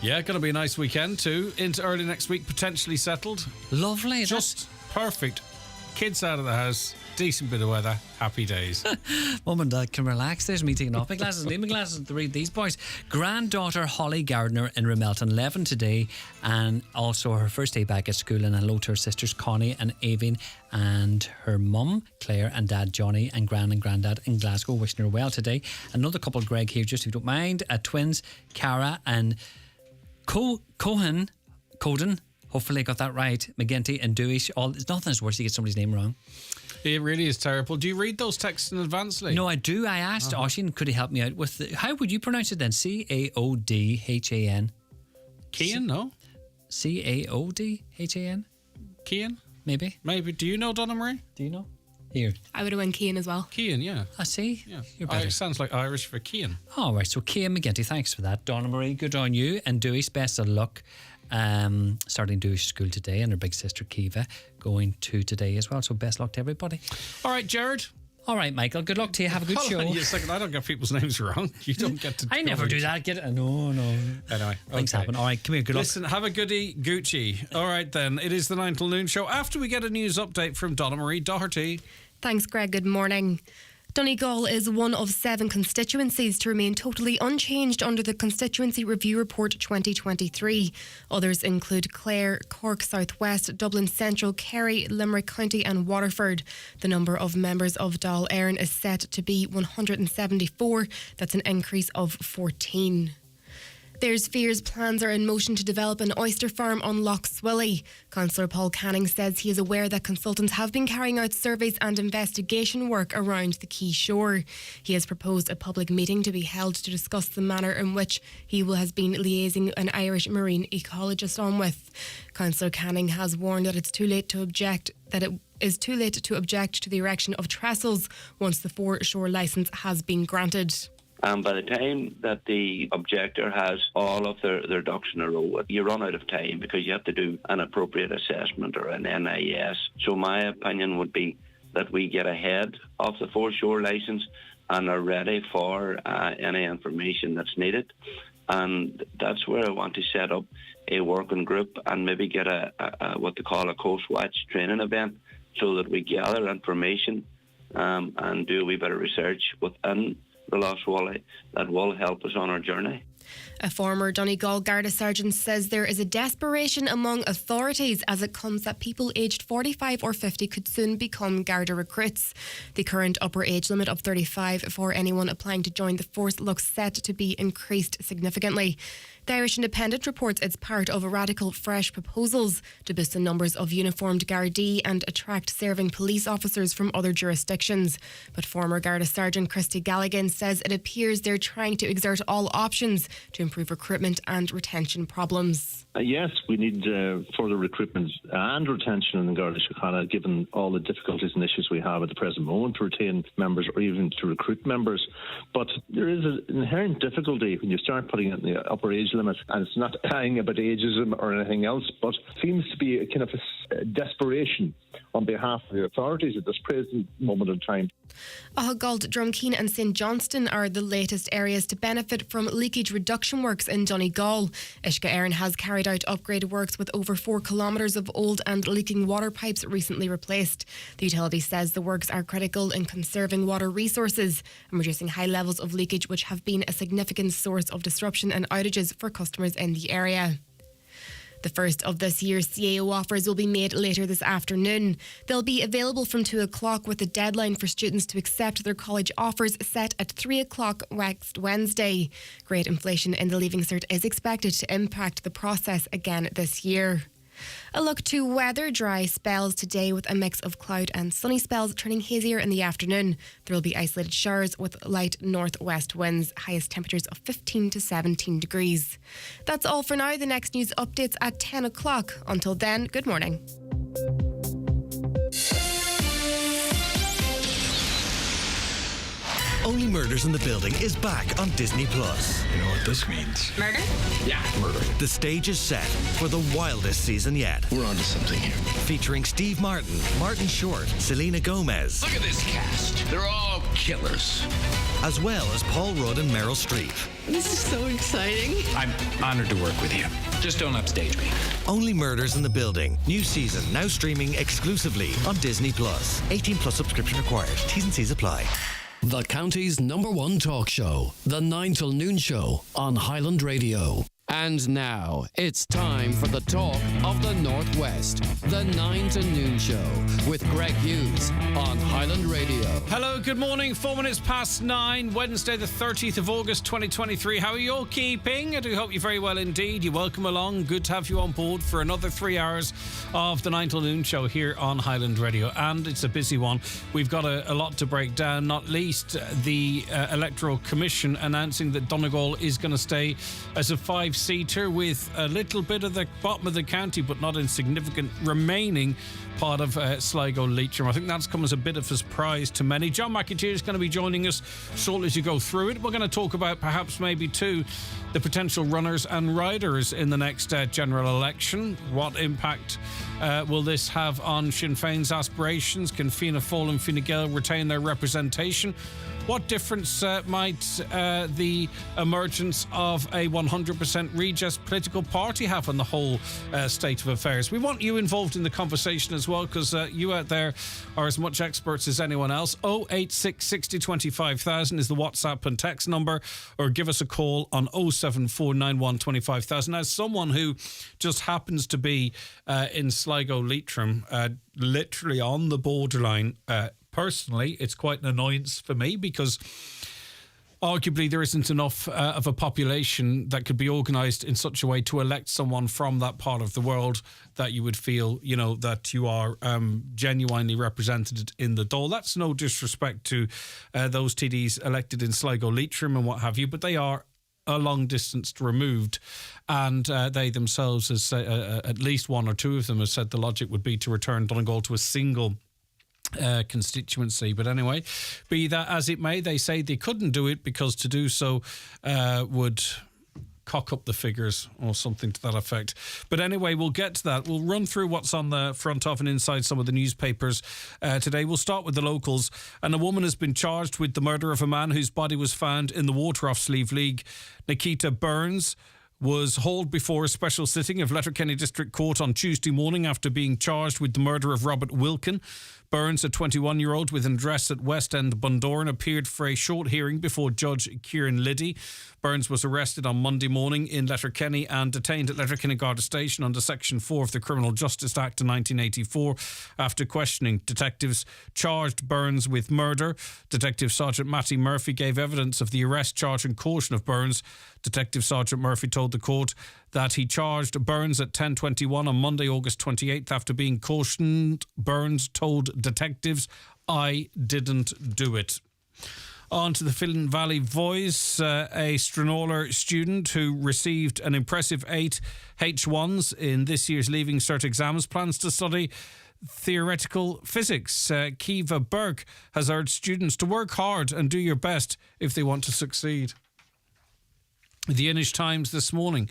Yeah, going to be a nice weekend too. Into early next week, potentially settled. Lovely. Just perfect. Kids out of the house, decent bit of weather, happy days. Mum and Dad can relax. There's me taking off my glasses, leave my glasses to read these boys. Granddaughter Holly Gardner in Ramelton, 11 today, and also her first day back at school. And hello to her sisters Connie and Avine, and her mum Claire and dad Johnny, and gran and granddad in Glasgow, wishing her well today. Another couple, Greg Hughes, if you don't mind, twins Cara and Coden. Hopefully I got that right. McGinty and Dewey. It's nothing as worse as you get somebody's name wrong. It really is terrible. Do you read those texts in advance, Lee? No, I do. I asked Oisin, could he help me out with how would you pronounce it then? Caodhan? Cian, no? Caodhan? Cian? Maybe. Do you know Donna Marie? Do you know? Here. I would have went Cian as well. Cian, yeah. I see. Yeah. You're better. It sounds like Irish for Cian. All right, so Cian McGinty, thanks for that. Donna Marie, good on you. And Dewey's best of luck. Starting Dewey's school today, and her big sister Kiva going to today as well. So best luck to everybody. All right, Jared. All right, Michael. Good luck to you. Have a good show. Hold on a second. I don't get people's names wrong. You don't get to. I never do that. No. Anyway, things happen. All right, come here. Good luck. Listen, have a goodie, Gucci. All right, then. It is the 9 till noon show. After we get a news update from Donna Marie Doherty. Thanks, Greg. Good morning. Donegal is one of 7 constituencies to remain totally unchanged under the Constituency Review Report 2023. Others include Clare, Cork South West, Dublin Central, Kerry, Limerick County and Waterford. The number of members of Dáil Éireann is set to be 174. That's an increase of 14. There's fears plans are in motion to develop an oyster farm on Lough Swilly. Councillor Paul Canning says he is aware that consultants have been carrying out surveys and investigation work around the quay shore. He has proposed a public meeting to be held to discuss the manner in which he has been liaising an Irish marine ecologist on with. Councillor Canning has warned that it is too late to object to the erection of trestles once the foreshore licence has been granted. And by the time that the objector has all of their ducks in a row, you run out of time because you have to do an appropriate assessment or an NIS. So my opinion would be that we get ahead of the foreshore licence and are ready for any information that's needed. And that's where I want to set up a working group and maybe get a what they call a Coast Watch training event so that we gather information and do a wee bit of research within the Lough Swilly that will help us on our journey. A former Donegal Garda sergeant says there is a desperation among authorities as it comes that people aged 45 or 50 could soon become Garda recruits. The current upper age limit of 35 for anyone applying to join the force looks set to be increased significantly. The Irish Independent reports it's part of a radical fresh proposals to boost the numbers of uniformed Gardaí and attract serving police officers from other jurisdictions. But former Garda Sergeant Christy Galligan says it appears they're trying to exert all options to improve recruitment and retention problems. Yes, we need further recruitment and retention in the Garda Síochána, given all the difficulties and issues we have at the present moment to retain members or even to recruit members. But there is an inherent difficulty when you start putting it in the upper age limit, and it's not tying about ageism or anything else, but seems to be a kind of a desperation on behalf of the authorities at this present moment in time. Ahagult, Drumkeen and St Johnston are the latest areas to benefit from leakage reduction works in Donegal. Uisce Éireann has carried out upgrade works with over 4 kilometres of old and leaking water pipes recently replaced. The utility says the works are critical in conserving water resources and reducing high levels of leakage, which have been a significant source of disruption and outages for customers in the area. The first of this year's CAO offers will be made later this afternoon. They'll be available from 2 o'clock with a deadline for students to accept their college offers set at 3 o'clock next Wednesday. Great inflation in the Leaving Cert is expected to impact the process again this year. A look to weather. Dry spells today with a mix of cloud and sunny spells, turning hazier in the afternoon. There will be isolated showers with light northwest winds, highest temperatures of 15 to 17 degrees. That's all for now. The next news updates at 10 o'clock. Until then, good morning. Only Murders in the Building is back on Disney+. You know what this means? Murder? Yeah, murdering. The stage is set for the wildest season yet. We're onto something here. Featuring Steve Martin, Martin Short, Selena Gomez, Look at this cast. They're all killers. as well as Paul Rudd and Meryl Streep. This is so exciting. I'm honored to work with you. Just don't upstage me. Only Murders in the Building. New season now streaming exclusively on Disney+. 18+ subscription required. T's and C's apply. The county's #1 talk show, The 9 till Noon Show on Highland Radio. And now, it's time for the talk of the Northwest, The 9 to Noon Show with Greg Hughes on Highland Radio. Hello, good morning. 4 minutes past 9, Wednesday the 30th of August 2023. How are you all keeping? I do hope you're very well indeed. You're welcome along. Good to have you on board for another 3 hours of the 9 till Noon Show here on Highland Radio. And it's a busy one. We've got a lot to break down, not least the Electoral Commission announcing that Donegal is going to stay as a 5-seater with a little bit of the bottom of the county, but not insignificant, remaining part of Sligo Leitrim. I think that's come as a bit of a surprise to many. John McAteer is going to be joining us shortly to go through it. We're going to talk about perhaps maybe too the potential runners and riders in the next general election. What impact will this have on Sinn Féin's aspirations? Can Fianna Fáil and Fine Gael retain their representation? What difference might the emergence of a 100% Regis political party have on the whole state of affairs? We want you involved in the conversation as well, because you out there are as much experts as anyone else. 086 60 25,000 is the WhatsApp and text number, or give us a call on 07491 25,000. As someone who just happens to be in Sligo Leitrim, literally on the borderline, personally, it's quite an annoyance for me, because arguably there isn't enough of a population that could be organised in such a way to elect someone from that part of the world that you would feel, you know, that you are genuinely represented in the Dáil. That's no disrespect to those TDs elected in Sligo Leitrim and what have you, but they are a long distance removed, and they themselves, as at least one or two of them, have said the logic would be to return Donegal to a single constituency. But anyway, be that as it may, they say they couldn't do it because to do so would cock up the figures or something to that effect. But anyway, we'll get to that. We'll run through what's on the front of and inside some of the newspapers today. We'll start with the locals. And a woman has been charged with the murder of a man whose body was found in the water off Slieve League. Nikita Burns was hauled before a special sitting of Letterkenny District Court on Tuesday morning after being charged with the murder of Robert Wilkin. Burns, a 21-year-old with an address at West End Bundoran, appeared for a short hearing before Judge Kieran Liddy. Burns was arrested on Monday morning in Letterkenny and detained at Letterkenny Garda Station under Section 4 of the Criminal Justice Act of 1984 after questioning. Detectives charged Burns with murder. Detective Sergeant Matty Murphy gave evidence of the arrest, charge and caution of Burns. Detective Sergeant Murphy told the court that he charged Burns at 10:21 on Monday, August 28th. After being cautioned, Burns told detectives, "I didn't do it." On to the Finn Valley Voice. A Stranraer student who received an impressive 8 H1s in this year's Leaving Cert exams plans to study theoretical physics. Kiva Burke has urged students to work hard and do your best if they want to succeed. The Inish Times this morning.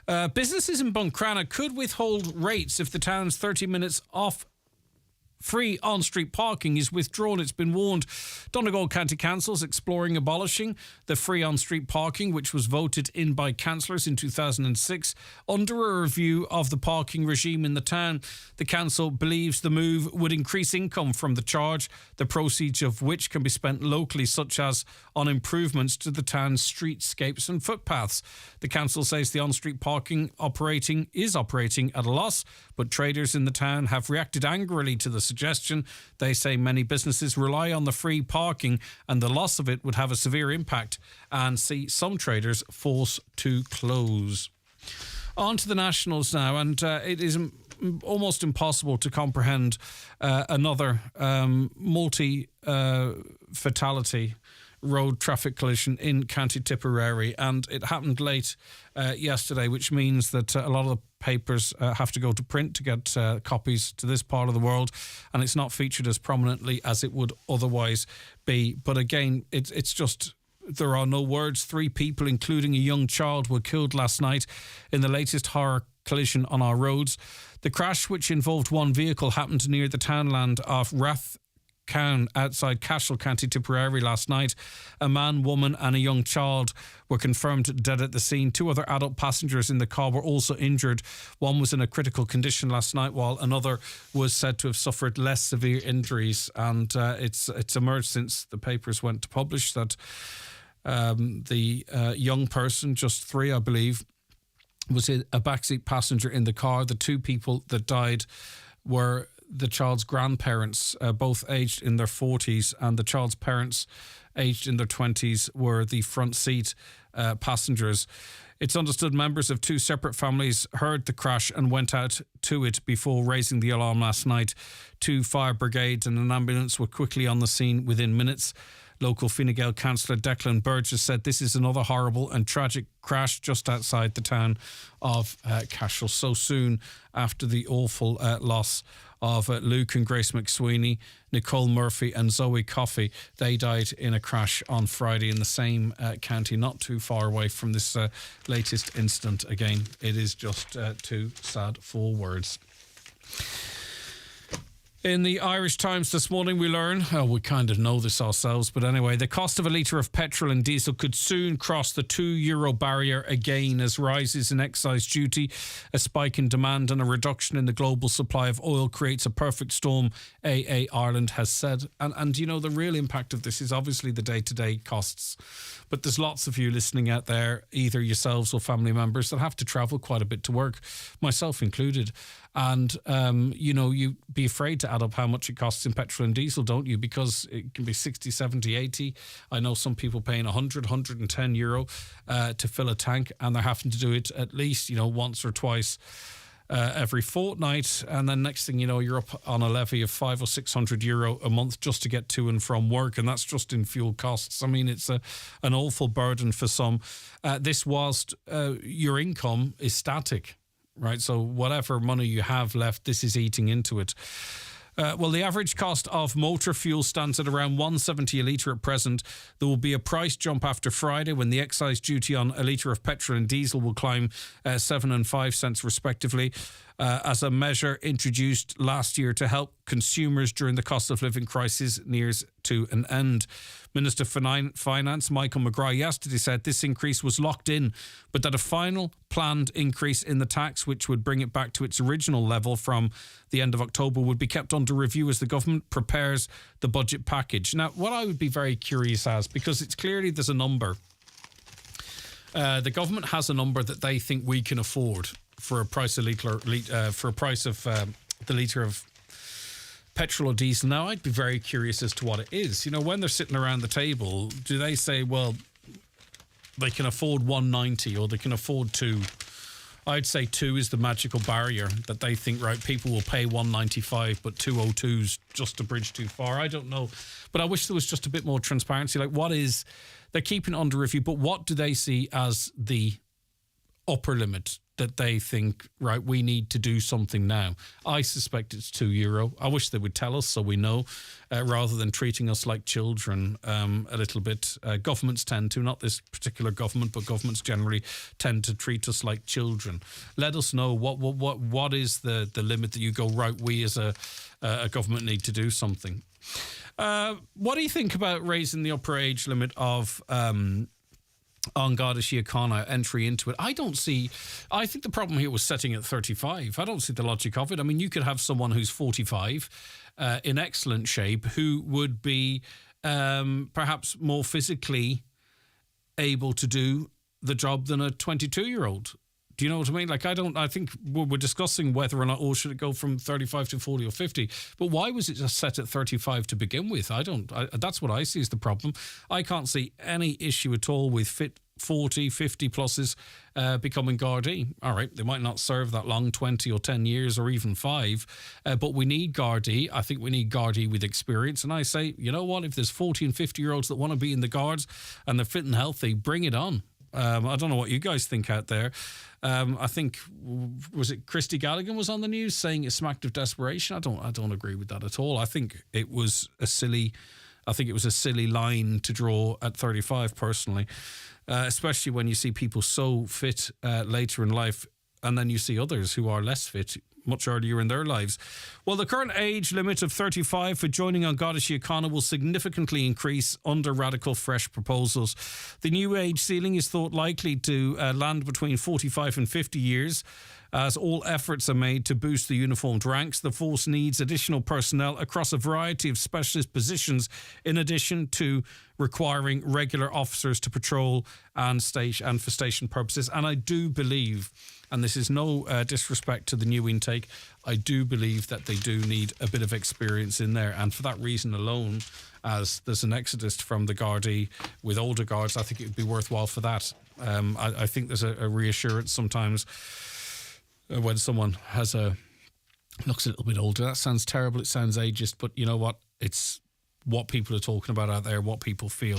Businesses in Buncrana could withhold rates if the town's 30 minutes off free on-street parking is withdrawn. It's been warned. Donegal County Council's exploring abolishing the free on-street parking, which was voted in by councillors in 2006, under a review of the parking regime in the town. The council believes the move would increase income from the charge, the proceeds of which can be spent locally, such as on improvements to the town's streetscapes and footpaths. The council says the on-street parking is operating at a loss, but traders in the town have reacted angrily to the suggestion. They say many businesses rely on the free parking and the loss of it would have a severe impact and see some traders forced to close. On to the Nationals now, and it is almost impossible to comprehend another multi-fatality road traffic collision in County Tipperary, and it happened late yesterday, which means that a lot of the papers have to go to print to get copies to this part of the world, and it's not featured as prominently as it would otherwise be. But again, it's just there are no words. 3 people, including a young child, were killed last night in the latest horror collision on our roads. The crash, which involved one vehicle, happened near the townland of Rathcown outside Cashel, County Tipperary last night. A man, woman and a young child were confirmed dead at the scene. 2 other adult passengers in the car were also injured. One was in a critical condition last night, while another was said to have suffered less severe injuries. And it's emerged since the papers went to publish that the young person, just 3, I believe, was a backseat passenger in the car. The 2 people that died were the child's grandparents, both aged in their 40s, and the child's parents, aged in their 20s, were the front seat passengers. It's understood members of 2 separate families heard the crash and went out to it before raising the alarm last night. 2 fire brigades and an ambulance were quickly on the scene within minutes. Local Fine Gael councillor Declan Burgess said this is another horrible and tragic crash just outside the town of Cashel, so soon after the awful loss of Luke and Grace McSweeney, Nicole Murphy and Zoe Coffey. They died in a crash on Friday in the same county, not too far away from this latest incident. Again, it is just too sad for words. In the Irish Times this morning, we learn, we kind of know this ourselves, but anyway, the cost of a litre of petrol and diesel could soon cross the €2 barrier again as rises in excise duty, a spike in demand and a reduction in the global supply of oil creates a perfect storm, AA Ireland has said. And you know, the real impact of this is obviously the day-to-day costs. But there's lots of you listening out there, either yourselves or family members, that have to travel quite a bit to work, myself included. And, you know, you be afraid to add up how much it costs in petrol and diesel, don't you? Because it can be 60, 70, 80. I know some people paying 100, 110 euro to fill a tank, and they're having to do it at least, you know, once or twice every fortnight. And then next thing you know, you're up on a levy of 500 or 600 euro a month just to get to and from work. And that's just in fuel costs. I mean, it's an awful burden for some. This whilst your income is static. Right, so whatever money you have left, this is eating into it. Well, the average cost of motor fuel stands at around $1.70 a litre at present. There will be a price jump after Friday when the excise duty on a litre of petrol and diesel will climb 7 and 5 cents respectively, as a measure introduced last year to help consumers during the cost of living crisis nears to an end. Minister for Finance Michael McGrath yesterday said this increase was locked in, but that a final planned increase in the tax, which would bring it back to its original level from the end of October, would be kept under review as the government prepares the budget package. Now, what I would be very curious as, because it's clearly there's a number. The government has a number that they think we can afford for a price of the litre of petrol or diesel. Now, I'd be very curious as to what it is. You know, when they're sitting around the table, do they say, well, they can afford 190 or they can afford 2? I'd say 2 is the magical barrier that they think, right, people will pay 195, but 202's just a bridge too far. I don't know. But I wish there was just a bit more transparency. Like, what is, they're keeping it under review, but what do they see as the upper limit that they think, right, we need to do something now? I suspect it's €2. I wish they would tell us so we know, rather than treating us like children a little bit. Governments tend to, not this particular government, but governments generally tend to treat us like children. Let us know what is the limit that you go, right, we as a government need to do something. What do you think about raising the upper age limit of on Garda Síochána entry into it? I think the problem here was setting at 35. I don't see the logic of it. I mean, you could have someone who's 45 in excellent shape who would be perhaps more physically able to do the job than a 22-year-old. Do you know what I mean? Like, I think we're discussing whether or not, or should it go from 35 to 40 or 50? But why was it just set at 35 to begin with? That's what I see as the problem. I can't see any issue at all with 40, 50 pluses becoming Gardaí. All right, they might not serve that long, 20 or 10 years or even 5, but we need Gardaí. I think we need Gardaí with experience. And I say, you know what? If there's 40 and 50-year-olds that want to be in the Guards and they're fit and healthy, bring it on. I don't know what you guys think out there. I think, was it Christy Galligan was on the news saying it smacked of desperation? I don't agree with that at all. I think it was a silly I think it was a silly line to draw at 35, personally, especially when you see people so fit later in life, and then you see others who are less fit much earlier in their lives. Well, the current age limit of 35 for joining An Garda Síochána will significantly increase under radical fresh proposals. The new age ceiling is thought likely to land between 45 and 50 years. As all efforts are made to boost the uniformed ranks, the force needs additional personnel across a variety of specialist positions, in addition to requiring regular officers to patrol and for station purposes. And I do believe, and this is no disrespect to the new intake, I do believe that they do need a bit of experience in there. And for that reason alone, as there's an exodus from the Gardaí with older guards, I think it would be worthwhile for that. I think there's a reassurance sometimes when someone looks a little bit older. That sounds terrible, it sounds ageist, but you know what? It's what people are talking about out there, what people feel.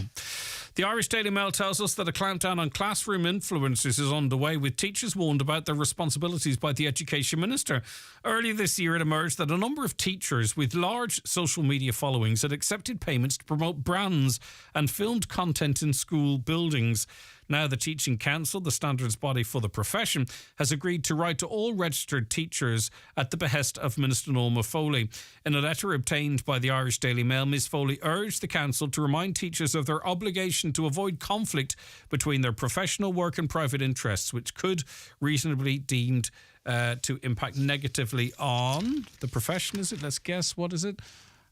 The Irish Daily Mail tells us that a clampdown on classroom influencers is underway, with teachers warned about their responsibilities by the Education Minister. Earlier this year, it emerged that a number of teachers with large social media followings had accepted payments to promote brands and filmed content in school buildings. Now, the Teaching Council, the standards body for the profession, has agreed to write to all registered teachers at the behest of Minister Norma Foley. In a letter obtained by the Irish Daily Mail, Ms Foley urged the council to remind teachers of their obligation to avoid conflict between their professional work and private interests, which could reasonably deemed to impact negatively on the profession. Is it? Let's guess. What is it?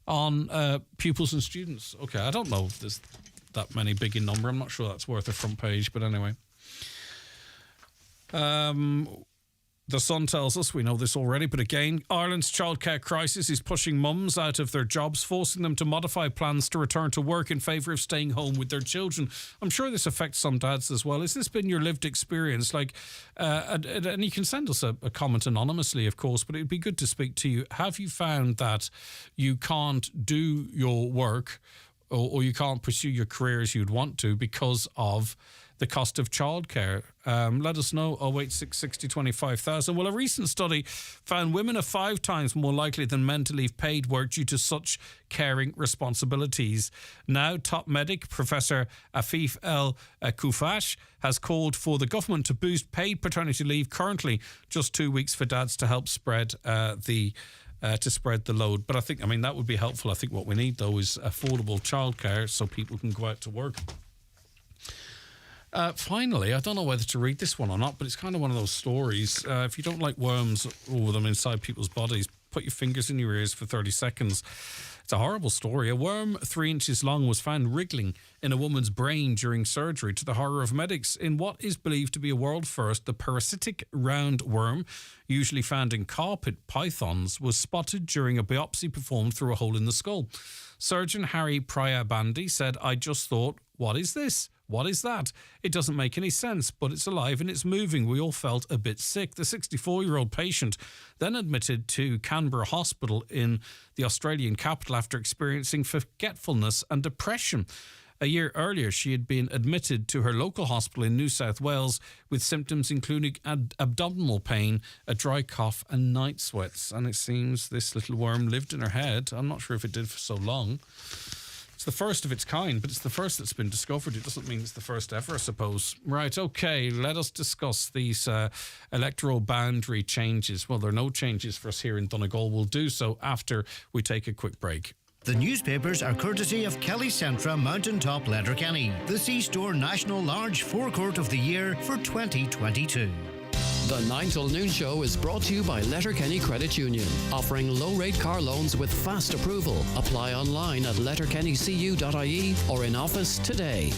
On pupils and students. Okay, I don't know if there's that many big in number. I'm not sure that's worth a front page, but anyway. The Sun tells us, we know this already, but again, Ireland's childcare crisis is pushing mums out of their jobs, forcing them to modify plans to return to work in favour of staying home with their children. I'm sure this affects some dads as well. Has this been your lived experience? And you can send us a comment anonymously, of course, but it'd be good to speak to you. Have you found that you can't do your work or you can't pursue your career as you'd want to because of the cost of childcare? Let us know. 086 60 25,000. Well, a recent study found women are 5 times more likely than men to leave paid work due to such caring responsibilities. Now, top medic Professor Afif El Koufash has called for the government to boost paid paternity leave, currently just 2 weeks for dads, to help spread the load. But that would be helpful. I think what we need, though, is affordable childcare so people can go out to work. Finally, I don't know whether to read this one or not, but it's kind of one of those stories. If you don't like worms or them inside people's bodies, put your fingers in your ears for 30 seconds. It's a horrible story. A worm 3 inches long was found wriggling in a woman's brain during surgery, to the horror of medics. In what is believed to be a world first, the parasitic round worm, usually found in carpet pythons, was spotted during a biopsy performed through a hole in the skull. Surgeon Harry Prayabandi said, "I just thought, what is this? What is that? It doesn't make any sense, but it's alive and it's moving." We all felt a bit sick. The 64-year-old patient then admitted to Canberra Hospital in the Australian capital after experiencing forgetfulness and depression. A year earlier, she had been admitted to her local hospital in New South Wales with symptoms including abdominal pain, a dry cough and night sweats. And it seems this little worm lived in her head. I'm not sure if it did for so long. It's the first of its kind, but it's the first that's been discovered. It doesn't mean it's the first ever, I suppose. Right, okay, let us discuss these electoral boundary changes. Well, there are no changes for us here in Donegal. We'll do so after we take a quick break. The newspapers are courtesy of Kelly Centra Mountaintop Letterkenny, the C-Store National Large Forecourt of the Year for 2022. The 9 till noon show is brought to you by Letterkenny Credit Union, offering low-rate car loans with fast approval. Apply online at letterkennycu.ie or in office today.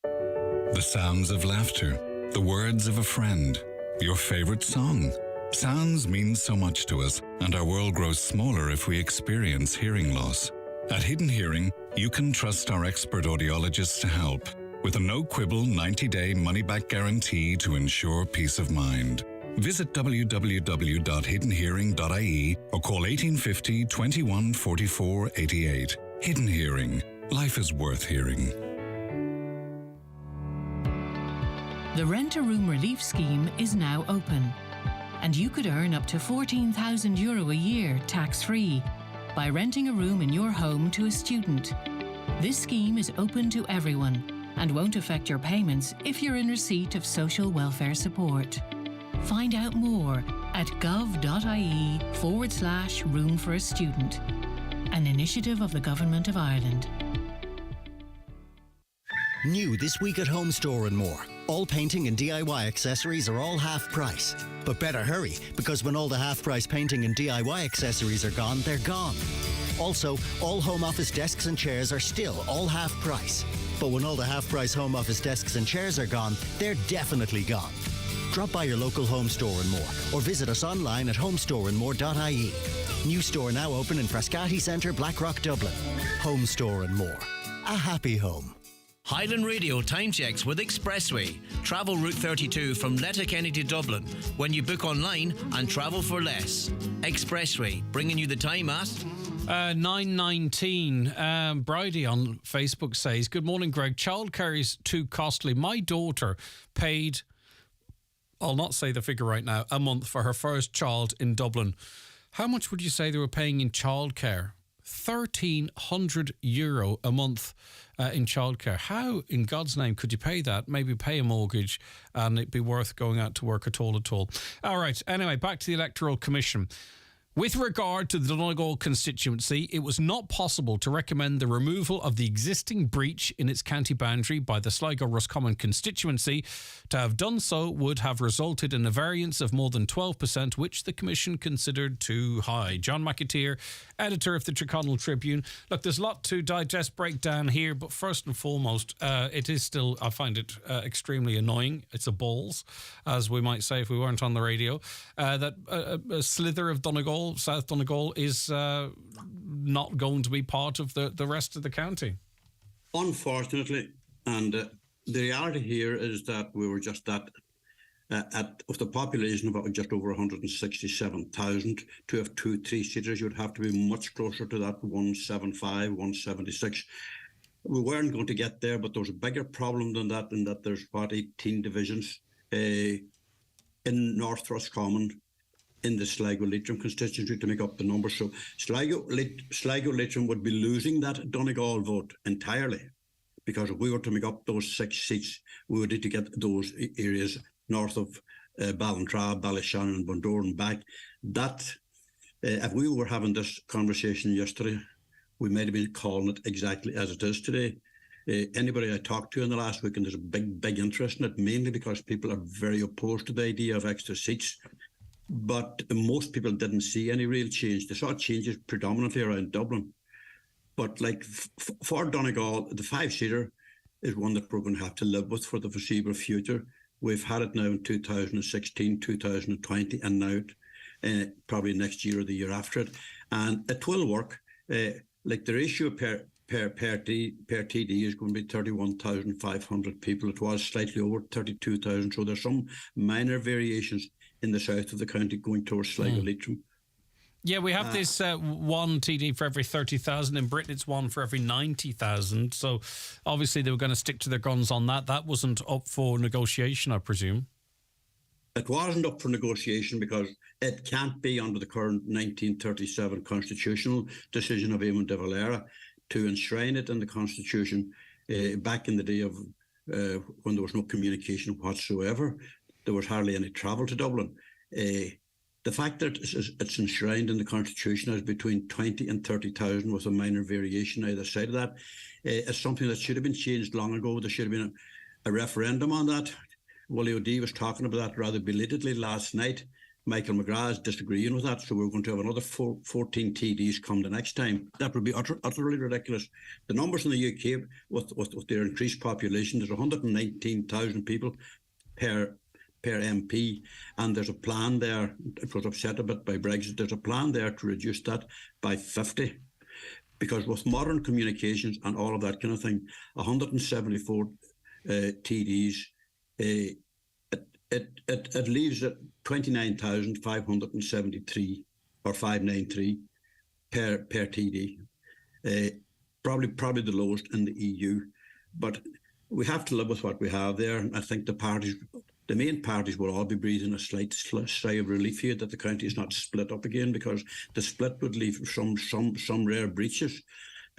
The sounds of laughter, the words of a friend, your favourite song. Sounds mean so much to us, and our world grows smaller if we experience hearing loss. At Hidden Hearing, you can trust our expert audiologists to help, with a no-quibble 90-day money-back guarantee to ensure peace of mind. Visit www.hiddenhearing.ie or call 1850 21 44 88. Hidden Hearing. Life is worth hearing. The Rent-A-Room Relief Scheme is now open, and you could earn up to €14,000 a year tax-free by renting a room in your home to a student. This scheme is open to everyone and won't affect your payments if you're in receipt of social welfare support. Find out more at gov.ie/Room for a Student, an initiative of the Government of Ireland. New this week at Home Store and More. All painting and DIY accessories are all half price. But better hurry, because when all the half price painting and DIY accessories are gone, they're gone. Also, all home office desks and chairs are still all half price. But when all the half price home office desks and chairs are gone, they're definitely gone. Drop by your local Home Store and More, or visit us online at homestoreandmore.ie. New store now open in Frascati Centre, Blackrock, Dublin. Home Store and More. A happy home. Highland Radio time checks with Expressway. Travel Route 32 from Letterkenny to Dublin when you book online and travel for less. Expressway, bringing you the time at 9:19. Bridie on Facebook says, "Good morning, Greg. Childcare is too costly. My daughter paid, I'll not say the figure right now, a month for her first child in Dublin. How much would you say they were paying in childcare? €1,300 a month in childcare. How, in God's name, could you pay that? Maybe pay a mortgage and it'd be worth going out to work at all. All right, anyway, back to the Electoral Commission. With regard to the Donegal constituency, it was not possible to recommend the removal of the existing breach in its county boundary by the Sligo-Roscommon constituency. To have done so would have resulted in a variance of more than 12%, which the Commission considered too high. John McAteer, editor of the Tyrconnell Tribune. Look, there's a lot to digest, break down here, but first and foremost, it is still, I find it extremely annoying. It's a balls, as we might say if we weren't on the radio, that a slither of Donegal, South Donegal, is not going to be part of the rest of the county. Unfortunately, and the reality here is that we were just of the population of just over 167,000, to have 2 3-seaters, you'd have to be much closer to that 175, 176. We weren't going to get there, but there was a bigger problem than that, in that there's 18 divisions in North Roscommon, in the Sligo-Leitrim constituency, to make up the numbers. So Sligo-Leitrim would be losing that Donegal vote entirely, because if we were to make up those 6 seats, we would need to get those areas north of Ballintrae, Ballyshannon and Bundoran back. That, if we were having this conversation yesterday, we might have been calling it exactly as it is today. Anybody I talked to in the last week, and there's a big interest in it, mainly because people are very opposed to the idea of extra seats. But most people didn't see any real change. They saw changes predominantly around Dublin. But like for Donegal, the 5-seater is one that we're going to have to live with for the foreseeable future. We've had it now in 2016, 2020, and now probably next year or the year after it. And it will work. Like the ratio per TD is going to be 31,500 people. It was slightly over 32,000. So there's some minor variations in the south of the county going towards Sligo-Leitrim. Yeah, we have this one TD for every 30,000. In Britain, it's one for every 90,000. So obviously they were going to stick to their guns on that. That wasn't up for negotiation, I presume. It wasn't up for negotiation because it can't be under the current 1937 constitutional decision of Eamon de Valera to enshrine it in the Constitution back in the day of when there was no communication whatsoever. There was hardly any travel to Dublin. The fact that it's enshrined in the Constitution as between 20 and 30,000 with a minor variation either side of that is something that should have been changed long ago. There should have been a referendum on that. Willie O'D was talking about that rather belatedly last night. Michael McGrath is disagreeing with that, so we're going to have another 14 TDs come the next time. That would be utterly ridiculous. The numbers in the UK, with their increased population, there's 119,000 people per MP, and there's a plan there. It was upset a bit by Brexit. There's a plan there to reduce that by 50, because with modern communications and all of that kind of thing, 174 TDs, it leaves at 29,573 or 593 per TD. Probably the lowest in the EU, but we have to live with what we have there. And I think the main parties will all be breathing a slight sigh of relief here that the county is not split up again, because the split would leave some rare breaches,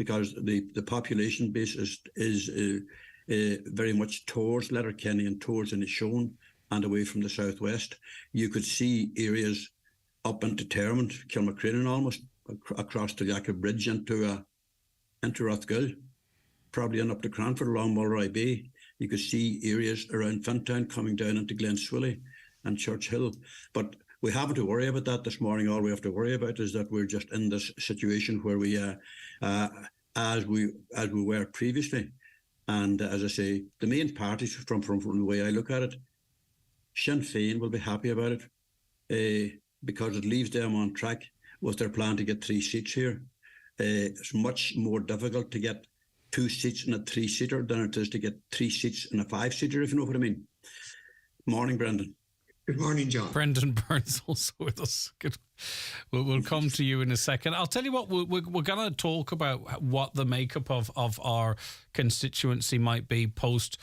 because the population base is very much towards Letterkenny and towards Inishowen and away from the southwest. You could see areas up into Termond, Kilmacrenan almost, across the Jacob Bridge into Rathgill, probably and up to Cranford along Mulroy Bay. You could see areas around Fintown coming down into Glenswilly and Churchill. But we haven't to worry about that this morning. All we have to worry about is that we're just in this situation where we, as we were previously. And as I say, the main parties, from the way I look at it, Sinn Féin will be happy about it because it leaves them on track with their plan to get 3 seats here. It's much more difficult to get 2 seats in a 3-seater than it is to get 3 seats in a 5-seater, if you know what I mean. Morning, Brendan. Good morning, John. Brendan Burns also with us. Good. We'll come to you in a second. I'll tell you what, we're going to talk about what the makeup of our constituency might be post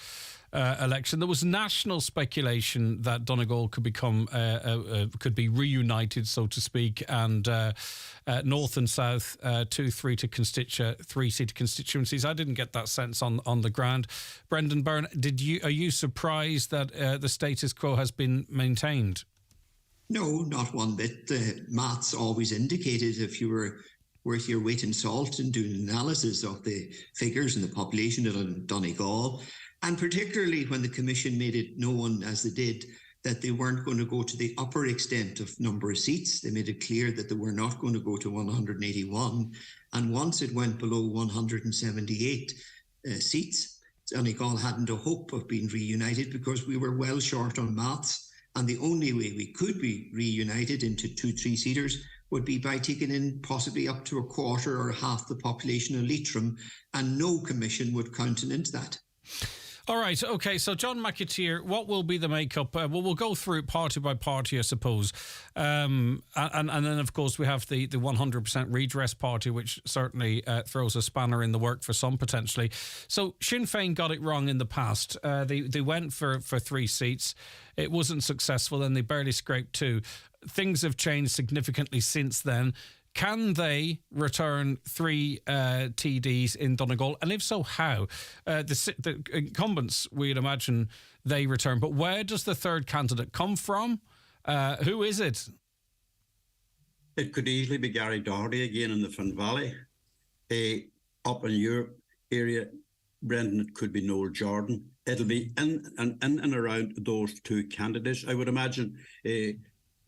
election. There was national speculation that Donegal could become could be reunited, so to speak, and North and South 2-3 to 3-seat constituencies. I didn't get that sense on the ground. Brendan Byrne, are you surprised that the status quo has been maintained? No, not one bit. The maths always indicated, if you were worth your weight in salt and doing analysis of the figures and the population of Donegal, and particularly when the Commission made it known, as they did, that they weren't going to go to the upper extent of number of seats. They made it clear that they were not going to go to 181. And once it went below 178 seats, Donegal hadn't a hope of being reunited because we were well short on maths. And the only way we could be reunited into 2 3-seaters would be by taking in possibly up to a quarter or half the population of Leitrim, and no commission would countenance that. All right, okay, so John McAteer, what will be the makeup? Well, we'll go through it party by party, I suppose. And then, of course, we have the 100% redress party, which certainly throws a spanner in the work for some, potentially. So Sinn Féin got it wrong in the past. They went for 3 seats. It wasn't successful, and they barely scraped 2. Things have changed significantly since then. Can they return 3 TDs in Donegal? And if so, how? The incumbents, we'd imagine they return. But where does the third candidate come from? Who is it? It could easily be Gary Doherty again in the Finn Valley. Up in your area, Brendan, it could be Noel Jordan. It'll be in and around those 2 candidates, I would imagine.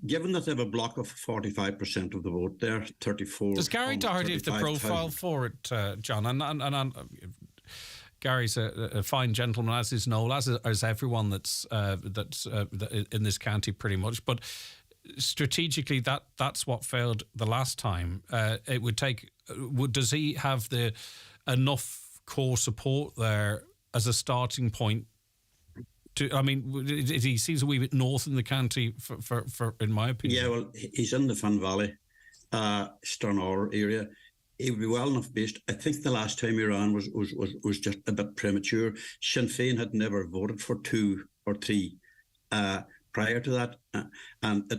Given that they have a block of 45% of the vote there, 34. Does Gary Doherty have the profile for it, John? And Gary's a fine gentleman, as is Noel, as everyone that's in this county, pretty much. But strategically, that's what failed the last time. It would take. Does he have enough core support there as a starting point? He seems a wee bit north in the county, for in my opinion. Yeah, well, he's in the Finn Valley, Stranraer area. He would be well enough based. I think the last time he ran was just a bit premature. Sinn Féin had never voted for 2 or 3 prior to that, and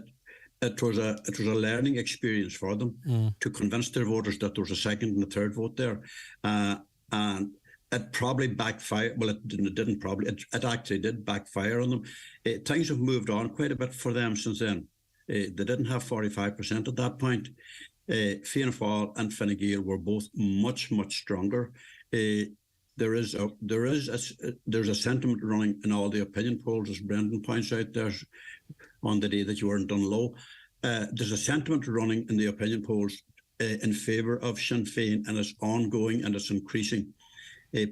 it was a learning experience for them to convince their voters that there was a second and a third vote there, and it probably backfired. Well, it didn't probably. It actually did backfire on them. Things have moved on quite a bit for them since then. They didn't have 45% at that point. Fianna Fáil and Fine Gael were both much stronger. There's a sentiment running in all the opinion polls, as Brendan points out there on the day that you weren't done low. There's a sentiment running in the opinion polls in favour of Sinn Féin, and it's ongoing and it's increasing.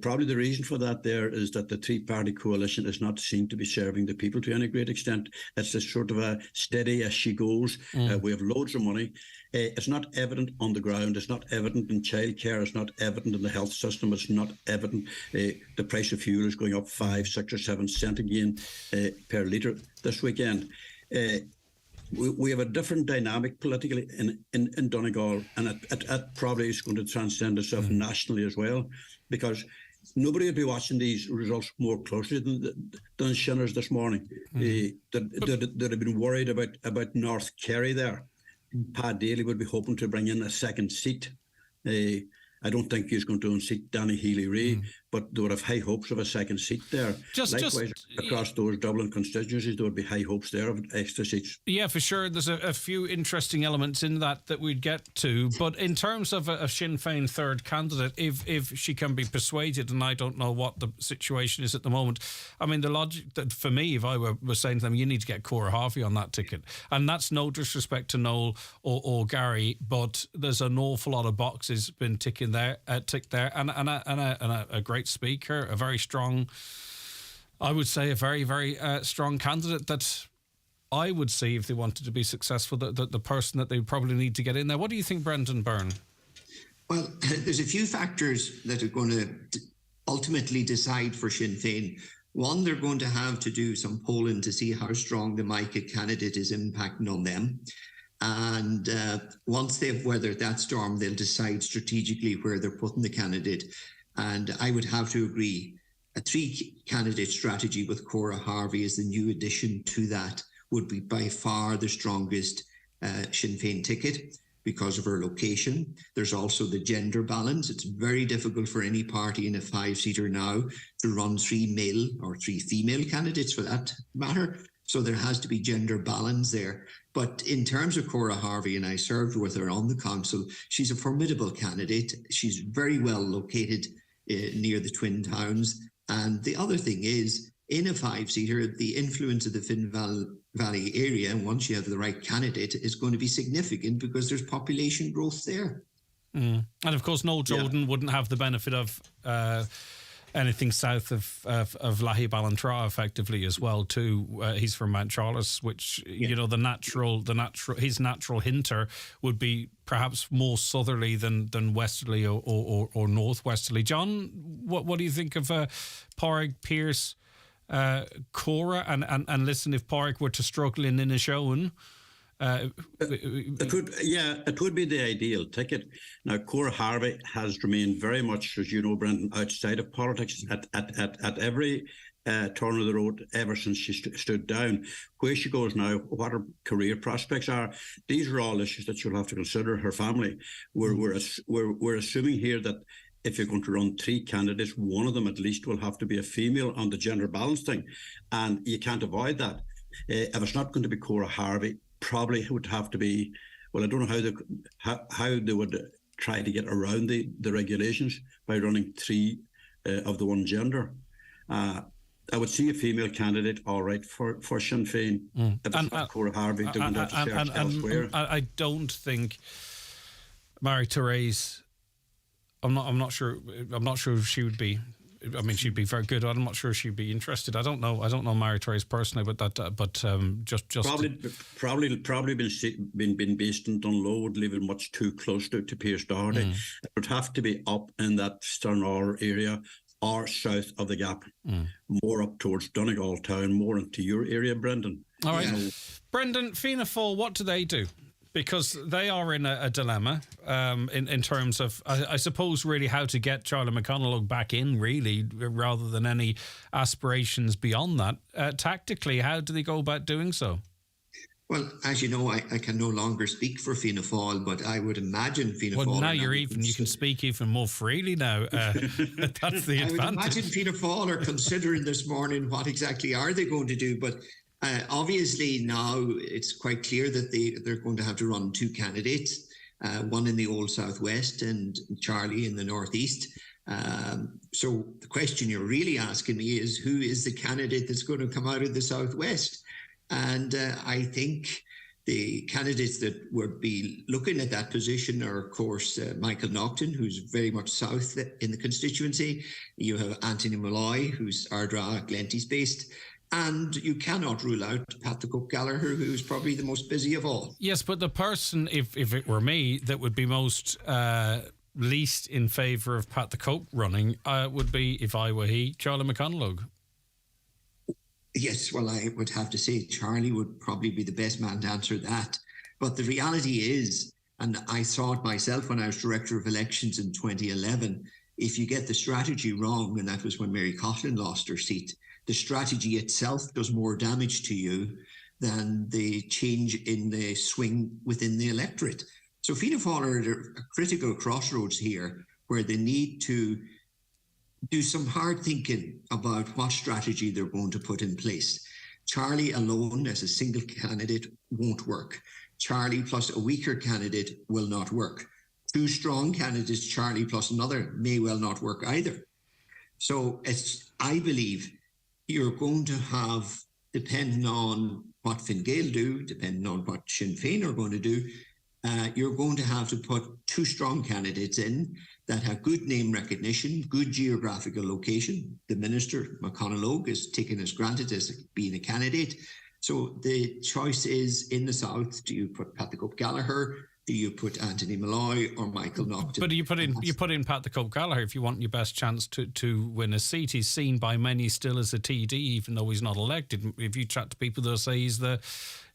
Probably the reason for that there is that the 3-party coalition is not seen to be serving the people to any great extent. It's just sort of a steady as she goes. We have loads of money. It's not evident on the ground. It's not evident in childcare. It's not evident in the health system. It's not evident. The price of fuel is going up 5, 6 or 7 cents again per litre this weekend. We have a different dynamic politically in Donegal, and it probably is going to transcend itself nationally as well, because nobody would be watching these results more closely than Shinners this morning. They'd have been worried about North Kerry there. Pat Daly would be hoping to bring in a second seat. I don't think he's going to unseat Danny Healy-Rae, but they would have high hopes of a second seat there. Likewise, across those Dublin constituencies, there would be high hopes there of extra seats. Yeah, for sure. There's a few interesting elements in that we'd get to. But in terms of a Sinn Féin third candidate, if she can be persuaded, and I don't know what the situation is at the moment, I mean, the logic that for me, if I were saying to them, you need to get Cora Harvey on that ticket. And that's no disrespect to Noel or Gary, but there's an awful lot of boxes been ticked there, and a great speaker, a very strong, I would say, a very, very strong candidate that I would see if they wanted to be successful, the person that they probably need to get in there. What do you think, Brendan Byrne? Well, there's a few factors that are going to ultimately decide for Sinn Féin. One, they're going to have to do some polling to see how strong the Micah candidate is impacting on them. And once they've weathered that storm, they'll decide strategically where they're putting the candidate. And I would have to agree, a three-candidate strategy with Cora Harvey as the new addition to that would be by far the strongest Sinn Féin ticket because of her location. There's also the gender balance. It's very difficult for any party in a five-seater now to run three male or three female candidates for that matter. So there has to be gender balance there. But in terms of Cora Harvey, and I served with her on the council, she's a formidable candidate. She's very well located near the Twin Towns. And the other thing is, in a five-seater, the influence of the Finn Valley area, and once you have the right candidate, is going to be significant because there's population growth there. And of course, Noel Jordan wouldn't have the benefit of anything south of Lahey Ballantrae effectively as well too. He's from Mount Charles, which you know his natural hinter would be perhaps more southerly than westerly or northwesterly. John, what do you think of Pádraig Pearse, Cora, and listen, if Pádraig were to struggle in Inishowen, it would be the ideal ticket. Now, Cora Harvey has remained very much, as you know, Brendan, outside of politics at every turn of the road ever since she stood down. Where she goes now, what her career prospects are, these are all issues that she'll have to consider. Her family. We're assuming here that if you're going to run three candidates, one of them at least will have to be a female on the gender balance thing, and you can't avoid that. If it's not going to be Cora Harvey, probably it would have to be, well, I don't know how they would try to get around the regulations by running three of the one gender. I would see a female candidate all right for Sinn Féin. If it's not Cora Harvey, they would have to search elsewhere. I don't think Marie-Thérèse, I'm not sure if she would be. I mean, she'd be very good. I'm not sure she'd be interested. I don't know Marie-Thérèse personally, but just probably been based in Dunlow, would live much too close to Pearse Doherty. It would have to be up in that Stranraer area or south of the Gap, more up towards Donegal town, more into your area, Brendan. All right, Brendan, Fianna Fáil, what do they do? Because they are in a dilemma in terms of, I suppose, really how to get Charlie McConalogue back in, really, rather than any aspirations beyond that. Tactically, how do they go about doing so? Well, as you know, I can no longer speak for Fianna Fáil, but I would imagine Fianna Fáil... Well, now you can speak even more freely now. That's the advantage. I would imagine Fianna Fáil are considering this morning what exactly are they going to do, but... obviously now it's quite clear that they're going to have to run two candidates, one in the Old Southwest and Charlie in the Northeast. So the question you're really asking me is, who is the candidate that's going to come out of the Southwest? And I think the candidates that would be looking at that position are, of course, Michael Naughton, who's very much south in the constituency. You have Anthony Malloy, who's Ardra Glenties based. And you cannot rule out Pat the Cook Gallagher, who's probably the most busy of all. Yes, but the person, if it were me, that would be most least in favour of Pat the Cook running would be, if I were he, Charlie McConalogue. Yes, well, I would have to say Charlie would probably be the best man to answer that. But the reality is, and I saw it myself when I was Director of Elections in 2011, if you get the strategy wrong, and that was when Mary Coughlin lost her seat, the strategy itself does more damage to you than the change in the swing within the electorate. So Fianna Fáil are at a critical crossroads here, where they need to do some hard thinking about what strategy they're going to put in place. Charlie alone as a single candidate won't work. Charlie plus a weaker candidate will not work. Two strong candidates, Charlie plus another, may well not work either. So I believe you're going to have, depending on what Fine Gael do, depending on what Sinn Féin are going to do, you're going to have to put two strong candidates in that have good name recognition, good geographical location. The Minister, McConaughey, is taken as granted as being a candidate. So the choice is in the South, do you put Pat the Cope Gallagher, do you put Anthony Malloy or Michael Naughton? But you put in Pat the Cope Gallagher if you want your best chance to win a seat. He's seen by many still as a TD, even though he's not elected. If you chat to people, they'll say he's the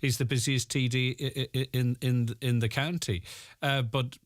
busiest TD in the county. But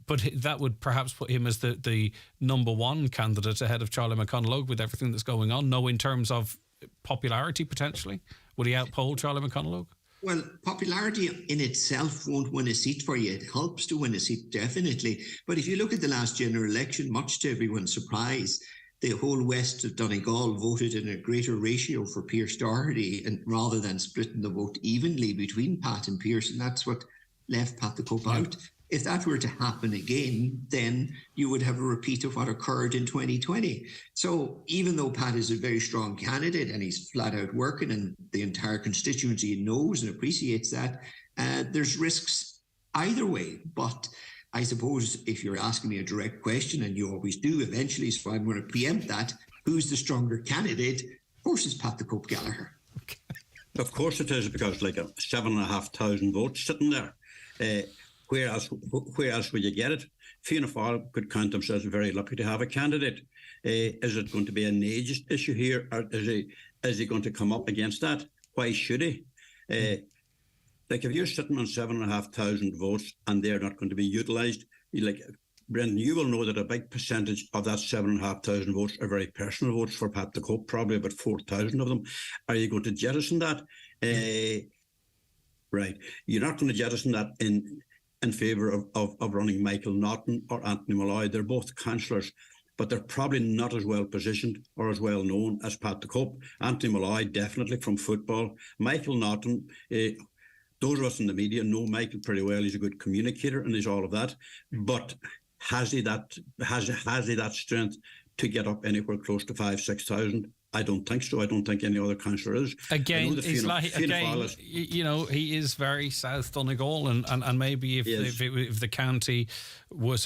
that would perhaps put him as the number one candidate ahead of Charlie McConaughey with everything that's going on. No, in terms of popularity potentially, would he outpoll Charlie McConaughey? Well, popularity in itself won't win a seat for you. It helps to win a seat, definitely. But if you look at the last general election, much to everyone's surprise, the whole west of Donegal voted in a greater ratio for Pearse Doherty, and rather than splitting the vote evenly between Pat and Pearse, and that's what left Pat the Cope out. If that were to happen again, then you would have a repeat of what occurred in 2020. So even though Pat is a very strong candidate and he's flat out working and the entire constituency knows and appreciates that, there's risks either way. But I suppose if you're asking me a direct question, and you always do eventually, so I'm going to preempt that, who's the stronger candidate? Of course it's Pat the Cope Gallagher. Of course it is, because like 7,500 votes sitting there. Where else would you get it? Fianna Fáil could count themselves very lucky to have a candidate. Is it going to be an age issue here, or is he going to come up against that? Why should he? Like if you're sitting on 7,500 votes and they're not going to be utilised, like Brendan, you will know that a big percentage of that 7,500 votes are very personal votes for Pat the Cope, probably about 4,000 of them. Are you going to jettison that? Right. You're not going to jettison that in favour of running Michael Naughton or Anthony Malloy. They're both councillors, but they're probably not as well positioned or as well known as Pat the Cope. Anthony Malloy, definitely from football. Michael Naughton, those of us in the media know Michael pretty well. He's a good communicator and he's all of that. But has he that strength to get up anywhere close to 5,000-6,000? I don't think so. I don't think any other councillor is. Again, he is very South Donegal, and maybe if the county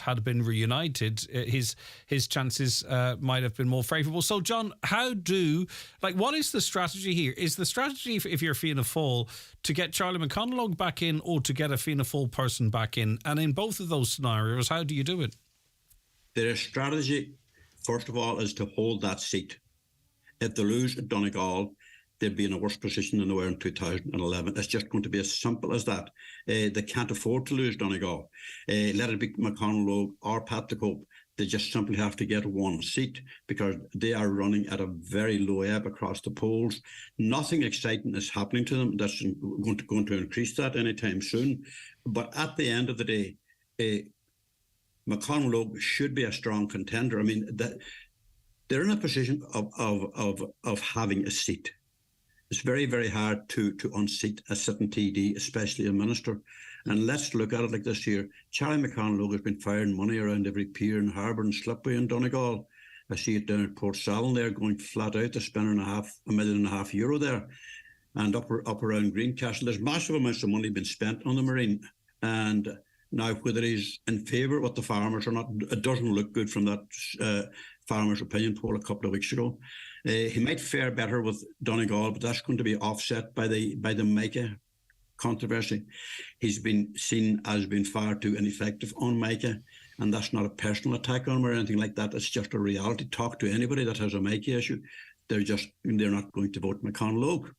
had been reunited, his chances might have been more favourable. So, John, what is the strategy here? Is the strategy, if you're Fianna Fáil, to get Charlie McConaughey back in, or to get a Fianna Fáil person back in? And in both of those scenarios, how do you do it? Their strategy, first of all, is to hold that seat. If they lose at Donegal, they'd be in a worse position than they were in 2011. It's just going to be as simple as that. They can't afford to lose Donegal. Let it be McConaughey or Pat the Cope. They just simply have to get one seat, because they are running at a very low ebb across the polls. Nothing exciting is happening to them that's going to increase that anytime soon. But at the end of the day, McConaughey should be a strong contender. I mean, they're in a position of having a seat. It's very, very hard to unseat a sitting TD, especially a minister. And let's look at it like this here. Charlie McConaughey has been firing money around every pier and harbour and slipway in Donegal. I see it down at Port Salon there, going flat out. They're spending €1.5 million there. And up around Greencastle, there's massive amounts of money being spent on the Marine. And now, whether he's in favour with the farmers or not, it doesn't look good from that farmers' opinion poll a couple of weeks ago. He might fare better with Donegal, but that's going to be offset by the Micah controversy. He's been seen as being far too ineffective on Micah, and that's not a personal attack on him or anything like that. It's just a reality. Talk to anybody that has a Micah issue. They're not going to vote McConaughey.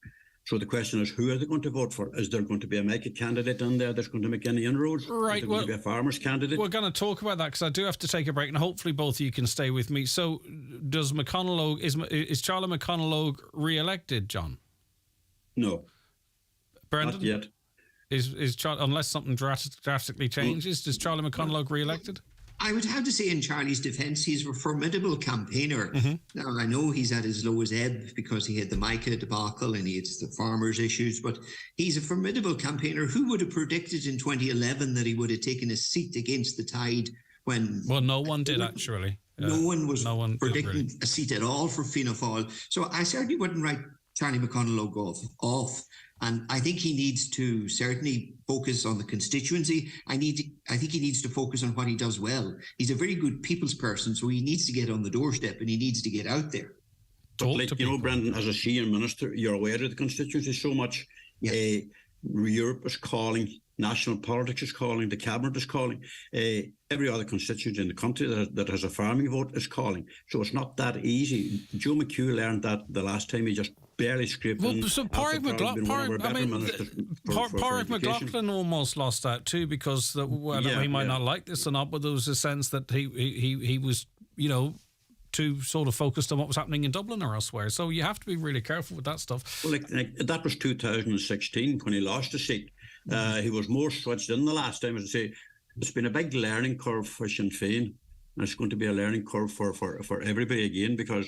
So the question is, who are they going to vote for? Is there going to be a Micah candidate in there that's going to make any inroads? Right. Is there going to be a farmers candidate? We're going to talk about that, because I do have to take a break, and hopefully both of you can stay with me. So does McConaughey, is Charlie McConaughey re-elected, John? No. Brendan? Not yet. Is Charlie, unless something drastically changes, is Charlie McConaughey re-elected? I would have to say, in Charlie's defence, he's a formidable campaigner. Mm-hmm. Now, I know he's at his lowest ebb because he had the Micah debacle and he had the farmers' issues, but he's a formidable campaigner. Who would have predicted in 2011 that he would have taken a seat against the tide when... Well, no one did, actually. No one was predicting really a seat at all for Fianna Fáil. So I certainly wouldn't write Charlie McConaughey off. And I think he needs to certainly focus on the constituency. I think he needs to focus on what he does well. He's a very good people's person, so he needs to get on the doorstep and he needs to get out there. But Brendan, as a senior minister, you're aware of the constituency so much. Yeah. Europe is calling, national politics is calling, the cabinet is calling. Every other constituency in the country that has a farming vote is calling. So it's not that easy. Joe McHugh learned that the last time. He just barely scraped in. So Pádraig McLaughlin almost lost that too, because he might not like this or not, but there was a sense that he was, too sort of focused on what was happening in Dublin or elsewhere. So you have to be really careful with that stuff. Well, that was 2016 when he lost the seat. He was more switched in the last time. As I say, it's been a big learning curve for Sinn Féin, and it's going to be a learning curve for everybody again, because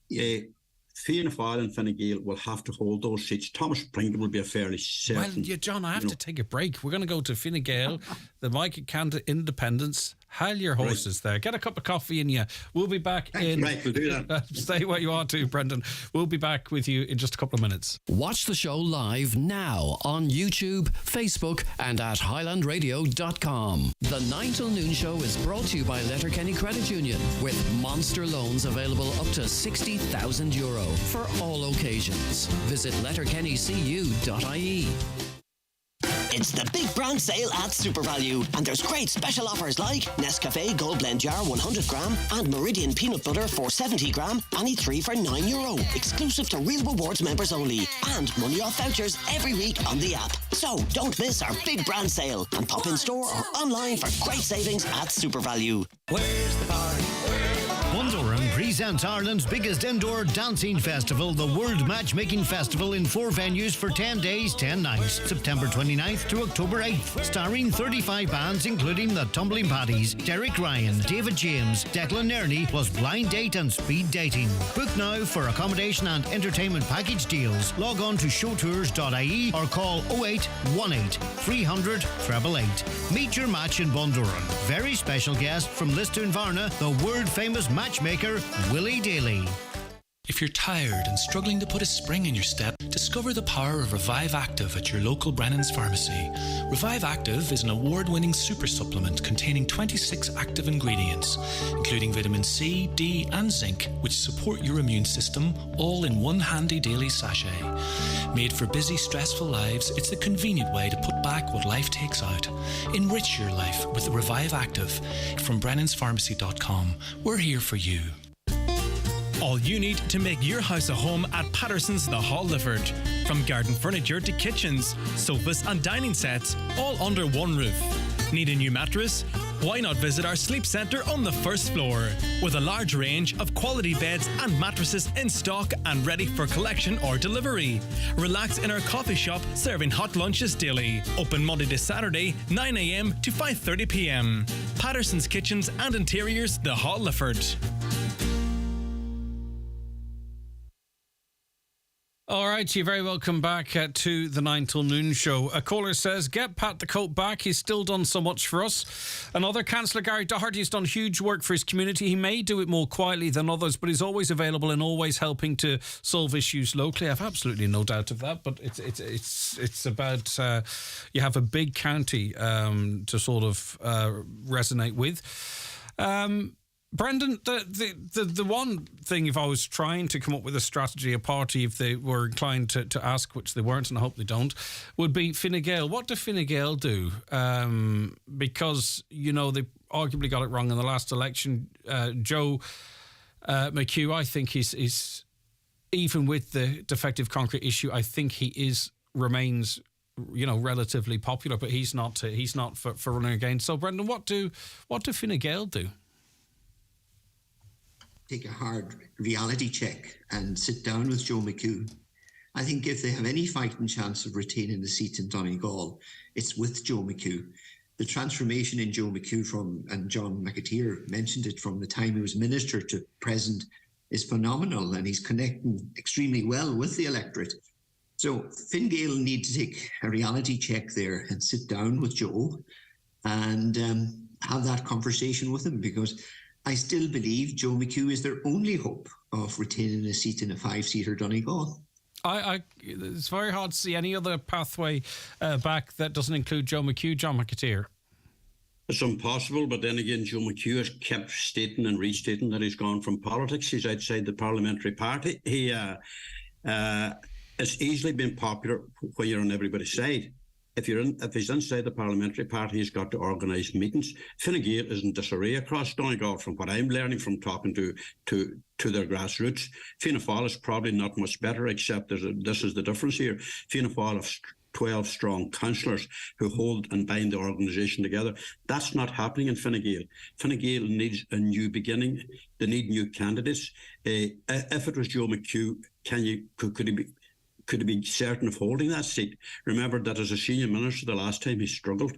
Fianna Fáil and Fine Gael will have to hold those seats. Thomas Pringle will be a fairly certain... Well, John, I have to take a break. We're going to go to Fine Gael, the Mike Candidate Independence. Hail your horses there. Get a cup of coffee in you. We'll be back in... Right, we'll do that. Stay where you are too, Brendan. We'll be back with you in just a couple of minutes. Watch the show live now on YouTube, Facebook and at highlandradio.com. The 9 till noon show is brought to you by Letterkenny Credit Union, with monster loans available up to €60,000 for all occasions. Visit letterkennycu.ie. It's the big brand sale at SuperValue, and there's great special offers like Nescafe Gold Blend Jar 100 gram and Meridian Peanut Butter 470 gram, any 3 for €9, exclusive to Real Rewards members only, and money off vouchers every week on the app. So don't miss our big brand sale, and pop in store or online for great savings at SuperValue. Where's the party? Bundoran presents Ireland's biggest indoor dancing festival, the World Matchmaking Festival, in 4 venues for 10 days, 10 nights, September 29th to October 8th, starring 35 bands including the Tumbling Paddies, Derek Ryan, David James, Declan Nerney, plus blind date and speed dating. Book now for accommodation and entertainment package deals. Log on to showtours.ie or call 0818 300 888. Meet your match in Bundoran. Very special guest from Listowel Varna, the world famous matchmaker Willie Daly. If you're tired and struggling to put a spring in your step, discover the power of Revive Active at your local Brennan's Pharmacy. Revive Active is an award-winning super supplement containing 26 active ingredients, including vitamin C, D and zinc, which support your immune system, all in one handy daily sachet. Made for busy, stressful lives, it's the convenient way to put back what life takes out. Enrich your life with the Revive Active from Brennan'sPharmacy.com. We're here for you. All you need to make your house a home at Patterson's The Hall Lifford. From garden furniture to kitchens, sofas and dining sets, all under one roof. Need a new mattress? Why not visit our sleep centre on the first floor, with a large range of quality beds and mattresses in stock and ready for collection or delivery. Relax in our coffee shop, serving hot lunches daily. Open Monday to Saturday, 9 a.m. to 5:30 p.m. Patterson's Kitchens and Interiors, The Hall Lifford. All right, you're very welcome back to the 9 till noon show. A caller says, get Pat the Coat back. He's still done so much for us. Another Councillor, Gary Doherty, has done huge work for his community. He may do it more quietly than others, but he's always available and always helping to solve issues locally. I've absolutely no doubt of that, but it's about you have a big county to sort of resonate with. Brendan, the one thing, if I was trying to come up with a strategy, a party, if they were inclined to ask, which they weren't, and I hope they don't, would be Fine Gael. What do Fine Gael do? Because, they arguably got it wrong in the last election. Joe McHugh, I think he's even with the defective concrete issue, I think he remains relatively popular, but he's not for running again. So, Brendan, what do Fine Gael do? Take a hard reality check and sit down with Joe McHugh. I think if they have any fighting chance of retaining the seat in Donegal, it's with Joe McHugh. the transformation in Joe McHugh and John McAteer mentioned it, from the time he was minister to present, is phenomenal, and he's connecting extremely well with the electorate. So Fine Gael need to take a reality check there and sit down with Joe and have that conversation with him, because I still believe Joe McHugh is their only hope of retaining a seat in a 5-seater Donegal. It's very hard to see any other pathway back that doesn't include Joe McHugh, John McAteer. It's impossible, but then again, Joe McHugh has kept stating and restating that he's gone from politics. He's outside the parliamentary party. He it's easily been popular when you're on everybody's side. If he's inside the parliamentary party, he's got to organise meetings. Fine Gael is in disarray across Donegal, from what I'm learning from talking to their grassroots. Fianna Fáil is probably not much better, except this is the difference here. Fianna Fáil have 12 strong councillors who hold and bind the organisation together. That's not happening in Fine Gael. Fine Gael needs a new beginning. They need new candidates. If it was Joe McHugh, could he be certain of holding that seat? Remember that as a senior minister, the last time he struggled,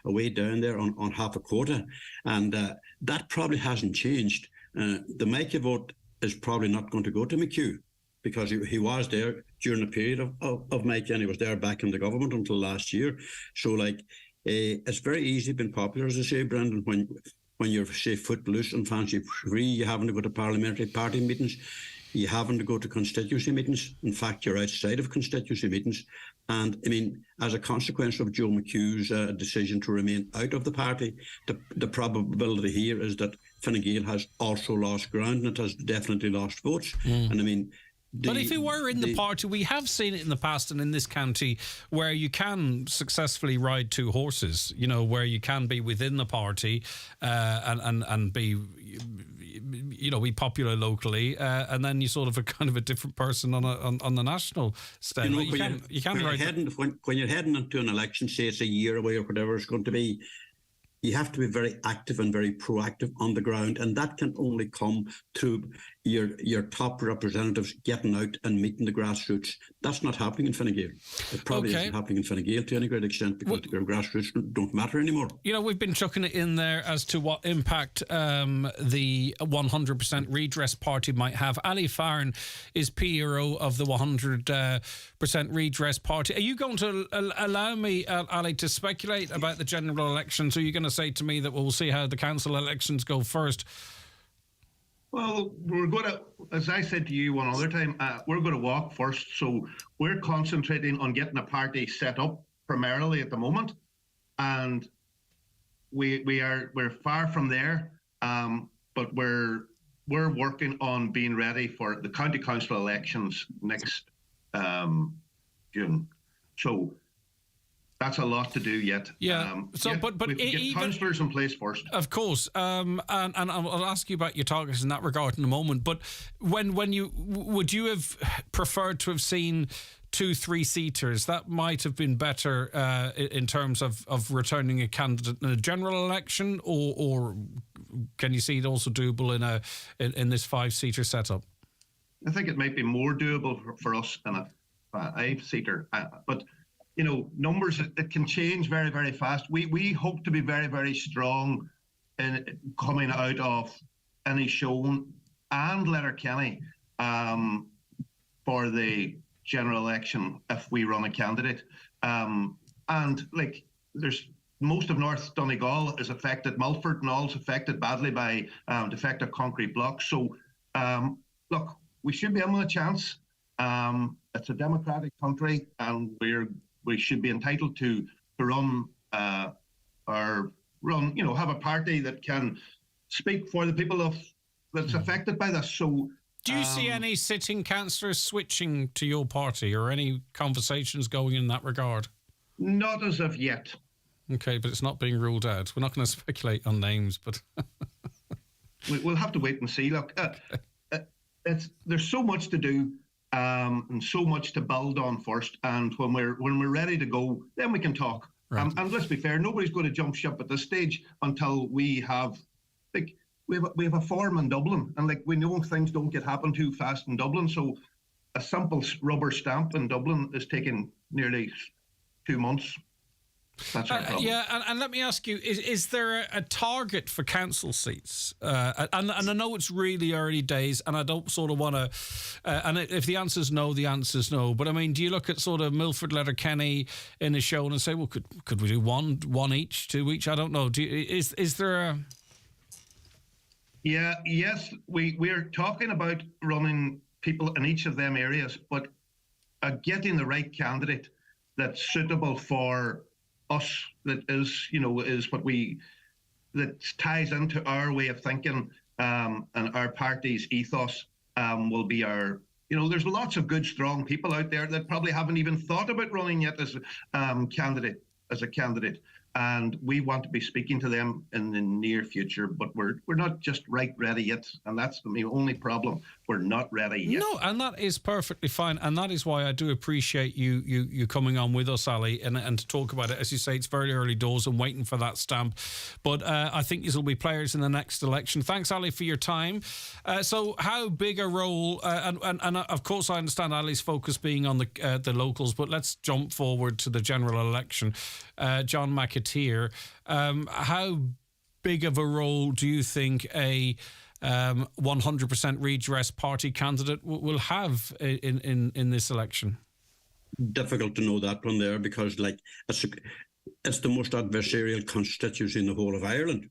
away down there on half a quota. And that probably hasn't changed. The Mackey vote is probably not going to go to McHugh, because he was there during the period of Mackey, and he was there back in the government until last year. So, it's very easy being popular, as I say, Brendan, when you're, say, foot loose and fancy free, you having to go to parliamentary party meetings. You having to go to constituency meetings. In fact, you're outside of constituency meetings. And, I mean, as a consequence of Joe McHugh's decision to remain out of the party, the probability here is that Fine Gael has also lost ground, and it has definitely lost votes. And, I mean... But if he were in the party, we have seen it in the past and in this county where you can successfully ride two horses, where you can be within the party and be... be popular locally, and then you sort of a kind of a different person on the national stage. When you're heading into an election, say it's a year away or whatever it's going to be, you have to be very active and very proactive on the ground, and that can only come through your top representatives getting out and meeting the grassroots. That's not happening in Fine Gael. It probably isn't happening in Fine Gael to any great extent, because their grassroots don't matter anymore. We've been chucking it in there as to what impact the 100% Redress Party might have. Ali Farron is PRO of the 100% Redress Party. Are you going to allow me, Ali, to speculate about the general elections? Or are you going to say to me that we'll see how the council elections go first? Well, we're going to, as I said to you one other time, we're going to walk first. So we're concentrating on getting a party set up primarily at the moment, and we're far from there. But we're working on being ready for the county council elections next June. So that's a lot to do yet. Yeah. But get councillors in place first. Of course. And I'll ask you about your targets in that regard in a moment. But would you have preferred to have seen 2 3-seaters? That might have been better in terms of returning a candidate in a general election, or can you see it also doable in this 5-seater setup? I think it might be more doable for us in a 5-seater, but. Numbers, it can change very, very fast. We hope to be very, very strong in coming out of Inishowen and Letterkenny for the general election if we run a candidate. There's most of North Donegal is affected. Mulford and all is affected badly by defective concrete blocks. So, look, we should be having a chance. It's a democratic country, and we should be entitled to run have a party that can speak for the people that's affected by this. So, do you see any sitting councillors switching to your party, or any conversations going in that regard? Not as of yet. Okay, but it's not being ruled out. We're not going to speculate on names, but we'll have to wait and see. Look, there's so much to do. And so much to build on first, and when we're ready to go, then we can talk. Right. And let's be fair, nobody's going to jump ship at this stage until we have a forum in Dublin, and we know things don't happen too fast in Dublin. So a simple rubber stamp in Dublin is taking nearly 2 months. That's our problem. Yeah, and let me ask you, is there a target for council seats? And I know it's really early days, and I don't sort of want to... and if the answer's no, the answer's no. But, I mean, do you look at sort of Milford, Letterkenny in a show and say, well, could we do one each, two each? I don't know. Is there a... Yeah, yes, we're talking about running people in each of them areas, but getting the right candidate that's suitable for us, that is what that ties into our way of thinking, and our party's ethos will be our. There's lots of good, strong people out there that probably haven't even thought about running yet as a candidate. And we want to be speaking to them in the near future, but we're not just ready yet, and that's the only problem. We're not ready yet. No, and that is perfectly fine, and that is why I do appreciate you coming on with us, Ali, and to talk about it. As you say, it's very early doors and waiting for that stamp, but I think these will be players in the next election. Thanks, Ali, for your time. So, how big a role? And of course, I understand Ali's focus being on the locals, but let's jump forward to the general election. John McAteer, how big of a role do you think a 100% redress party candidate will have in this election? Difficult to know that one there, because it's the most adversarial constituency in the whole of Ireland.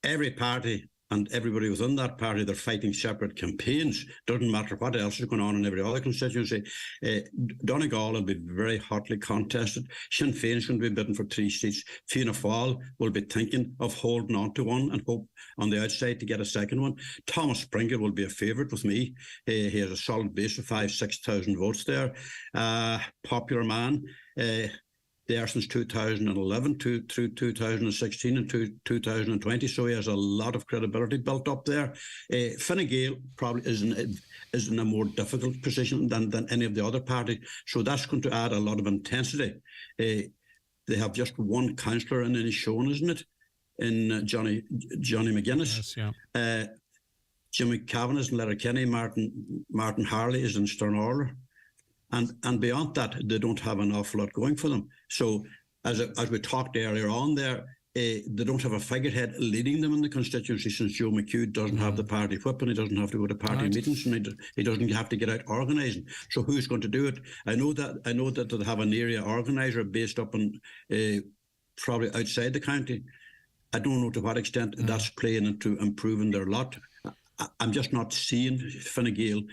Every party and everybody within that party, they're fighting separate campaigns. Doesn't matter what else is going on in every other constituency. Donegal will be very hotly contested. Sinn Féin is going to be bidding for 3 seats. Fianna Fáil will be thinking of holding on to one and hope on the outside to get a second one. Thomas Pringle will be a favourite with me. He has a solid base of 5,000-6,000 votes there. Popular man. There since 2011 through 2016 and 2020, so he has a lot of credibility built up there. Fine Gael probably is in a more difficult position than any of the other parties, so that's going to add a lot of intensity. They have just one councillor in Inishowen, isn't it? In Johnny McGuinness. Yes, yeah. Jimmy Cavan is in Letterkenny. Martin Harley is in Stirnorler. And beyond that, they don't have an awful lot going for them. So, as we talked earlier on there, they don't have a figurehead leading them in the constituency, since Joe McHugh doesn't have the party whip and he doesn't have to go to party meetings, and he doesn't have to get out organising. So who's going to do it? I know that they have an area organiser based up in probably outside the county. I don't know to what extent that's playing into improving their lot. I'm just not seeing Fine Gael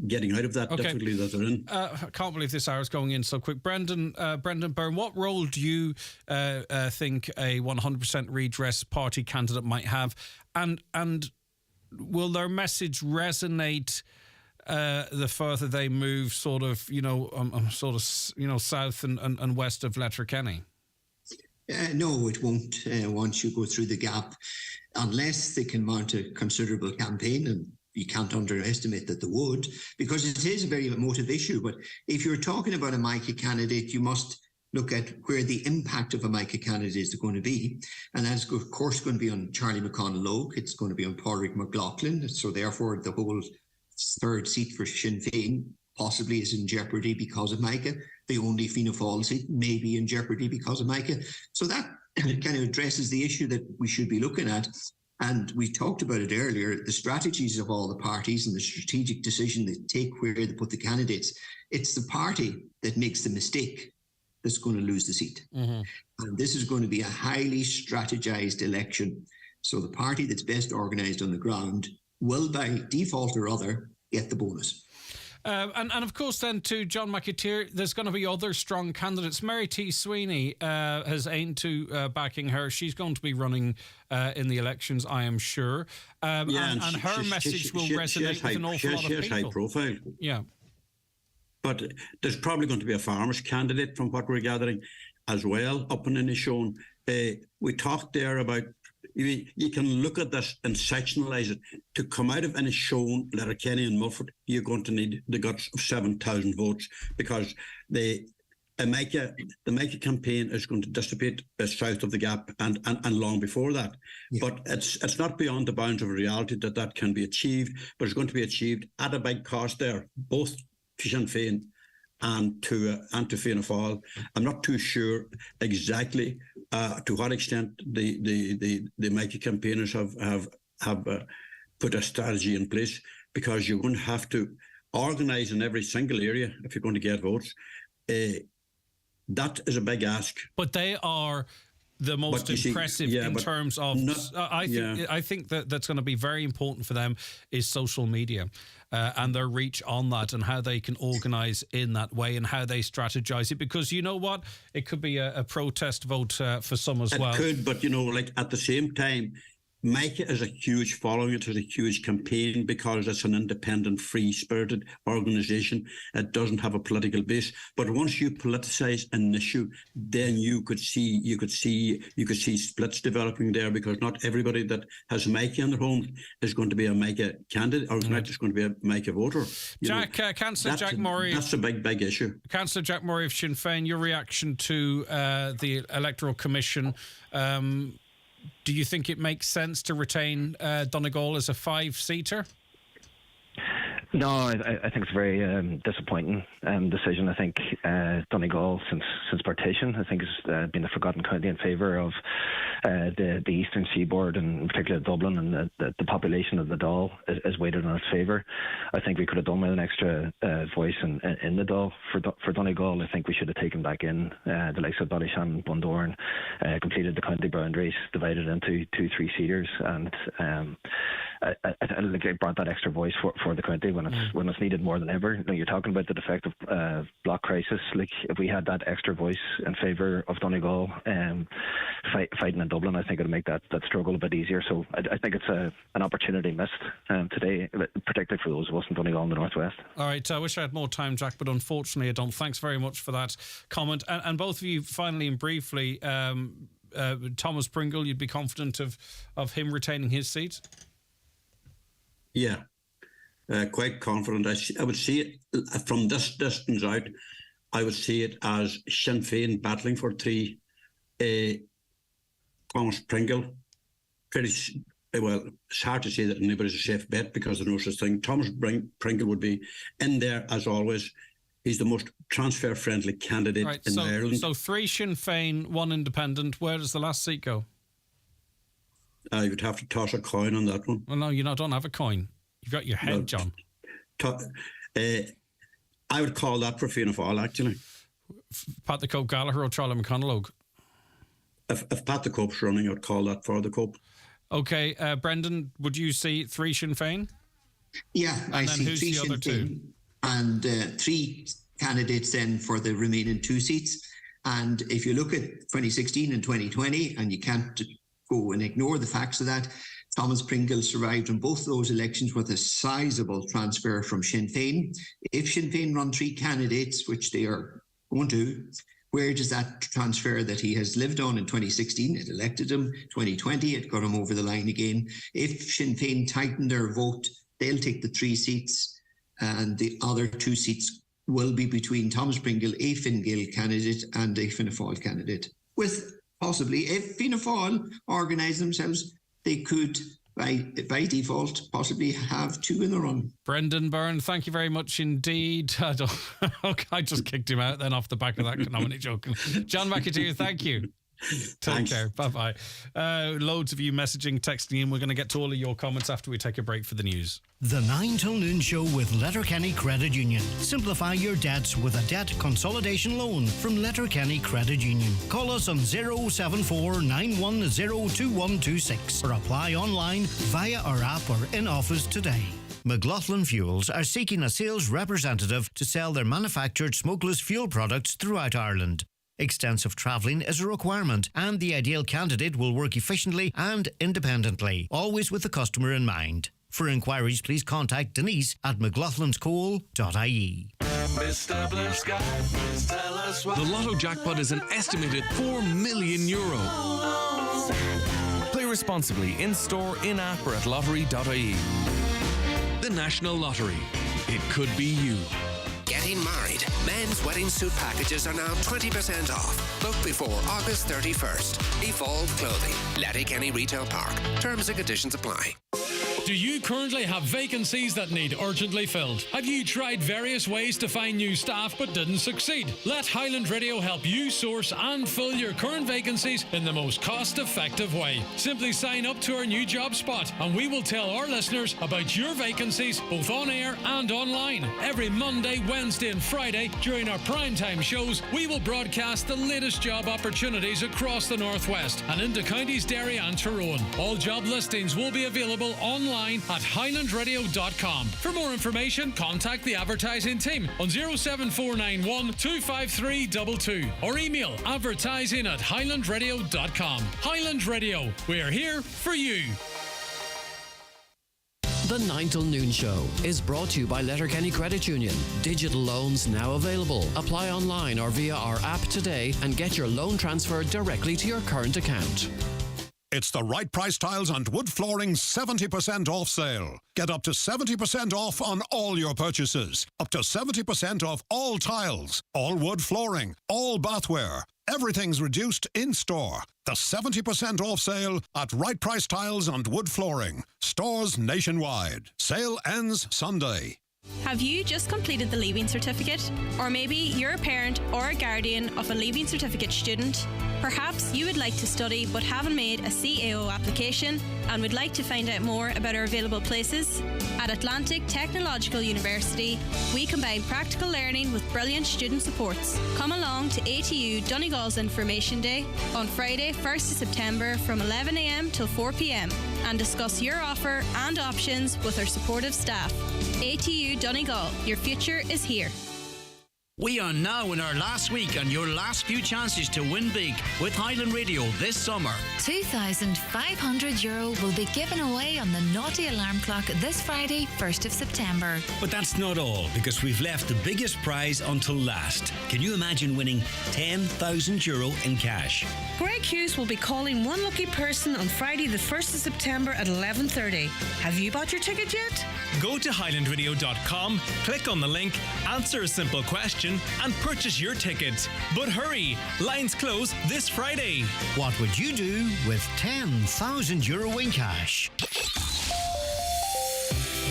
getting out of that difficulty that they're in. I can't believe this hour is going in so quick. Brendan Byrne, what role do you think a 100% redress party candidate might have, and will their message resonate the further they move, south and west of Letterkenny? No, it won't. Once you go through the gap, unless they can mount a considerable campaign, and you can't underestimate that they would, because it is a very emotive issue. But if you're talking about a Micah candidate, you must look at where the impact of a Micah candidate is going to be. And that's, of course, going to be on Charlie McConnell Oak. It's going to be on Pádraig McLaughlin. So therefore, the whole third seat for Sinn Féin possibly is in jeopardy because of Micah. The only Fianna Fáil seat may be in jeopardy because of Micah. So that kind of addresses the issue that we should be looking at. And we talked about it earlier, the strategies of all the parties and the strategic decision they take where they put the candidates. It's the party that makes the mistake that's going to lose the seat. Mm-hmm. And this is going to be a highly strategized election. So the party that's best organised on the ground will, by default or other, get the bonus. And of course, then, to John McAteer, there's going to be other strong candidates. Mary T. Sweeney has aimed to backing her. She's going to be running in the elections, I am sure. And her message will resonate with an awful lot of people. She has high profile. Yeah. But there's probably going to be a farmers candidate, from what we're gathering, as well, up in Inishowen. We talked there about, you can look at this and sectionalise it. To come out of Inishowen, Letterkenny and Milford, you're going to need the guts of 7,000 votes, because the Micah campaign is going to dissipate south of the gap and long before that. Yeah. But it's not beyond the bounds of reality that can be achieved, but it's going to be achieved at a big cost there, both to Sinn Féin and to Fianna Fáil. I'm not too sure exactly to what extent the Mikey campaigners have put a strategy in place, because you're going to have to organise in every single area if you're going to get votes. That is a big ask. But they are the most impressive in terms of. I think that's going to be very important for them is social media and their reach on that, and how they can organise in that way, and how they strategise it. Because you know what, it could be a protest vote for some as well. It could, but like at the same time, Micah is a huge following. It is a huge campaign because it's an independent, free-spirited organisation. It doesn't have a political base. But once you politicise an issue, then you could see splits developing there, because not everybody that has Micah in their home is going to be a Micah candidate, or not just going to be a Micah voter. Councillor Jack Murray. That's a big issue. Councillor Jack Murray of Sinn Féin, your reaction to the Electoral Commission. Do you think it makes sense to retain Donegal as a 5-seater? No, I think it's a very disappointing decision. I think Donegal, since partition, I think has been the forgotten county in favour of the eastern seaboard, and in particular Dublin, and the population of the Dáil is weighted in its favour. I think we could have done with an extra voice in the Dáil for Donegal. I think we should have taken back in the likes of Ballyshannon, Bundoran, completed the county boundaries, divided into 2 3-seaters, and I think they brought that extra voice for the county when it's needed more than ever. You're talking about the defective block crisis. Like, if we had that extra voice in favour of Donegal fighting in Dublin, I think it'd make that struggle a bit easier. So I think it's an opportunity missed today, particularly for those of us in Donegal in the northwest. All right, I wish I had more time, Jack, but unfortunately I don't. Thanks very much for that comment. And both of you, finally and briefly, Thomas Pringle, you'd be confident of him retaining his seat? Yeah, quite confident. I would see it from this distance out. I would see it as Sinn Féin battling for 3. Thomas Pringle, well, it's hard to say that anybody's a safe bet because there's no such thing. Thomas Pringle would be in there as always. He's the most transfer-friendly candidate in Ireland. So 3 Sinn Féin, 1 independent. Where does the last seat go? You would have to toss a coin on that one. Well, no, you don't have a coin. You've got your head, John. I would call that for Fianna Fáil, actually. Pat the Cope Gallagher or Charlie McConnell? If Pat the Cope's running, I'd call that for the Cope. Okay, Brendan, would you see 3 Sinn Féin? Yeah, I see who's 3 the other Sinn Féin and 3 candidates then for the remaining 2 seats. And if you look at 2016 and 2020, and you can't go and ignore the facts of that, Thomas Pringle survived in both those elections with a sizable transfer from Sinn Féin. If Sinn Féin run 3 candidates, which they are going to, where does that transfer that he has lived on in 2016, it elected him, 2020, it got him over the line again. If Sinn Féin tighten their vote, they'll take the 3 seats, and the other 2 seats will be between Thomas Pringle, a Fine Gael candidate, and a Fianna Fáil candidate. With possibly, if Fianna Fáil organise themselves, they could, by default, possibly have 2 in the run. Brendan Byrne, thank you very much indeed. I just kicked him out then off the back of that. I'm only joking. John McAteer, thank you. Take care. Bye-bye. Loads of you messaging, texting in. We're going to get to all of your comments after we take a break for the news. The 9 till noon show with Letterkenny Credit Union. Simplify your debts with a debt consolidation loan from Letterkenny Credit Union. Call us on 074 910 2126 or apply online via our app or in office today. McLaughlin Fuels are seeking a sales representative to sell their manufactured smokeless fuel products throughout Ireland. Extensive travelling is a requirement, and the ideal candidate will work efficiently and independently, always with the customer in mind. For inquiries, please contact Denise at mclaughlinscoal.ie. Mr. Blue Sky, please tell us why. The Lotto jackpot is an estimated €4 million. Play responsibly in-store, in-app or at lottery.ie. The National Lottery. It could be you. Getting married. Men's wedding suit packages are now 20% off. Book before August 31st. Evolve Clothing. Letterkenny Retail Park. Terms and conditions apply. Do you currently have vacancies that need urgently filled? Have you tried various ways to find new staff but didn't succeed? Let Highland Radio help you source and fill your current vacancies in the most cost-effective way. Simply sign up to our new job spot and we will tell our listeners about your vacancies both on air and online. Every Monday, Wednesday and Friday during our primetime shows, we will broadcast the latest job opportunities across the Northwest and into counties Derry and Tyrone. All job listings will be available online at highlandradio.com. For more information, contact the advertising team on 07491 25322 or email advertising@highlandradio.com. Highland Radio, we're here for you. The 9 till noon show is brought to you by Letterkenny Credit Union. Digital loans now available. Apply online or via our app today and get your loan transferred directly to your current account. It's the Right Price Tiles and Wood Flooring 70% off sale. Get up to 70% off on all your purchases. Up to 70% off all tiles, all wood flooring, all bathware. Everything's reduced in store. The 70% off sale at Right Price Tiles and Wood Flooring. Stores nationwide. Sale ends Sunday. Have you just completed the Leaving Certificate? Or maybe you're a parent or a guardian of a Leaving Certificate student? Perhaps you would like to study but haven't made a CAO application and would like to find out more about our available places? At Atlantic Technological University, we combine practical learning with brilliant student supports. Come along to ATU Donegal's Information Day on Friday, 1st of September from 11 a.m. till 4 p.m. and discuss your offer and options with our supportive staff. ATU Donegal, your future is here. We are now in our last week and your last few chances to win big with Highland Radio this summer. €2,500 will be given away on the Naughty Alarm Clock this Friday, 1st of September. But that's not all, because we've left the biggest prize until last. Can you imagine winning €10,000 in cash? Greg Hughes will be calling one lucky person on Friday the 1st of September at 11:30. Have you bought your ticket yet? Go to highlandradio.com, click on the link, answer a simple question and purchase your ticket. But hurry, lines close this Friday. What would you do with €10,000 in cash?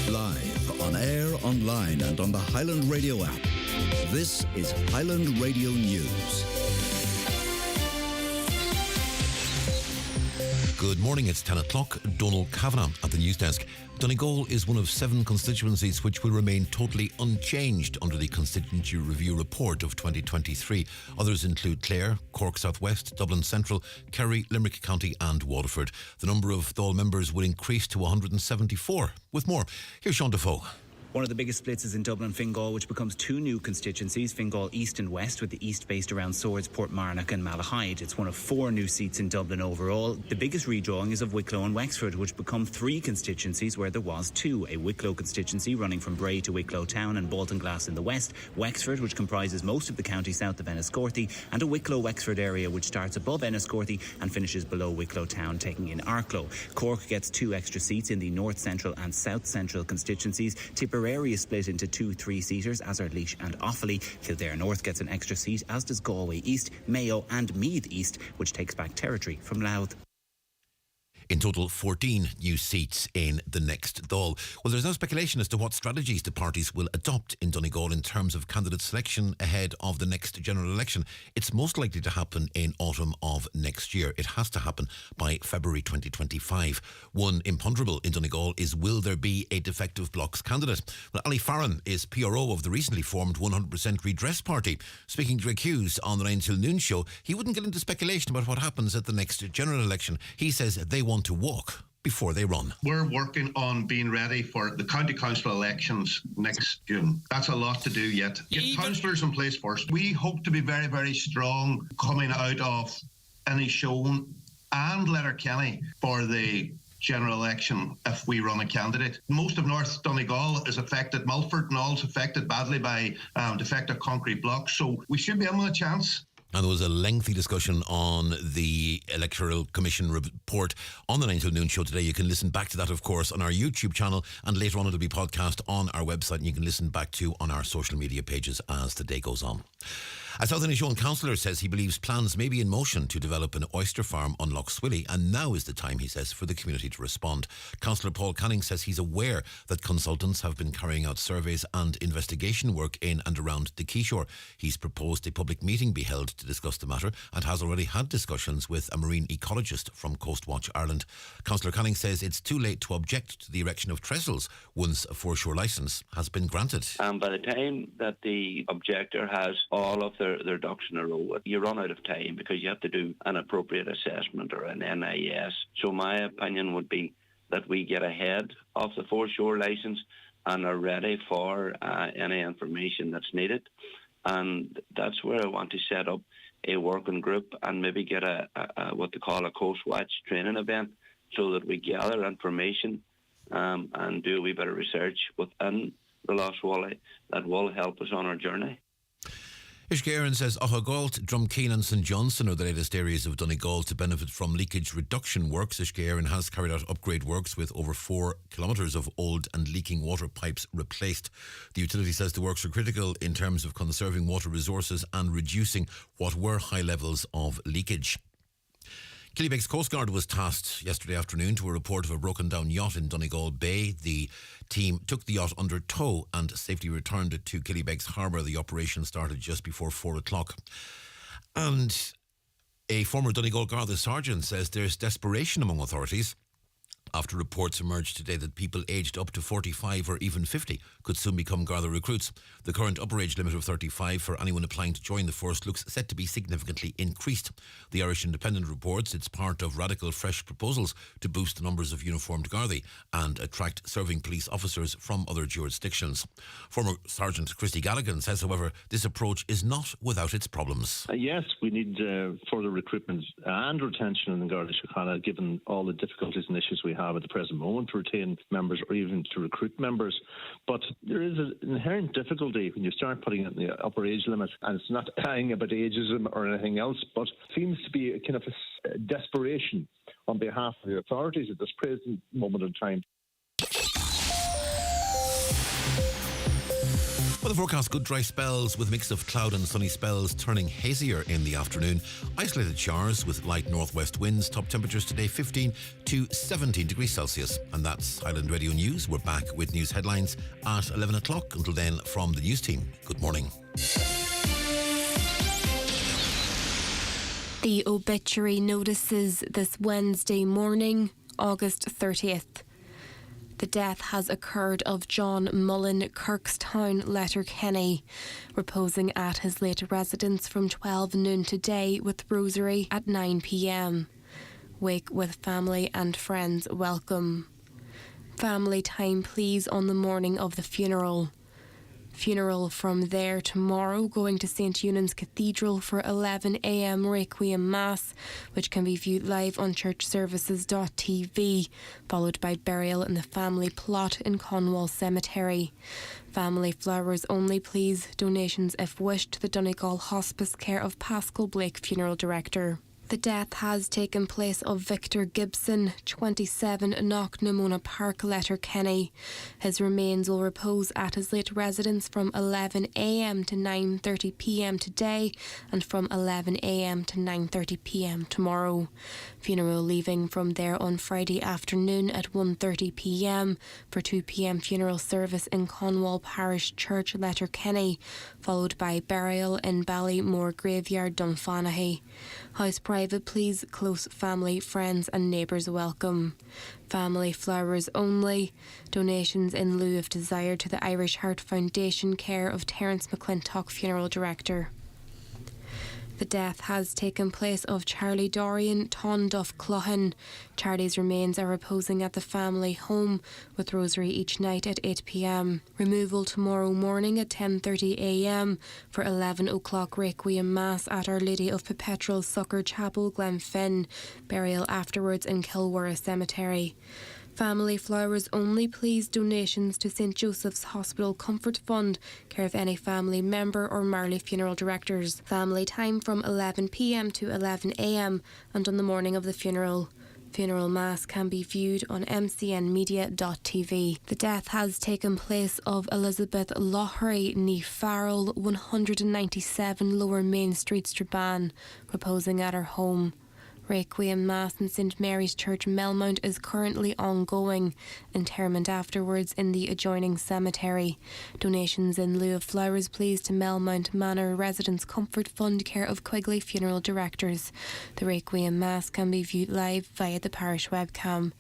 Live, on air, online and on the Highland Radio app. This is Highland Radio News. Good morning, it's 10 o'clock. Donald Kavanagh at the news desk. Donegal is one of 7 constituencies which will remain totally unchanged under the Constituency Review Report of 2023. Others include Clare, Cork South West, Dublin Central, Kerry, Limerick County and Waterford. The number of Dáil members will increase to 174. With more, here's Sean Defoe. One of the biggest splits is in Dublin Fingal, which becomes 2 new constituencies, Fingal East and West, with the East based around Swords, Portmarnock and Malahide. It's one of 4 new seats in Dublin overall. The biggest redrawing is of Wicklow and Wexford, which become 3 constituencies where there was 2. A Wicklow constituency running from Bray to Wicklow Town and Baltinglass in the west, Wexford, which comprises most of the county south of Enniscorthy, and a Wicklow-Wexford area which starts above Enniscorthy and finishes below Wicklow Town, taking in Arklow. Cork gets 2 extra seats in the North Central and South Central constituencies. Tipperary is split into 2 3-seaters, as are Laois and Offaly. Kildare North gets an extra seat, as does Galway East, Mayo and Meath East, which takes back territory from Louth. In total, 14 new seats in the next Dáil. Well, there's no speculation as to what strategies the parties will adopt in Donegal in terms of candidate selection ahead of the next general election. It's most likely to happen in autumn of next year. It has to happen by February 2025. One imponderable in Donegal is, will there be a defective Bloc's candidate? Well, Ali Farron is PRO of the recently formed 100% Redress Party. Speaking to Greg Hughes on the 9 till noon show, he wouldn't get into speculation about what happens at the next general election. He says they want to walk before they run. We're working on being ready for the county council elections next June. That's a lot to do yet. Get councillors in place first. We hope to be very, very strong coming out of Inishowen and Letterkenny for the general election if we run a candidate. Most of North Donegal is affected. Mulford and all is affected badly by defective concrete blocks. So we should be having a chance. And there was a lengthy discussion on the Electoral Commission report on the 9 till noon show today. You can listen back to that, of course, on our YouTube channel, and later on it'll be podcast on our website, and you can listen back to on our social media pages as the day goes on. A South Inishowen councillor says he believes plans may be in motion to develop an oyster farm on Lough Swilly, and now is the time, he says, for the community to respond. Councillor Paul Canning says he's aware that consultants have been carrying out surveys and investigation work in and around the Quayshore. He's proposed a public meeting be held to discuss the matter and has already had discussions with a marine ecologist from Coast Watch Ireland. Councillor Canning says it's too late to object to the erection of trestles once a foreshore licence has been granted. And by the time that the objector has all of their ducks in a row, you run out of time because you have to do an appropriate assessment or an NIS. So my opinion would be that we get ahead of the foreshore licence and are ready for any information that's needed. And that's where I want to set up a working group and maybe get a what they call a Coast Watch training event so that we gather information and do a wee bit of research within the Lough Swilly that will help us on our journey. Ishgairin says Ochagalt, Drumkeen and St Johnstone are the latest areas of Donegal to benefit from leakage reduction works. Ishgairin has carried out upgrade works with over 4 kilometres of old and leaking water pipes replaced. The utility says the works are critical in terms of conserving water resources and reducing what were high levels of leakage. Killybegs Coast Guard was tasked yesterday afternoon to a report of a broken down yacht in Donegal Bay. The team took the yacht under tow and safely returned it to Killybegs Harbour. The operation started just before 4 o'clock. And a former Donegal Garda sergeant says there's desperation among authorities after reports emerged today that people aged up to 45 or even 50 could soon become Garda recruits. The current upper age limit of 35 for anyone applying to join the force looks set to be significantly increased. The Irish Independent reports it's part of radical fresh proposals to boost the numbers of uniformed Gardaí and attract serving police officers from other jurisdictions. Former Sergeant Christy Galligan says, however, this approach is not without its problems. Yes, we need further recruitment and retention in the Garda Síochána, given all the difficulties and issues we have at the present moment to retain members or even to recruit members. But there is an inherent difficulty when you start putting it in the upper age limit, and it's not tying about ageism or anything else, but seems to be a kind of a desperation on behalf of the authorities at this present moment in time. Well, the forecast, good dry spells with a mix of cloud and sunny spells turning hazier in the afternoon. Isolated showers with light northwest winds. Top temperatures today 15 to 17 degrees Celsius. And that's Highland Radio News. We're back with news headlines at 11 o'clock. Until then, from the news team, good morning. The obituary notices this Wednesday morning, August 30th. The death has occurred of John Mullen, Kirkstown, Letterkenny, reposing at his late residence from 12 noon today with rosary at 9 p.m. Wake with family and friends welcome. Family time please on the morning of the funeral. Funeral from there tomorrow, going to St Eunan's Cathedral for 11 a.m. Requiem Mass, which can be viewed live on churchservices.tv, followed by burial in the family plot in Conwall Cemetery. Family flowers only please, donations if wished to the Donegal Hospice care of Pascal Blake, Funeral Director. The death has taken place of Victor Gibson, 27, Knocknamona Park, Letterkenny. His remains will repose at his late residence from 11 a.m. to 9:30 p.m. today and from 11 a.m. to 9:30 p.m. tomorrow. Funeral leaving from there on Friday afternoon at 1:30 p.m. for 2 p.m. funeral service in Conwall Parish Church, Letterkenny, followed by burial in Ballymore Graveyard, Dunfanaghy. House private please, close family, friends and neighbours welcome. Family flowers only. Donations in lieu of desire to the Irish Heart Foundation care of Terence McClintock, Funeral Director. The death has taken place of Charlie Dorian, Tonduff Clohan. Charlie's remains are reposing at the family home with rosary each night at 8 p.m. Removal tomorrow morning at 10:30 a.m. for 11 o'clock Requiem Mass at Our Lady of Perpetual Succour Chapel, Glenfin. Burial afterwards in Kilworra Cemetery. Family flowers only please, donations to St Joseph's Hospital Comfort Fund, care of any family member or Marley Funeral Directors. Family time from 11 p.m. to 11 a.m. and on the morning of the funeral. Funeral mass can be viewed on mcnmedia.tv. The death has taken place of Elizabeth Loughery ní Farrell, 197 Lower Main Street, Strabane, reposing at her home. Requiem Mass in St Mary's Church, Melmount, is currently ongoing. Interment afterwards in the adjoining cemetery. Donations in lieu of flowers, please, to Melmount Manor Residents Comfort Fund, care of Quigley Funeral Directors. The Requiem Mass can be viewed live via the parish webcam.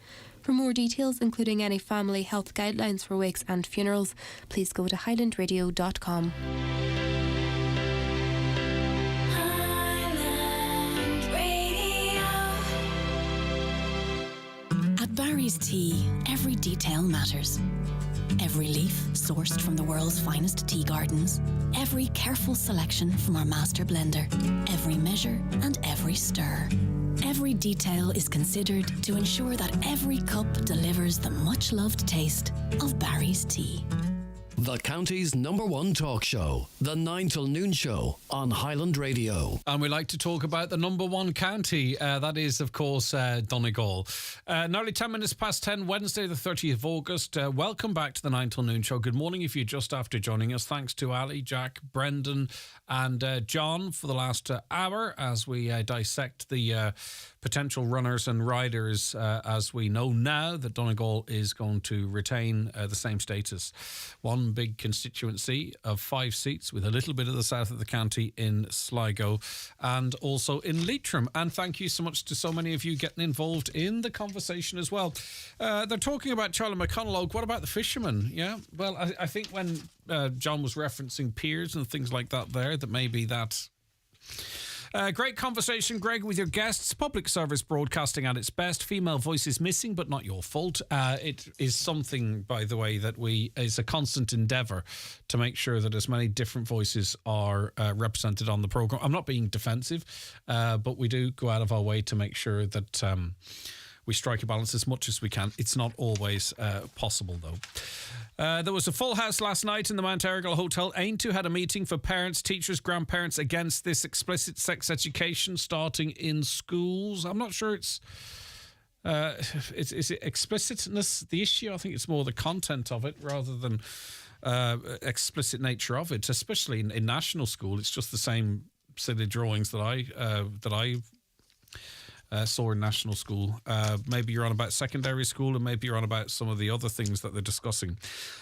For more details, including any family health guidelines for wakes and funerals, please go to highlandradio.com. At Barry's Tea, every detail matters. Every leaf sourced from the world's finest tea gardens. Every careful selection from our master blender. Every measure and every stir. Every detail is considered to ensure that every cup delivers the much-loved taste of Barry's Tea. The county's number one talk show, the 9 till noon show on Highland Radio. And we like to talk about the number one county. That is, of course, Donegal. Nearly 10 minutes past 10, Wednesday, the 30th of August. Welcome back to the 9 till noon show. Good morning if you're just after joining us. Thanks to Ali, Jack, Brendan and John for the last hour as we dissect the potential runners and riders, as we know now that Donegal is going to retain the same status. One big constituency of 5 seats with a little bit of the south of the county in Sligo and also in Leitrim. And thank you so much to so many of you getting involved in the conversation as well. They're talking about Charlie McConnell. What about the fishermen? Yeah, well, I think when John was referencing peers and things like that there, that maybe that... great conversation, Greg, with your guests. Public service broadcasting at its best. Female voices missing, but not your fault. It is something, by the way, that is a constant endeavour to make sure that as many different voices are represented on the programme. I'm not being defensive, but we do go out of our way to make sure that we strike a balance as much as we can. It's not always possible, though. There was a full house last night in the Mount Errigal Hotel. Aintu had a meeting for parents, teachers, grandparents against this explicit sex education starting in schools. I'm not sure is it explicitness the issue? I think it's more the content of it rather than explicit nature of it, especially in national school. It's just the same silly drawings that I saw in national school. Maybe you're on about secondary school and maybe you're on about some of the other things that they're discussing.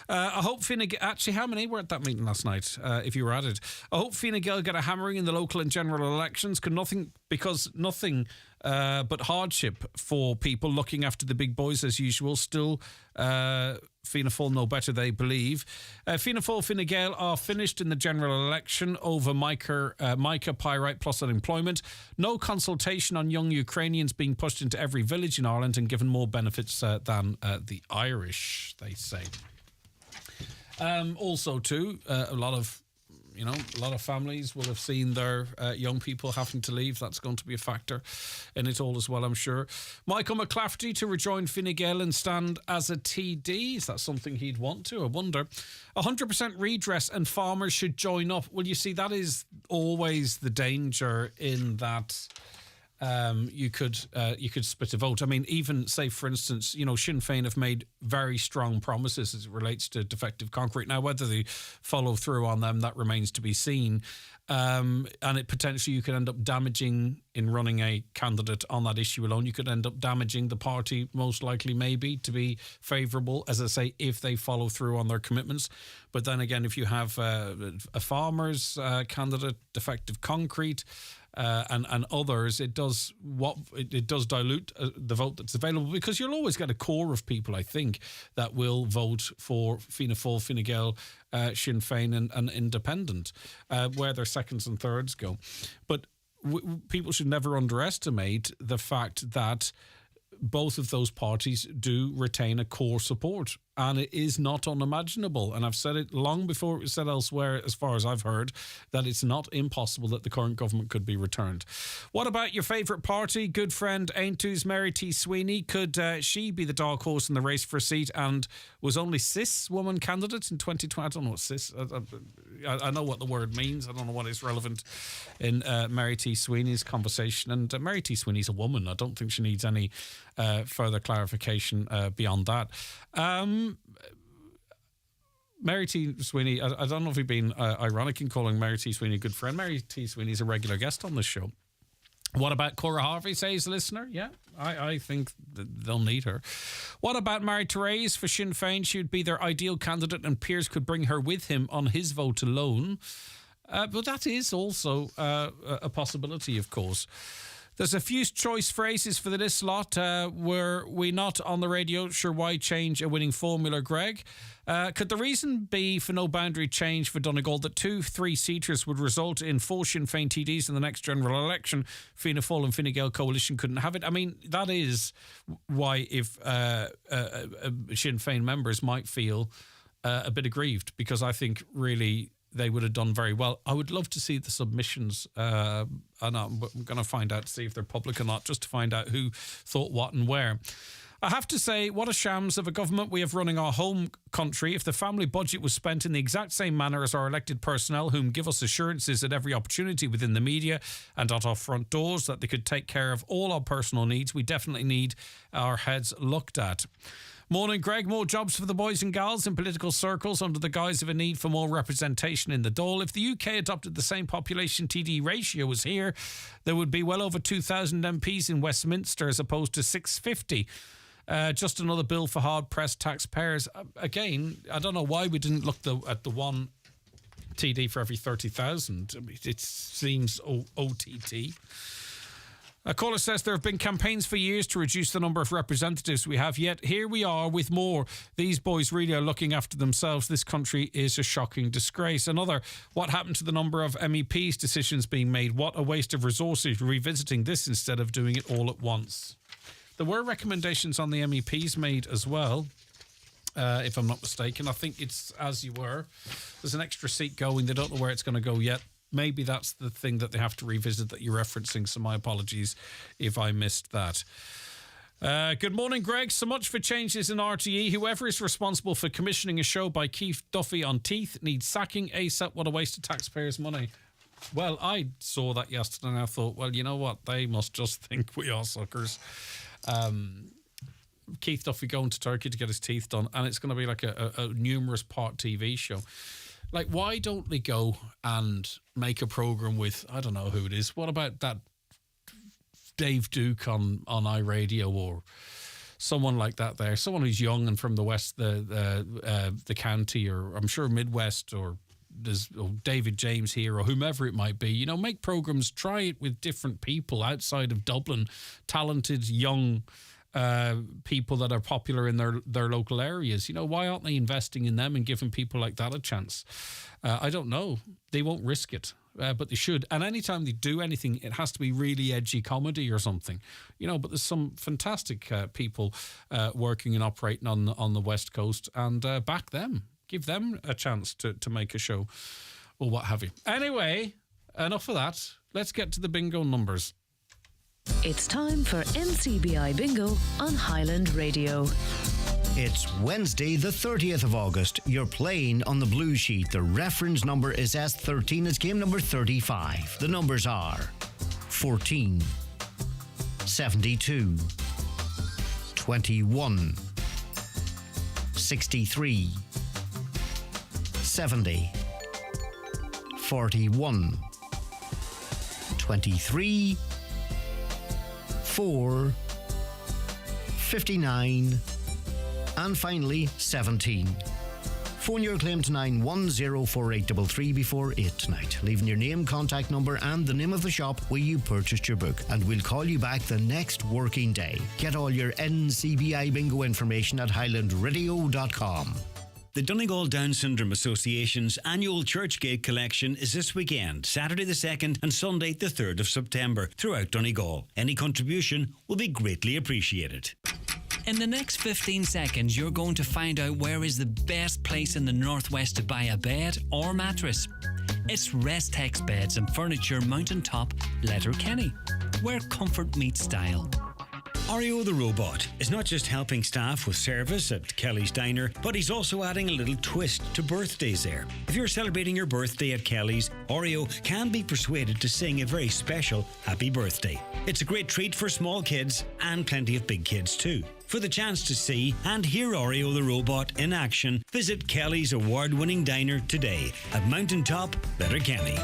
I hope Fine Gael... Actually, how many were at that meeting last night, if you were at it? I hope Fine Gael get a hammering in the local and general elections because nothing but hardship for people looking after the big boys as usual. Still, Fianna Fáil know better, they believe. Fianna Fáil, Fine Gael are finished in the general election over mica pyrite plus unemployment. No consultation on young Ukrainians being pushed into every village in Ireland and given more benefits than the Irish, they say. Also, too, a lot of families will have seen their young people having to leave. That's going to be a factor in it all as well, I'm sure. Michael McClafferty to rejoin Fine Gael and stand as a TD. Is that something he'd want to? I wonder. 100% redress and farmers should join up. Well, you see, that is always the danger in that... you could split a vote. I mean, even say, for instance, Sinn Féin have made very strong promises as it relates to defective concrete. Now, whether they follow through on them, that remains to be seen. And it potentially you could end up damaging, in running a candidate on that issue alone, you could end up damaging the party, most likely maybe to be favourable, as I say, if they follow through on their commitments. But then again, if you have a farmer's candidate, defective concrete, and others, it does dilute the vote that's available, because you'll always get a core of people, I think, that will vote for Fianna Fáil, Fine Gael, Sinn Féin and Independent, where their seconds and thirds go. But people should never underestimate the fact that both of those parties do retain a core support And it is not unimaginable. And I've said it long before it was said elsewhere, as far as I've heard, that it's not impossible that the current government could be returned. What about your favourite party? Good friend Aintu's Mary T. Sweeney. Could she be the dark horse in the race for a seat and was only cis woman candidate in 2020? I don't know what cis... I know what the word means. I don't know what is relevant in Mary T. Sweeney's conversation. And Mary T. Sweeney's a woman. I don't think she needs any further clarification beyond that. Mary T. Sweeney, I don't know if you've been ironic in calling Mary T. Sweeney a good friend. Mary T. Sweeney's a regular guest on this show. What about Cora Harvey, says the listener? Yeah, I think they'll need her. What about Marie-Therese for Sinn Féin? She would be their ideal candidate and Piers could bring her with him on his vote alone. But that is also a possibility, of course. There's a few choice phrases for this lot. Were we not on the radio? Sure, why change a winning formula, Greg? Could the reason be for no boundary change for Donegal that 2 3-seaters would result in 4 Sinn Féin TDs in the next general election? Fianna Fáil and Fine Gael coalition couldn't have it. I mean, that is why if Sinn Féin members might feel a bit aggrieved, because I think really they would have done very well. I would love to see the submissions, and I'm going to find out to see if they're public or not, just to find out who thought what and where. I have to say, what a shams of a government we have running our home country. If the family budget was spent in the exact same manner as our elected personnel, whom give us assurances at every opportunity within the media and at our front doors that they could take care of all our personal needs, we definitely need our heads looked at. Morning, Greg. More jobs for the boys and gals in political circles under the guise of a need for more representation in the Dáil. If the UK adopted the same population TD ratio as here, there would be well over 2,000 MPs in Westminster as opposed to 650. Just another bill for hard-pressed taxpayers. Again, I don't know why we didn't look at the one TD for every 30,000. It seems OTT. A caller says there have been campaigns for years to reduce the number of representatives we have, yet here we are with more. These boys really are looking after themselves. This country is a shocking disgrace. Another, what happened to the number of MEPs decisions being made? What a waste of resources revisiting this instead of doing it all at once. There were recommendations on the MEPs made as well, if I'm not mistaken. I think it's as you were. There's an extra seat going. They don't know where it's going to go yet. Maybe that's the thing that they have to revisit that you're referencing, so my apologies if I missed that. Good morning, Greg. So much for changes in RTE. Whoever is responsible for commissioning a show by Keith Duffy on teeth needs sacking ASAP. What a waste of taxpayers' money. Well, I saw that yesterday and I thought, well, you know what? They must just think we are suckers. Keith Duffy going to Turkey to get his teeth done, and it's going to be like a numerous part TV show. Like, why don't they go and make a programme with, I don't know who it is. What about that Dave Duke on iRadio or someone like that there? Someone who's young and from the west, the county, or I'm sure Midwest, or there's David James here or whomever it might be. You know, make programmes, try it with different people outside of Dublin, talented, young people that are popular in their local areas. You know, why aren't they investing in them and giving people like that a chance? I don't know. They won't risk it, but they should. And anytime they do anything, it has to be really edgy comedy or something. You know, but there's some fantastic people working and operating on the West Coast, and back them. Give them a chance to make a show or what have you. Anyway, enough of that. Let's get to the bingo numbers. It's time for NCBI Bingo on Highland Radio. It's Wednesday, the 30th of August. You're playing on the blue sheet. The reference number is S13. It's game number 35. The numbers are 14, 72, 21, 63, 70, 41, 23, 4, 59, and finally 17. Phone your claim to 9104833 before 8 tonight, leaving your name, contact number and the name of the shop where you purchased your book, and we'll call you back the next working day. Get all your NCBI bingo information at highlandradio.com. The Donegal Down Syndrome Association's annual Churchgate collection is this weekend, Saturday the 2nd and Sunday the 3rd of September, throughout Donegal. Any contribution will be greatly appreciated. In the next 15 seconds, you're going to find out where is the best place in the Northwest to buy a bed or mattress. It's Restex Beds and Furniture Mountaintop, Letterkenny, where comfort meets style. Oreo the robot is not just helping staff with service at Kelly's Diner, but he's also adding a little twist to birthdays there. If you're celebrating your birthday at Kelly's, Oreo can be persuaded to sing a very special happy birthday. It's a great treat for small kids and plenty of big kids too. For the chance to see and hear Oreo the robot in action, visit Kelly's award-winning diner today at Mountaintop, Letterkenny.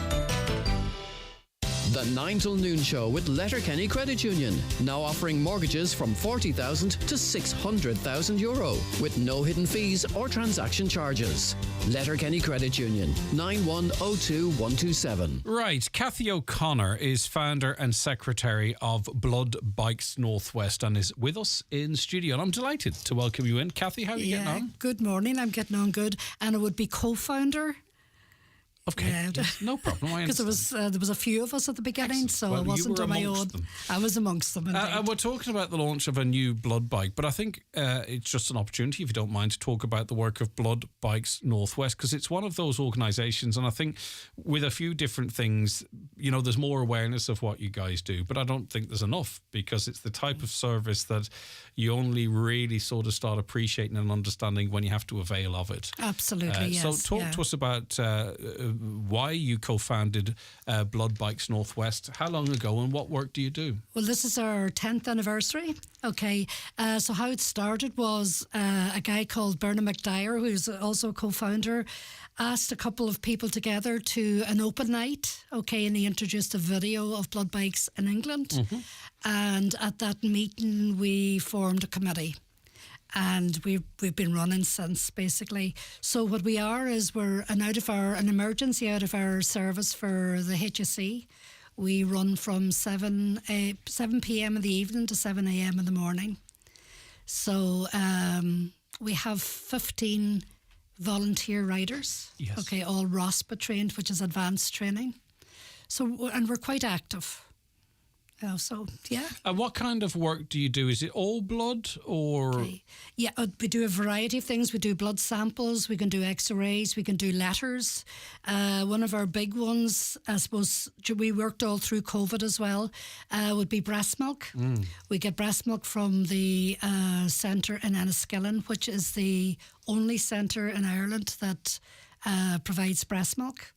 The 9 till noon show with Letterkenny Credit Union, now offering mortgages from €40,000 to €600,000 with no hidden fees or transaction charges. Letterkenny Credit Union, 9102127. Right, Cathy O'Connor is founder and secretary of Blood Bikes Northwest and is with us in studio. And I'm delighted to welcome you in. Cathy, how are you getting on? Good morning, I'm getting on good. And I would be co-founder. Okay, yes, no problem. Because there was a few of us at the beginning. Excellent. So I wasn't on my own. I was amongst them. And we're talking about the launch of a new blood bike, but I think it's just an opportunity, if you don't mind, to talk about the work of Blood Bikes Northwest, because it's one of those organisations, and I think with a few different things, you know, there's more awareness of what you guys do, but I don't think there's enough, because it's the type of service that you only really sort of start appreciating and understanding when you have to avail of it. Absolutely, yes. So talk to us about why you co-founded Blood Bikes Northwest. How long ago and what work do you do? Well, this is our 10th anniversary. Okay, so how it started was a guy called Bernard McDyer, who's also a co-founder, asked a couple of people together to an open night, okay, and he introduced a video of blood bikes in England. Mm-hmm. And at that meeting, we formed a committee. And we've been running since, basically. So what we are is we're an emergency out of our service for the HSE. We run from 7 p.m. in the evening to 7 a.m. in the morning. So we have 15 volunteer riders. Yes. Okay, all ROSPA trained, which is advanced training. So, and we're quite active. So, yeah. And what kind of work do you do? Is it all blood or...? Okay. Yeah, we do a variety of things. We do blood samples, we can do x-rays, we can do letters. One of our big ones, I suppose, we worked all through COVID as well, would be breast milk. Mm. We get breast milk from the centre in Enniskillen, which is the only centre in Ireland that provides breast milk.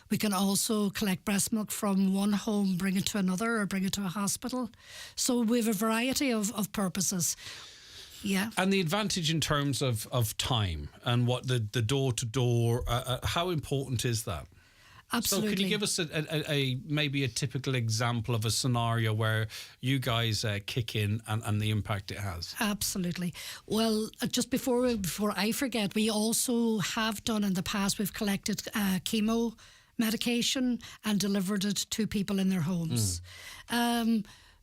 We can also collect breast milk from one home, bring it to another, or bring it to a hospital. So we have a variety of purposes. Yeah. And the advantage in terms of time and what the door-to-door, how important is that? Absolutely. So can you give us a maybe a typical example of a scenario where you guys kick in and the impact it has? Absolutely. Well, just before I forget, we also have done in the past, we've collected chemo medication and delivered it to people in their homes.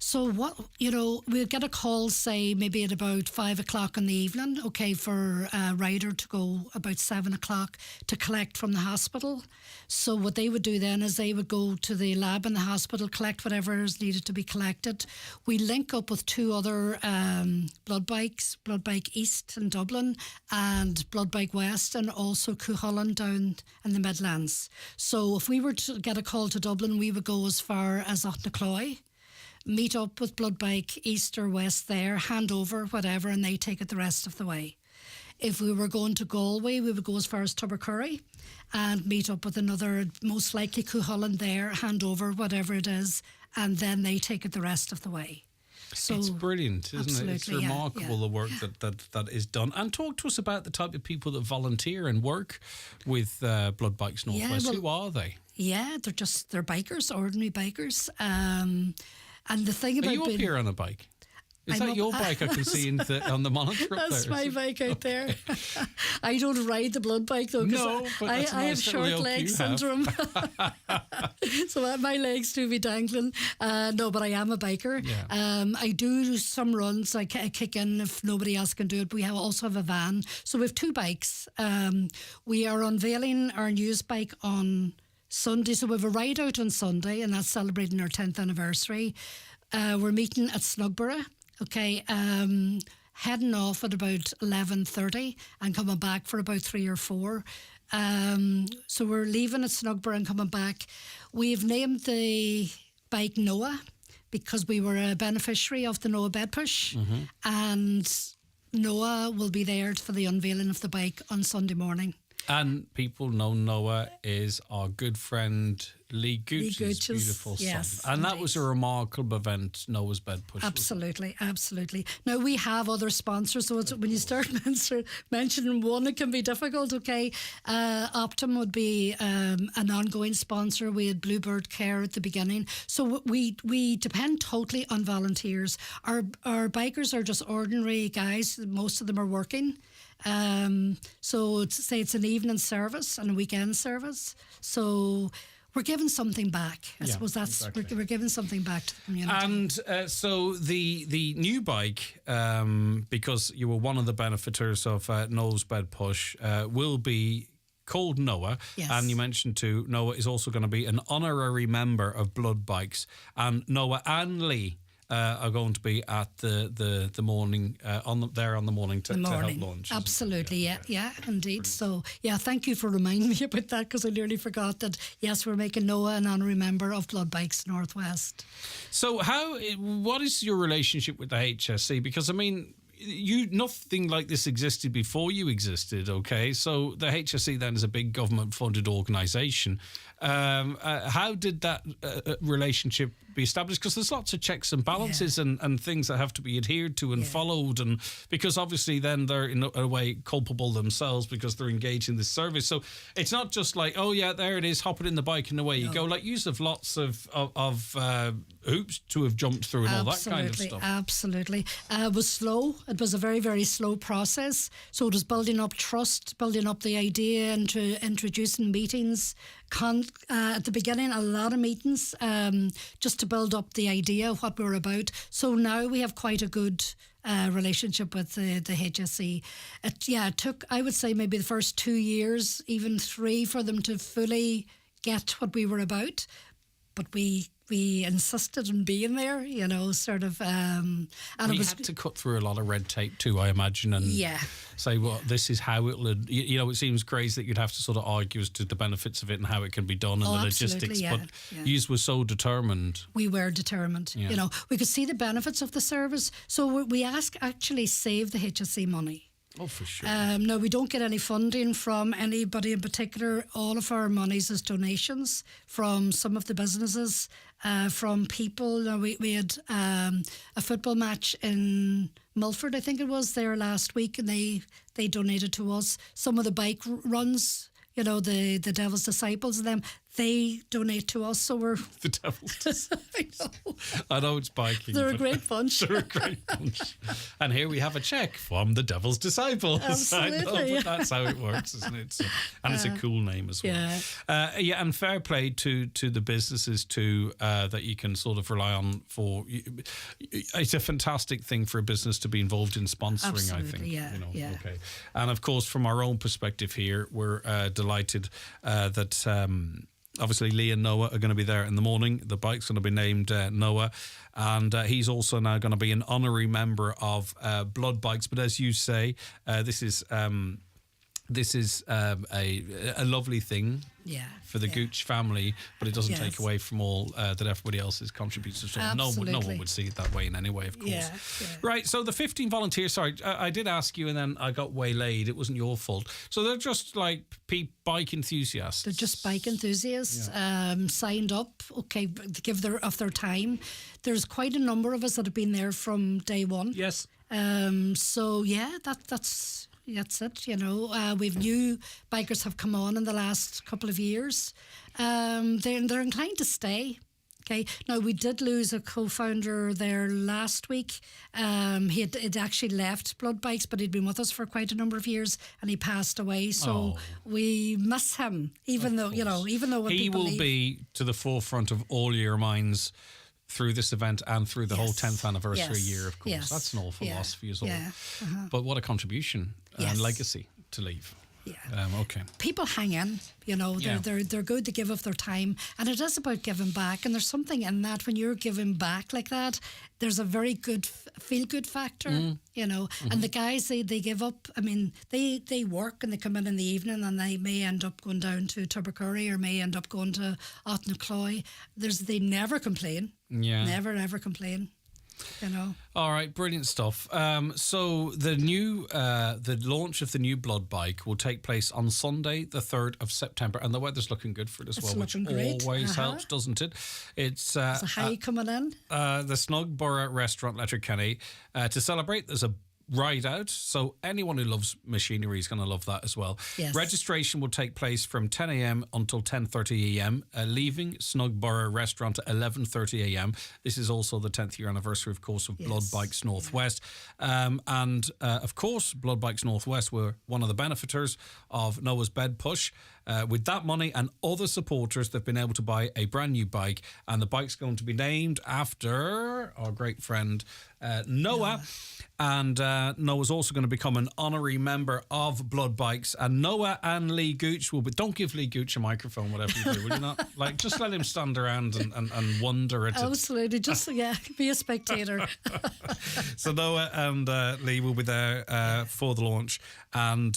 So we'll get a call, say maybe at about 5 o'clock in the evening, okay, for a rider to go about 7 o'clock to collect from the hospital. So what they would do then is they would go to the lab in the hospital, collect whatever is needed to be collected. We link up with two other blood bikes, Blood Bike East in Dublin and Blood Bike West, and also Cuchulainn down in the Midlands. So if we were to get a call to Dublin, we would go as far as Auchnacloy, meet up with Blood Bike East or West there, hand over whatever, and they take it the rest of the way. If we were going to Galway, we would go as far as Tipperary and meet up with another, most likely Cuchulainn there, hand over whatever it is, and then they take it the rest of the way. So it's brilliant, isn't it? It's remarkable, the work that is done. And talk to us about the type of people that volunteer and work with Blood Bikes Northwest. Who are they? Yeah, they're bikers, ordinary bikers. And the thing about are you up here on a bike? Is that your bike I can see on the monitor up That's there? my bike out there. I don't ride the blood bike though, because I have short leg syndrome. So my legs do be dangling. No, but I am a biker. Yeah. I do some runs. I kick in if nobody else can do it. We also have a van. So we have two bikes. We are unveiling our news bike on Sunday. So we have a ride out on Sunday, and that's celebrating our 10th anniversary. We're meeting at Snugborough. Okay, heading off at about 11:30 and coming back for about 3 or 4. So we're leaving at Snugborough and coming back. We've named the bike Noah because we were a beneficiary of the Noah bed push, and Noah will be there for the unveiling of the bike on Sunday morning. And people know Noah is our good friend Lee Gooch's beautiful son. And that was a remarkable event, Noah's bed push. Absolutely. Now, we have other sponsors, so when you start mentioning one, it can be difficult, okay? Optum would be an ongoing sponsor. We had Bluebird Care at the beginning. So we depend totally on volunteers. Our bikers are just ordinary guys. Most of them are working. So say it's an evening service and a weekend service. So we're giving something back. I suppose that's exactly. we're giving something back to the community. And so the new bike, because you were one of the benefitors of Noah's bed push, will be called Noah. Yes. And you mentioned too, Noah is also going to be an honorary member of Blood Bikes, and Noah and Lee are going to be at the morning on the morning to help launch. Absolutely, yeah, indeed. Brilliant. So thank you for reminding me about that, because I nearly forgot that. Yes, we're making Noah an honorary member of Blood Bikes Northwest. So what is your relationship with the HSE? Because I mean, nothing like this existed before you existed, okay? So the HSE then is a big government-funded organisation. How did that relationship be established? Because there's lots of checks and balances and things that have to be adhered to and followed, and because obviously then they're in a way culpable themselves because they're engaged in this service. So it's not just like, oh yeah, there it is, hop it in the bike and away you go. Like, you have lots of hoops to have jumped through and all that kind of stuff. Absolutely. It was slow. It was a very, very slow process. So it was building up trust, building up the idea, and introducing meetings. At the beginning, a lot of meetings just to build up the idea of what we're about. So now we have quite a good relationship with the HSE. It took, I would say, maybe the first 2 years, even 3, for them to fully get what we were about. But we insisted on being there, sort of. And we had to cut through a lot of red tape too, I imagine, and say, well, this is how it would. It seems crazy that you'd have to sort of argue as to the benefits of it and how it can be done and the logistics. But you were so determined. We were determined. Yeah. We could see the benefits of the service, so we actually save the HSE money. Oh, for sure. No, we don't get any funding from anybody in particular. All of our monies is donations from some of the businesses, from people. We had a football match in Milford, I think it was, there last week, and they donated to us. Some of the bike runs, the Devil's Disciples and them, they donate to us, so we're... The Devil's Disciples. I know it's biking. They're a great bunch. They're a great bunch. And here we have a cheque from the Devil's Disciples. Absolutely. I know, but that's how it works, isn't it? So, and it's a cool name as well. Yeah. And fair play to the businesses too, that you can sort of rely on for... It's a fantastic thing for a business to be involved in sponsoring, Absolutely, I think. yeah. Okay. And of course, from our own perspective here, we're delighted that... Obviously, Lee and Noah are going to be there in the morning. The bike's going to be named Noah, and he's also now going to be an honorary member of Blood Bikes. But as you say, this is a lovely thing for the Gooch family, but it doesn't take away from all that everybody else has contributed. So no one would see it that way in any way, of course. Yeah. Right, so the 15 volunteers, sorry, I did ask you and then I got waylaid. It wasn't your fault. So they're just like bike enthusiasts. They're just bike enthusiasts, signed up, to give of their time. There's quite a number of us that have been there from day one. Yes. So, that's it, we've new bikers have come on in the last couple of years. They're inclined to stay. Okay. Now, we did lose a co-founder there last week. He had actually left Blood Bikes, but he'd been with us for quite a number of years, and he passed away. So we miss him, even though when he people will leave, be to the forefront of all your minds through this event and through the whole 10th anniversary year, of course. That's an old philosophy as well. But what a contribution and legacy to leave. Okay. People hang in, you know, Yeah. they're good to give of their time, and it is about giving back, and there's something in that when you're giving back like that, there's a very good feel-good factor, you know, and the guys, they give up, I mean, they work and they come in the evening and they may end up going down to Tipperary or may end up going to Aughnacloy. They never complain. Yeah. Never, ever complain. You know. All right, brilliant stuff. So the launch of the new blood bike will take place on Sunday, the 3rd of September, and the weather's looking good for it as well, which great. always helps, doesn't it? It's There's a high coming in. the Snugborough Restaurant, Letterkenny. To celebrate, there's a ride out, so anyone who loves machinery is going to love that as well. Yes. Registration will take place from 10 a.m. until 10:30 a.m. Leaving Snugborough Restaurant at 11:30 a.m. This is also the 10th year anniversary, of course, of Blood Bikes Northwest. And of course, Blood Bikes Northwest were one of the benefiters of Noah's Bed Push. With that money and other supporters, they've been able to buy a brand new bike, and the bike's going to be named after our great friend Noah. And Noah's also going to become an honorary member of Blood Bikes. And Noah and Lee Gooch will be... Don't give Lee Gooch a microphone, whatever you do, will you not? Like, just let him stand around and wonder at it. Absolutely. Just, be a spectator. So Noah and Lee will be there for the launch. And...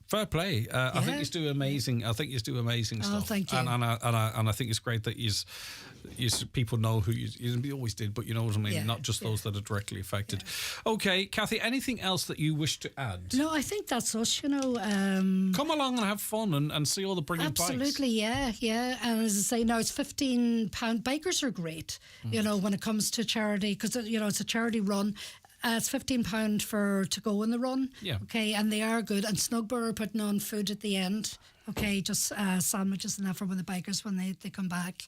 fair play. I think you do amazing. I think you do amazing stuff. Oh, thank you. And I think it's great that you people know who you always did, but you know what I mean. Yeah, not just those that are directly affected. Okay, Kathy. Anything else that you wish to add? No, I think that's us. You know, come along and have fun and see all the brilliant bikes. Absolutely, yeah. And as I say, now it's £15. Bikers are great. You know, when it comes to charity, because you know it's a charity run. It's £15 to go on the run. Yeah. Okay, and they are good. And Snugborough are putting on food at the end. Okay, just sandwiches and that for when the bikers when they come back.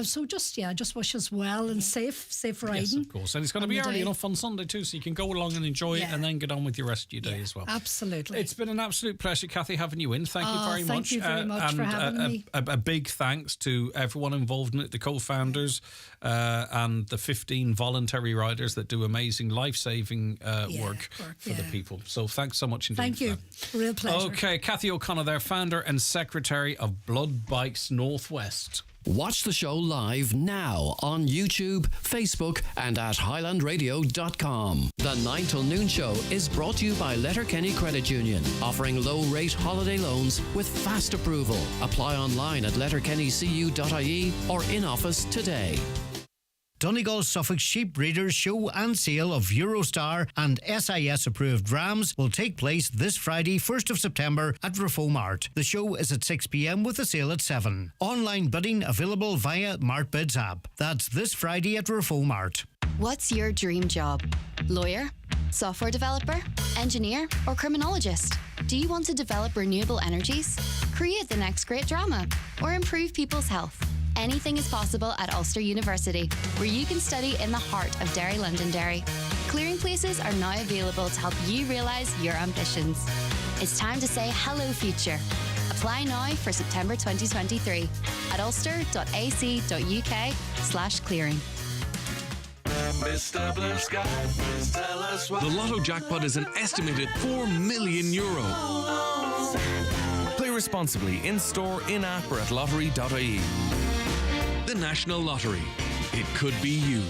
So just wish us well and safe riding. Yes, of course. And it's going to be early enough on Sunday too, so you can go along and enjoy it and then get on with your rest of your day as well. Absolutely. It's been an absolute pleasure, Kathy, having you in. Thank you very much. Thank you very much for having me. A big thanks to everyone involved in it, the co-founders and the 15 voluntary riders that do amazing life-saving work for the people. So thanks so much indeed. Thank you. Real pleasure. Okay, Kathy O'Connor there, founder and secretary of Blood Bikes Northwest. Watch the show live now on YouTube, Facebook and at highlandradio.com. The 9 till noon show is brought to you by Letterkenny Credit Union, offering low-rate holiday loans with fast approval. Apply online at letterkennycu.ie or in office today. Donegal Suffolk Sheep Breeders Show and Sale of Eurostar and SIS approved rams will take place this Friday, 1st of September at Rafo Mart. The show is at 6 p.m. with a sale at 7. Online bidding available via MartBids app. That's this Friday at Rafo Mart. What's your dream job? Lawyer? Software developer? Engineer? Or criminologist? Do you want to develop renewable energies? Create the next great drama? Or improve people's health? Anything is possible at Ulster University, where you can study in the heart of Derry Londonderry. Clearing places are now available to help you realise your ambitions. It's time to say hello, future. Apply now for September 2023 at ulster.ac.uk/clearing. Mr. Blue Sky, please tell us why. The Lotto jackpot is an estimated €4 million. Play responsibly in store, in app, or at lottery.ie. The National Lottery. It could be you.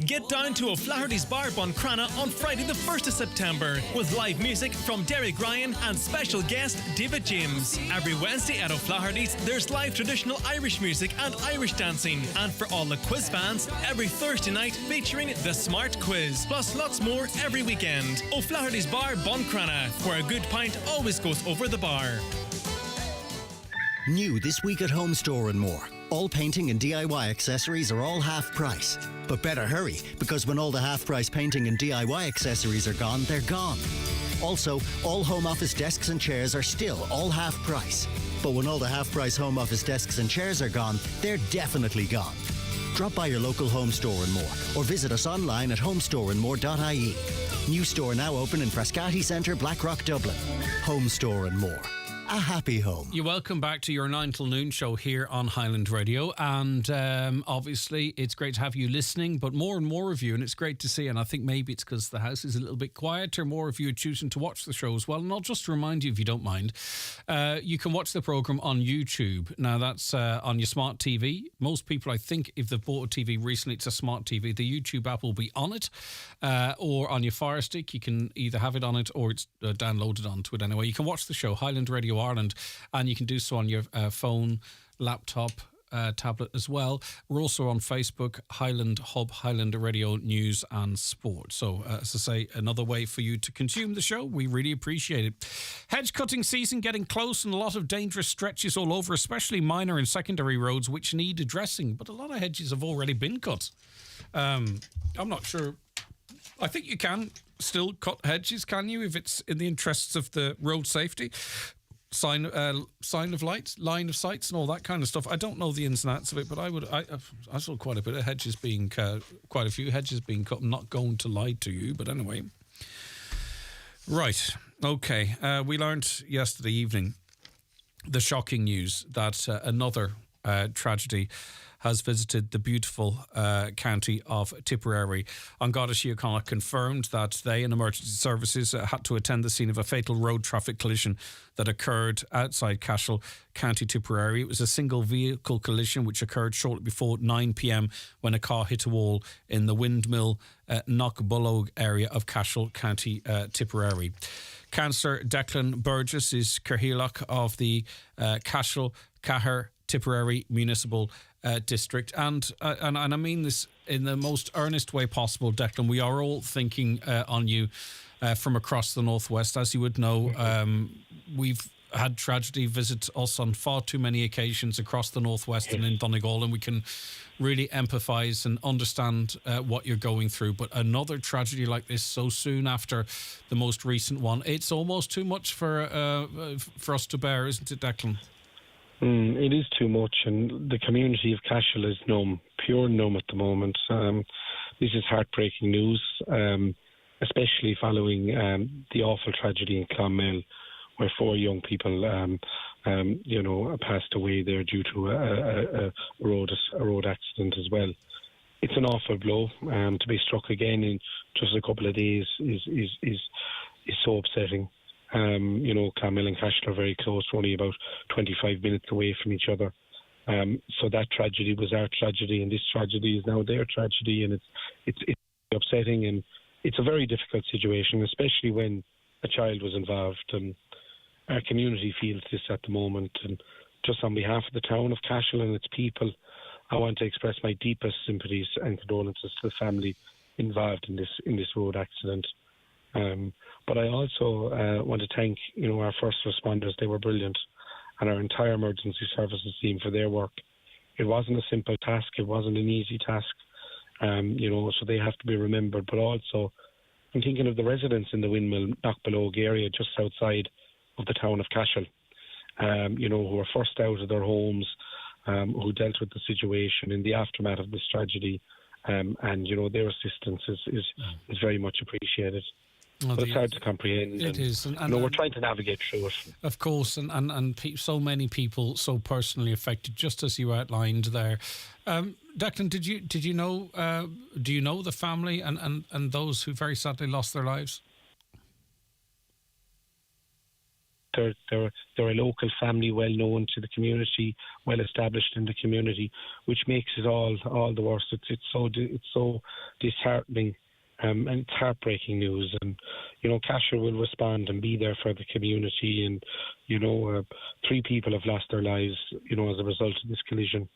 Get down to O'Flaherty's Bar Buncrana on Friday the 1st of September with live music from Derek Ryan and special guest David James. Every Wednesday at O'Flaherty's there's live traditional Irish music and Irish dancing. And for all the quiz fans, every Thursday night featuring the Smart Quiz. Plus lots more every weekend. O'Flaherty's Bar Buncrana, where a good pint always goes over the bar. New this week at Home Store and More. All painting and DIY accessories are all half price. But better hurry, because when all the half price painting and DIY accessories are gone, they're gone. Also, all home office desks and chairs are still all half price. But when all the half price home office desks and chairs are gone, they're definitely gone. Drop by your local Home Store and More, or visit us online at homestoreandmore.ie. New store now open in Frascati Centre, Blackrock, Dublin. Home Store and More. a happy home. You're welcome back to your 9 till noon show here on Highland Radio. And obviously, it's great to have you listening, but more and more of you, and it's great to see. And I think maybe it's because the house is a little bit quieter, more of you are choosing to watch the show as well. And I'll just remind you, if you don't mind, you can watch the programme on YouTube. Now, that's on your smart TV. Most people, I think, if they've bought a TV recently, it's a smart TV. The YouTube app will be on it, or on your Fire Stick. You can either have it on it or it's downloaded onto it anyway. You can watch the show, Highland Radio Ireland, and you can do so on your phone, laptop, tablet as well. We're also on Facebook, Highland Hub, Highland Radio News and Sport. So, as I say, another way for you to consume the show. We really appreciate it. Hedge cutting season getting close, and a lot of dangerous stretches all over, especially minor and secondary roads which need addressing. But a lot of hedges have already been cut. I'm not sure. I think you can still cut hedges, can you, if it's in the interests of the road safety? Sign of lights, line of sights, and all that kind of stuff. I don't know the ins and outs of it, but I saw quite a bit of hedges being quite a few hedges being cut. I'm not going to lie to you, but anyway. Right, okay. We learned yesterday evening the shocking news that another tragedy has visited the beautiful county of Tipperary. An Garda Síochána confirmed that they and emergency services had to attend the scene of a fatal road traffic collision that occurred outside Cashel, County Tipperary. It was a single vehicle collision which occurred shortly before 9 p.m. when a car hit a wall in the Windmill Knockbullogue area of Cashel, County Tipperary. Councillor Declan Burgess is Cathaoirleach of the Cashel, Cahir, Tipperary Municipal District, and I mean this in the most earnest way possible, Declan. We are all thinking on you from across the Northwest. As you would know, we've had tragedy visit us on far too many occasions across the Northwest and in Donegal, and we can really empathise and understand what you're going through. But another tragedy like this so soon after the most recent one, it's almost too much for us to bear, isn't it, Declan? It is too much, and the community of Cashel is numb, pure numb at the moment. This is heartbreaking news, especially following the awful tragedy in Clonmel, where 4 young people, passed away there due to a road accident as well. It's an awful blow. To be struck again in just a couple of days is so upsetting. Clonmel and Cashel are very close, only about 25 minutes away from each other. So that tragedy was our tragedy, and this tragedy is now their tragedy, and it's upsetting, and it's a very difficult situation, especially when a child was involved. And our community feels this at the moment. And just on behalf of the town of Cashel and its people, I want to express my deepest sympathies and condolences to the family involved in this road accident. But I also want to thank, our first responders. They were brilliant, and our entire emergency services team for their work. It wasn't a simple task. It wasn't an easy task, so they have to be remembered. But also, I'm thinking of the residents in the Windmill Knockbullogue area just outside of the town of Cashel, who were first out of their homes, who dealt with the situation in the aftermath of this tragedy, and their assistance is very much appreciated. But it's hard to comprehend. It is. And we're trying to navigate through it. Of course, and so many people so personally affected, just as you outlined there. Declan, did you know? Do you know the family and those who very sadly lost their lives? They're a local family, well known to the community, well established in the community, which makes it all the worse. It's so disheartening. And it's heartbreaking news, and Cashel will respond and be there for the community. And 3 people have lost their lives, as a result of this collision.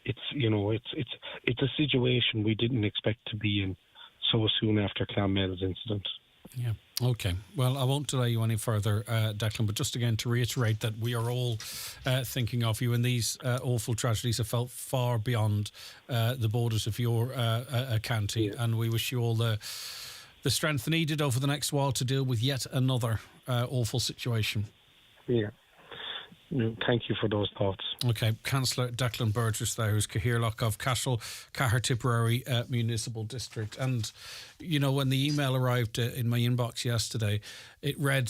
It's a situation we didn't expect to be in so soon after Clonmel's incident. Yeah. Okay. Well, I won't delay you any further, Declan, but just again to reiterate that we are all thinking of you, and these awful tragedies have felt far beyond the borders of your county, and we wish you all the strength needed over the next while to deal with yet another awful situation. Yeah. Thank you for those thoughts. Okay, Councillor Declan Burgess there, who's Cathaoirleach of Cashel, Cahir Tipperary Municipal District. And, when the email arrived in my inbox yesterday, it read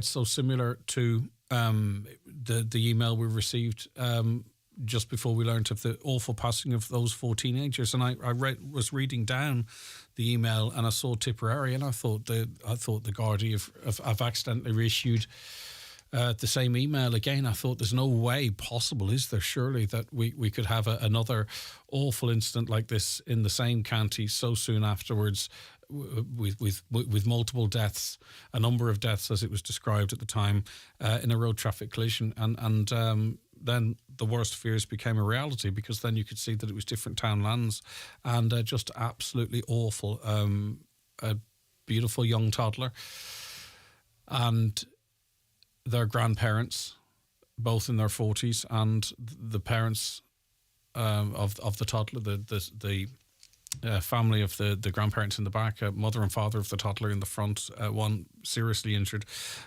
so similar to the email we received just before we learned of the awful passing of those 4 teenagers, and I was reading down the email and I saw Tipperary, and I thought the Gardaí have accidentally reissued the same email again. I thought there's no way possible, is there, surely, that we could have another awful incident like this in the same county so soon afterwards, with multiple deaths, a number of deaths as it was described at the time, in a road traffic collision, and then the worst fears became a reality, because then you could see that it was different townlands, and just absolutely awful. A beautiful young toddler and their grandparents, both in their 40s, and the parents of the toddler, the family of the grandparents in the back, mother and father of the toddler in the front, one seriously injured,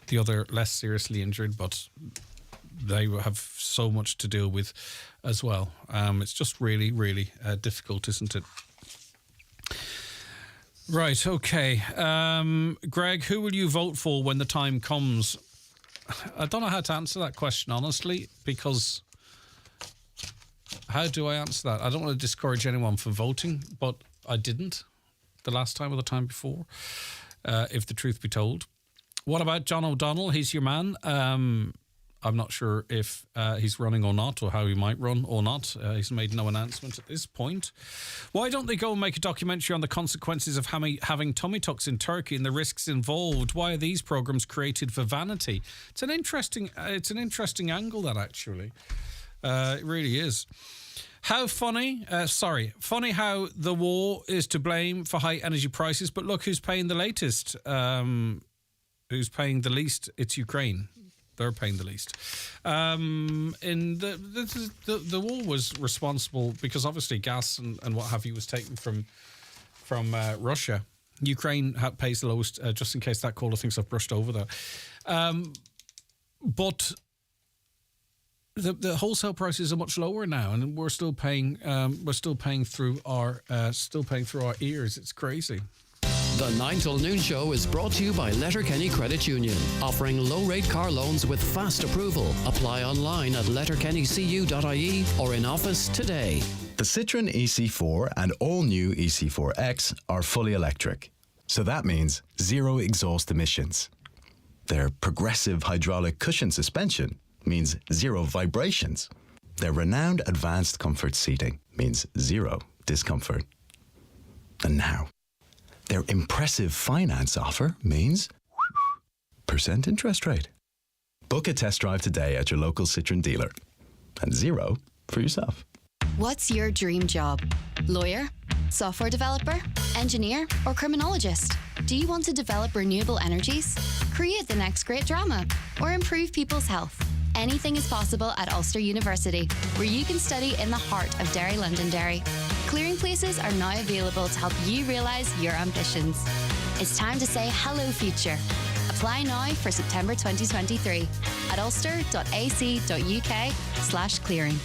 the other less seriously injured, but they have so much to deal with as well. It's just really, really difficult, isn't it? Right, okay. Greg, who will you vote for when the time comes? I don't know how to answer that question, honestly, because how do I answer that? I don't want to discourage anyone from voting, but I didn't the last time or the time before, if the truth be told. What about John O'Donnell? He's your man. I'm not sure if he's running or not, or how he might run or not. He's made no announcement at this point. Why don't they go and make a documentary on the consequences of having tummy tucks in Turkey and the risks involved? Why are these programmes created for vanity? It's an interesting angle, that, actually. It really is. How funny, funny how the war is to blame for high energy prices, but look who's paying the latest. Who's paying the least? It's Ukraine. They're paying the least. In the war was responsible because obviously gas and what have you was taken from Russia. Ukraine pays the lowest, just in case that caller thinks I've brushed over that. But the wholesale prices are much lower now, and we're still paying through our ears. It's crazy. The 9 till noon show is brought to you by Letterkenny Credit Union, offering low-rate car loans with fast approval. Apply online at letterkennycu.ie or in office today. The Citroën EC4 and all-new EC4X are fully electric, so that means zero exhaust emissions. Their progressive hydraulic cushion suspension means zero vibrations. Their renowned advanced comfort seating means zero discomfort. And now, their impressive finance offer means % interest rate. Book a test drive today at your local Citroën dealer and zero for yourself. What's your dream job? Lawyer? Software developer? Engineer? Or criminologist? Do you want to develop renewable energies? Create the next great drama? Or improve people's health? Anything is possible at Ulster University, where you can study in the heart of Derry Londonderry. Clearing places are now available to help you realise your ambitions. It's time to say hello, future. Apply now for September 2023 at ulster.ac.uk/clearing.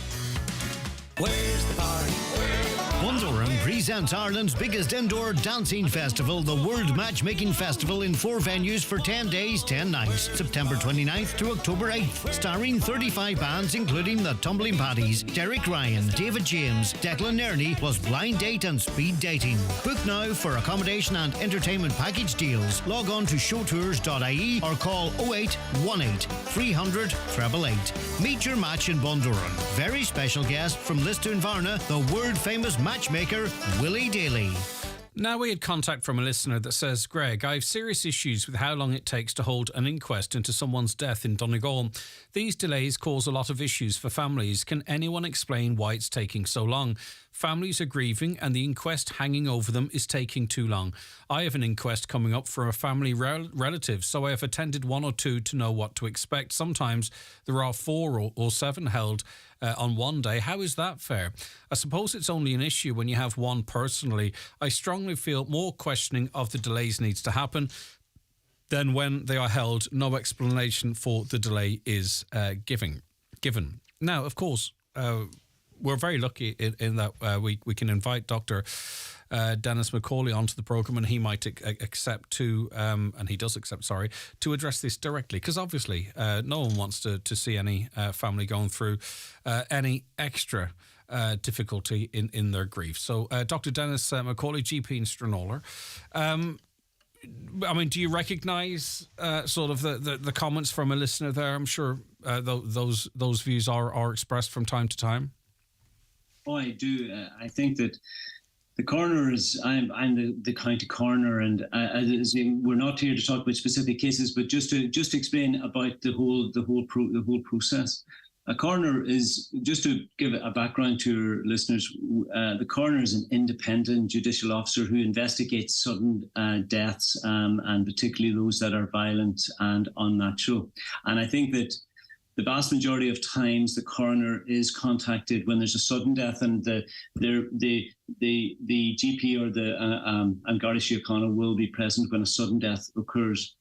Where's the party? Bundoran presents Ireland's biggest indoor dancing festival, the World Matchmaking Festival, in 4 venues for 10 days, 10 nights, September 29th to October 8th, starring 35 bands including the Tumbling Paddies, Derek Ryan, David James, Declan Nerney, plus blind date and speed dating. Book now for accommodation and entertainment package deals. Log on to showtours.ie or call 0818 300 888. Meet your match in Bundoran. Very special guest from Lisdoon Varna, the world famous matchmaker Willie Daly. Now, we had contact from a listener that says, Greg, I have serious issues with how long it takes to hold an inquest into someone's death in Donegal. These delays cause a lot of issues for families. Can anyone explain why it's taking so long? Families are grieving and the inquest hanging over them is taking too long. I have an inquest coming up for a family relative, so I have attended 1 or 2 to know what to expect. Sometimes there are 4 or 7 held on one day. How is that fair? I suppose it's only an issue when you have one personally. I strongly feel more questioning of the delays needs to happen. Then when they are held, no explanation for the delay is given. Now, of course, we're very lucky in that we can invite Dr. Dennis McCauley onto the programme, and he might accept to, and he does accept, sorry, to address this directly, because obviously no one wants to see any family going through any extra difficulty in their grief. So Dr. Dennis McCauley, GP in Stranraer. I mean, do you recognise sort of the comments from a listener there? I'm sure those views are expressed from time to time. Oh, I do. I think that the coroner is. I'm the county coroner, and we're not here to talk about specific cases, but just to explain about the whole process. A coroner is, just to give a background to your listeners, the coroner is an independent judicial officer who investigates sudden deaths, and particularly those that are violent and unnatural. And I think that the vast majority of times the coroner is contacted when there's a sudden death, and the GP or the and Garda Síochána will be present when a sudden death occurs.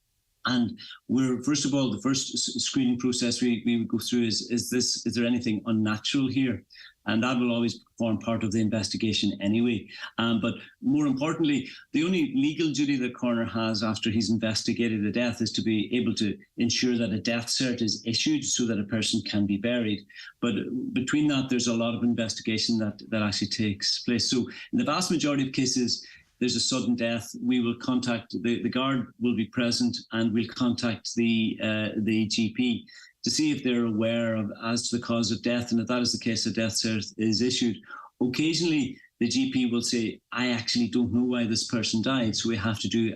And we're, first of all, the first screening process we would go through is there anything unnatural here? And that will always form part of the investigation anyway. But more importantly, the only legal duty the coroner has after he's investigated a death is to be able to ensure that a death cert is issued so that a person can be buried. But between that, there's a lot of investigation that actually takes place. So in the vast majority of cases, there's a sudden death, we will contact, the guard will be present, and we'll contact the GP to see if they're aware as to the cause of death. And if that is the case, a death cert is issued. Occasionally, the GP will say, I actually don't know why this person died, so we have to do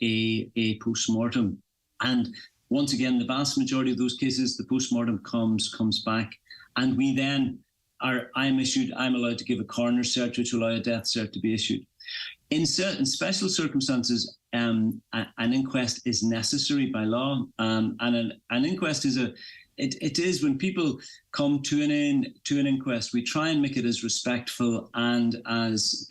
a post-mortem. And once again, the vast majority of those cases, the post-mortem comes back, and we then I'm allowed to give a coroner cert, which will allow a death cert to be issued. In special circumstances, an inquest is necessary by law, and an inquest is it is when people come to an inquest, we try and make it as respectful and as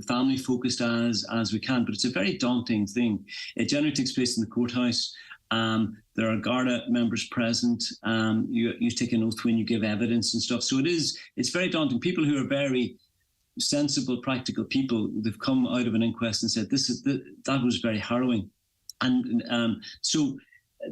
family focused as we can. But it's a very daunting thing. It generally takes place in the courthouse. There are Garda members present. You take an oath when you give evidence and stuff. So it's very daunting. People who are very sensible, practical people, they've come out of an inquest and said that was very harrowing, and so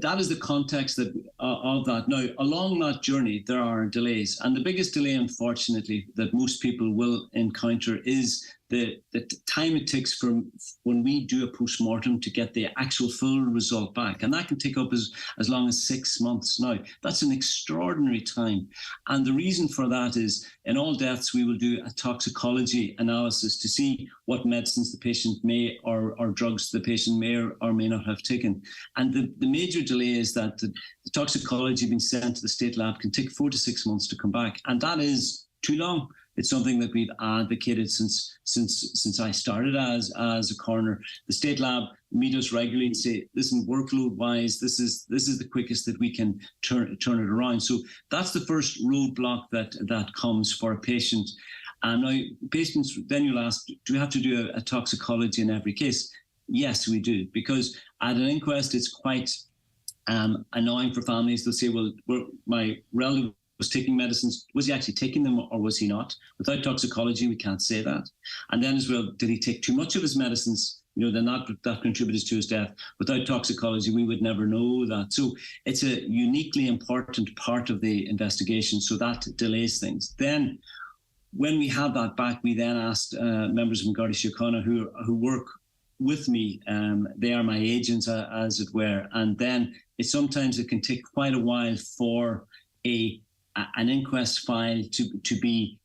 that is the context of that. Now, along that journey, there are delays, and the biggest delay, unfortunately, that most people will encounter is the time it takes from when we do a post-mortem to get the actual full result back. And that can take up as long as 6 months. Now, that's an extraordinary time. And the reason for that is, in all deaths, we will do a toxicology analysis to see what medicines the patient may or drugs the patient may or may not have taken. And the major delay is that the toxicology being sent to the state lab can take 4 to 6 months to come back. And that is too long. It's something that we've advocated since I started as a coroner. The state lab meet us regularly and say, listen, workload-wise, this is the quickest that we can turn it around. So that's the first roadblock that comes for a patient. And now, patients, then you'll ask, do we have to do a toxicology in every case? Yes, we do, because at an inquest, it's quite annoying for families. They'll say, well, my relative was taking medicines. Was he actually taking them or was he not? Without toxicology, we can't say that. And then as well, did he take too much of his medicines? Then that contributed to his death. Without toxicology, we would never know that. So it's a uniquely important part of the investigation. So that delays things. Then when we have that back, we then asked members of Garda Síochána who work with me. They are my agents, as it were. And then sometimes it can take quite a while for an inquest file to be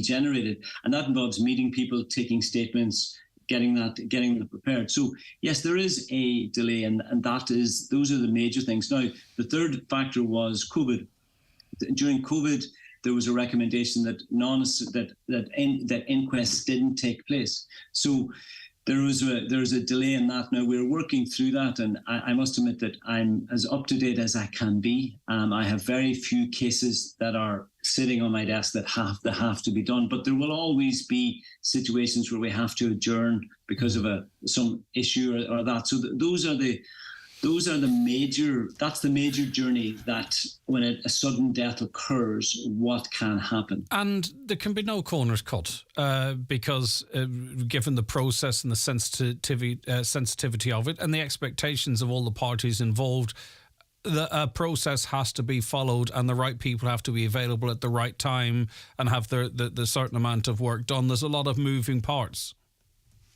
generated, and that involves meeting people, taking statements, getting them prepared. So yes, there is a delay, and those are the major things. Now, the third factor was COVID. During COVID, there was a recommendation that inquests didn't take place. So there was a delay in that. Now we're working through that, and I must admit that I'm as up to date as I can be. I have very few cases that are sitting on my desk that have to be done, but there will always be situations where we have to adjourn because of some issue or that. So those Those are that's the major journey, that when a sudden death occurs, what can happen. And there can be no corners cut because given the process and the sensitivity of it and the expectations of all the parties involved, the process has to be followed and the right people have to be available at the right time and have the certain amount of work done. There's a lot of moving parts.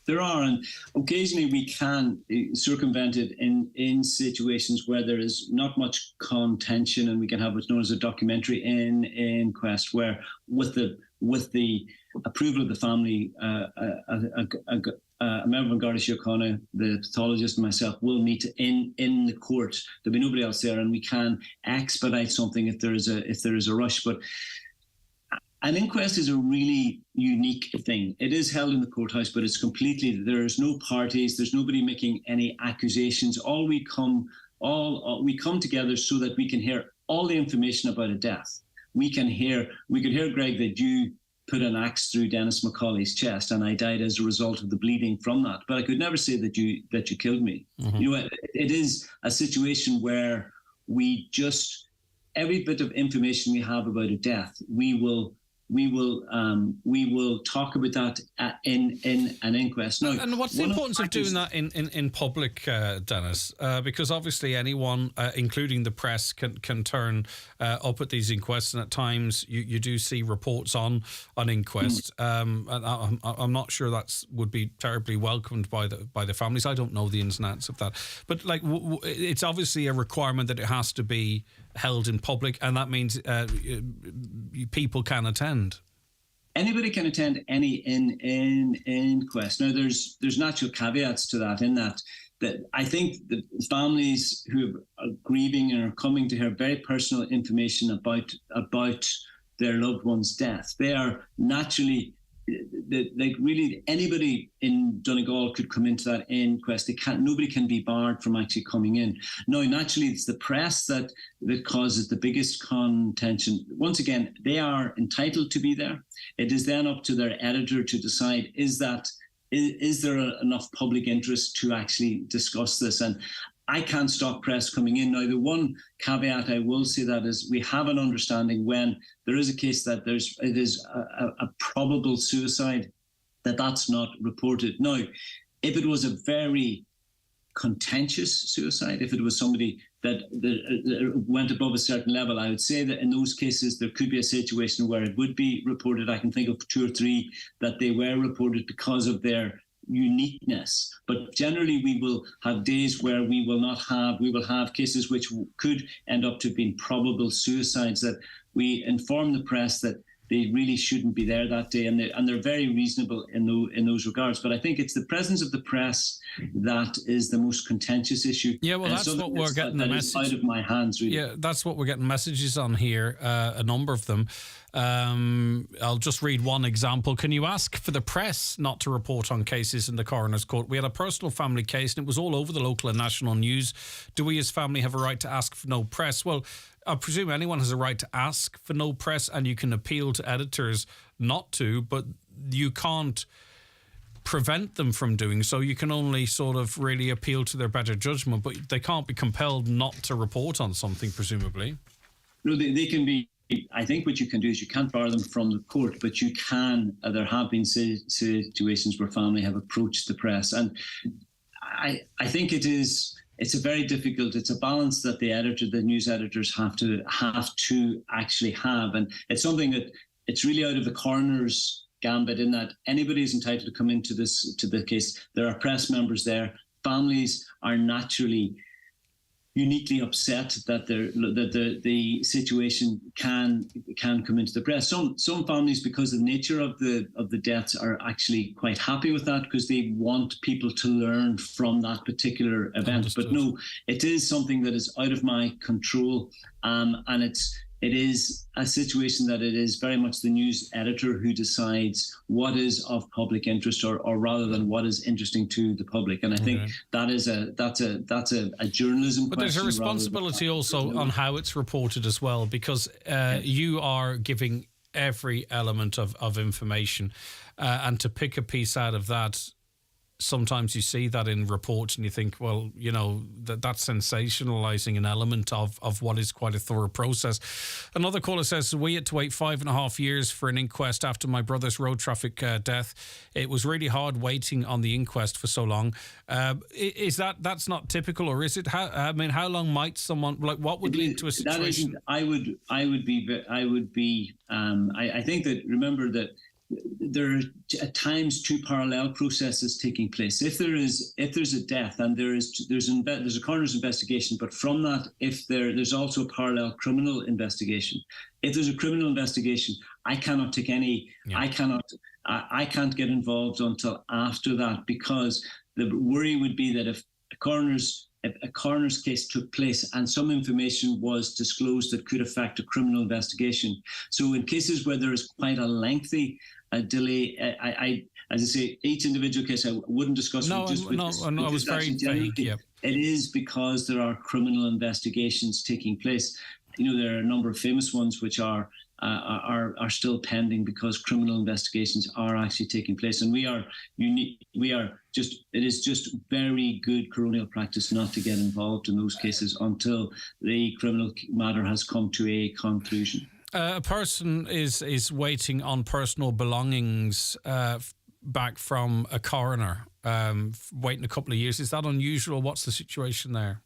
There are, and occasionally we can circumvent it in situations where there is not much contention, and we can have what's known as a documentary inquest, where with the approval of the family, a member of Garda Síochána, the pathologist, and myself will meet in the court. There'll be nobody else there, and we can expedite something if there is a rush. But an inquest is a really unique thing. It is held in the courthouse, but it's completely, there's no parties, there's nobody making any accusations. We come together so that we can hear all the information about a death. We could hear, Greg, that you put an axe through Dennis McCauley's chest and I died as a result of the bleeding from that. But I could never say that you killed me. Mm-hmm. You know, it is a situation where every bit of information we have about a death, we will talk about that in an inquest. Now, and what's the importance of doing that in public, Dennis? Because obviously anyone, including the press, can turn up at these inquests, and at times you do see reports on inquests. And I'm not sure that would be terribly welcomed by the families. I don't know the ins and outs of that, but like it's obviously a requirement that it has to be held in public, and that means people can attend. Anybody can attend any inquest. Now, there's natural caveats to that, in that I think the families who are grieving and are coming to hear very personal information about their loved one's death, they are naturally, like, really anybody in Donegal could come into that inquest. Nobody can be barred from actually coming in. Now, naturally, it's the press that causes the biggest contention. Once again, they are entitled to be there. It is then up to their editor to decide, is there enough public interest to actually discuss this? And I can't stop press coming in. Now, the one caveat I will say that is we have an understanding when there is a case that it is a probable suicide, that's not reported. Now, if it was a very contentious suicide, if it was somebody that went above a certain level, I would say that in those cases there could be a situation where it would be reported. I can think of 2 or 3 that they were reported because of their uniqueness. But generally we will have days where we will have cases which could end up to being probable suicides, that we inform the press that they really shouldn't be there that day, and they're very reasonable in those regards. But I think it's the presence of the press that is the most contentious issue. Yeah, well, that's what we're getting the message out of my hands, really. Yeah, that's what we're getting messages on here, a number of them. I'll just read one example. Can you ask for the press not to report on cases in the coroner's court? We had a personal family case and it was all over the local and national news. Do we as family have a right to ask for no press? Well, I presume anyone has a right to ask for no press, and you can appeal to editors not to, but you can't prevent them from doing so. You can only sort of really appeal to their better judgment, but they can't be compelled not to report on something, presumably. No, they can be. I think what you can do is you can't bar them from the court, but you can. There have been situations where family have approached the press, and I think it's a very difficult. It's a balance that the news editors have to actually have, and it's something that it's really out of the coroner's gambit, in that anybody is entitled to come into the case. There are press members there. Families are naturally uniquely upset that the situation can come into the press. Some families, because of the nature of the deaths, are actually quite happy with that because they want people to learn from that particular event. Understood. But no, it is something that is out of my control, and it is a situation that it is very much the news editor who decides what is of public interest, or rather than what is interesting to the public. And I think that's a journalism question. But there's a responsibility also on how it's reported as well, because you are giving every element of information, and to pick a piece out of that sometimes you see that in reports and you think, well, you know, that's sensationalising an element of what is quite a thorough process. Another caller says, we had to wait 5.5 years for an inquest after my brother's road traffic death. It was really hard waiting on the inquest for so long. Is that's not typical, or is it? How long might someone, like, what would lead to a situation? I think that, remember that there are at times two parallel processes taking place. If there's a death and there's a coroner's investigation, but from that, if there's also a parallel criminal investigation. If there's a criminal investigation, I cannot take any. Yeah. I can't get involved until after that, because the worry would be that if a coroner's case took place and some information was disclosed that could affect a criminal investigation. So in cases where there is quite a lengthy delay, as I say, each individual case I wouldn't discuss. I was very vague. Yeah. It is because there are criminal investigations taking place. You know, there are a number of famous ones which are still pending because criminal investigations are actually taking place, and we are unique. It is just very good coronial practice not to get involved in those cases until the criminal matter has come to a conclusion. A person is waiting on personal belongings back from a coroner, waiting a couple of years. Is that unusual? What's the situation there?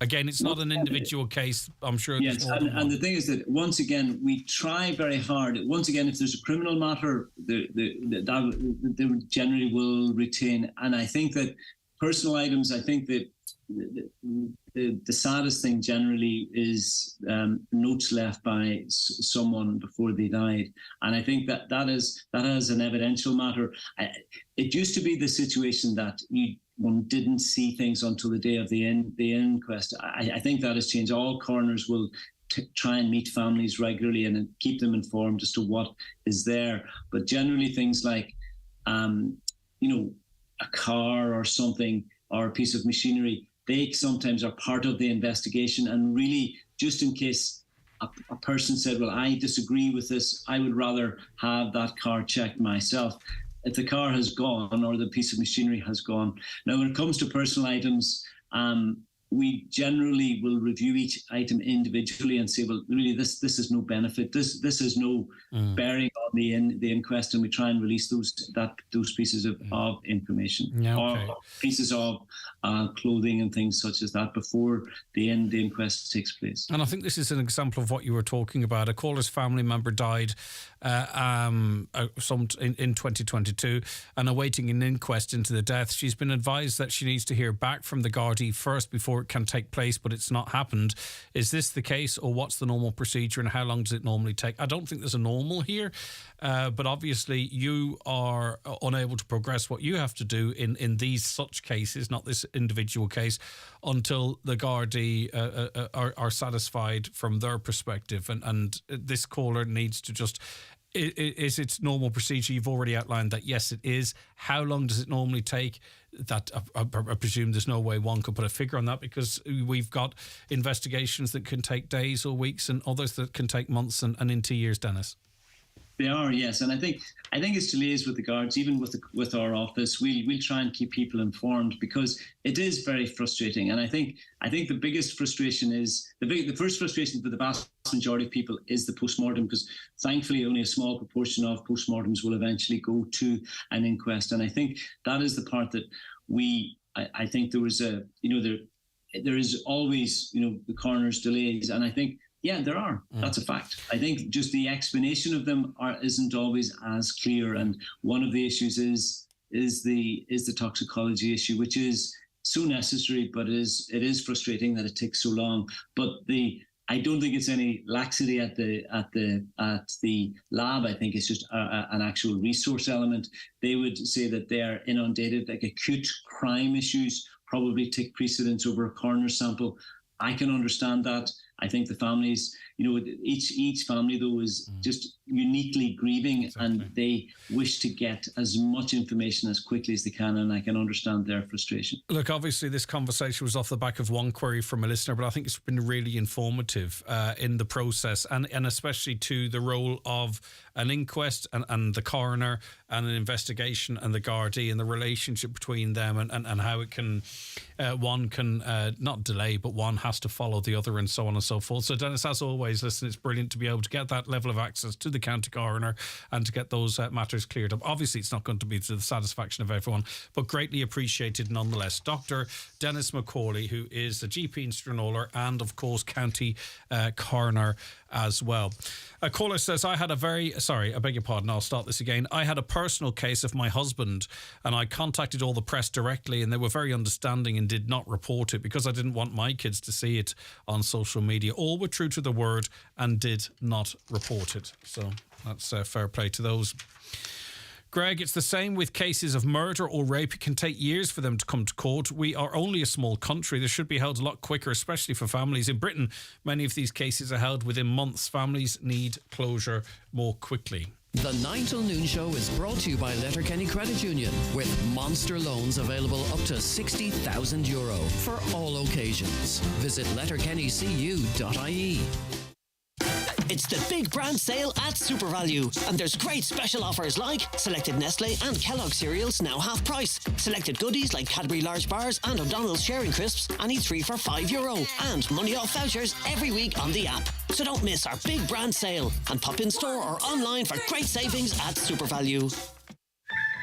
Again, it's not an individual case. I'm sure. Yes, and the thing is that, once again, we try very hard. Once again, if there's a criminal matter, they generally will retain. And I think that personal items, I think that the saddest thing generally is notes left by someone before they died, and I think that is an evidential matter. It used to be the situation that one didn't see things until the day of the inquest. I think that has changed. All coroners will try and meet families regularly and keep them informed as to what is there. But generally, things like, a car or something, or a piece of machinery, they sometimes are part of the investigation. And really, just in case a person said, well, I disagree with this, I would rather have that car checked myself. If the car has gone or the piece of machinery has gone. Now, when it comes to personal items, we generally will review each item individually and say, well, really, this is no benefit. This has no bearing on the inquest, and we try and release those pieces of information, or pieces of clothing and things such as that before the inquest takes place. And I think this is an example of what you were talking about. A caller's family member died in 2022 and awaiting an inquest into the death. She's been advised that she needs to hear back from the Gardaí first before it can take place, but it's not happened. Is this the case, or what's the normal procedure, and how long does it normally take? I don't think there's a normal here, but obviously you are unable to progress what you have to do in these such cases, not this individual case, until the Gardaí are satisfied from their perspective. And this caller needs to just... Is its normal procedure? You've already outlined that, yes, it is. How long does it normally take? That I presume there's no way one could put a figure on that, because we've got investigations that can take days or weeks and others that can take months and into years, Dennis. They are, yes, and I think it's to liaise with the guards, even with our office. We'll try and keep people informed, because it is very frustrating. And I think the biggest frustration is the first frustration for the vast majority of people is the postmortem, because thankfully only a small proportion of postmortems will eventually go to an inquest. And I think that is the part that I think there was there is always the coroner's delays, and I think. Yeah, there are. That's a fact. I think just the explanation of them isn't always as clear, and one of the issues is the toxicology issue, which is so necessary, but it is frustrating that it takes so long. But I don't think it's any laxity at the lab. I think it's just an actual resource element. They would say that they are inundated, like acute crime issues probably take precedence over a coroner sample. I can understand that. I think the families, each family though is just uniquely grieving, and they wish to get as much information as quickly as they can, and I can understand their frustration. Look, obviously this conversation was off the back of one query from a listener, but I think it's been really informative in the process, and especially to the role of an inquest and the coroner and an investigation and the Gardaí and the relationship between them, and how it can, one can not delay, but one has to follow the other, and so on and so forth. So Dennis, as always, listen, it's brilliant to be able to get that level of access to the county coroner and to get those matters cleared up. Obviously, it's not going to be to the satisfaction of everyone, but greatly appreciated nonetheless. Dr. Dennis McCauley, who is the GP in Stranorlar and, of course, county coroner as well. A caller says, I beg your pardon, I'll start this again. I had a personal case of my husband, and I contacted all the press directly, and they were very understanding and did not report it because I didn't want my kids to see it on social media. All were true to the word and did not report it. So that's fair play to those. Greg, it's the same with cases of murder or rape. It can take years for them to come to court. We are only a small country. They should be held a lot quicker, especially for families. In Britain, many of these cases are held within months. Families need closure more quickly. The 9 till noon show is brought to you by Letterkenny Credit Union, with monster loans available up to €60,000 for all occasions. Visit letterkennycu.ie. It's the big brand sale at SuperValue, and there's great special offers like selected Nestle and Kellogg cereals now half price, selected goodies like Cadbury large bars and O'Donnell's sharing crisps, any 3 for €5, and money off vouchers every week on the app. So don't miss our big brand sale, and pop in store or online for great savings at SuperValue.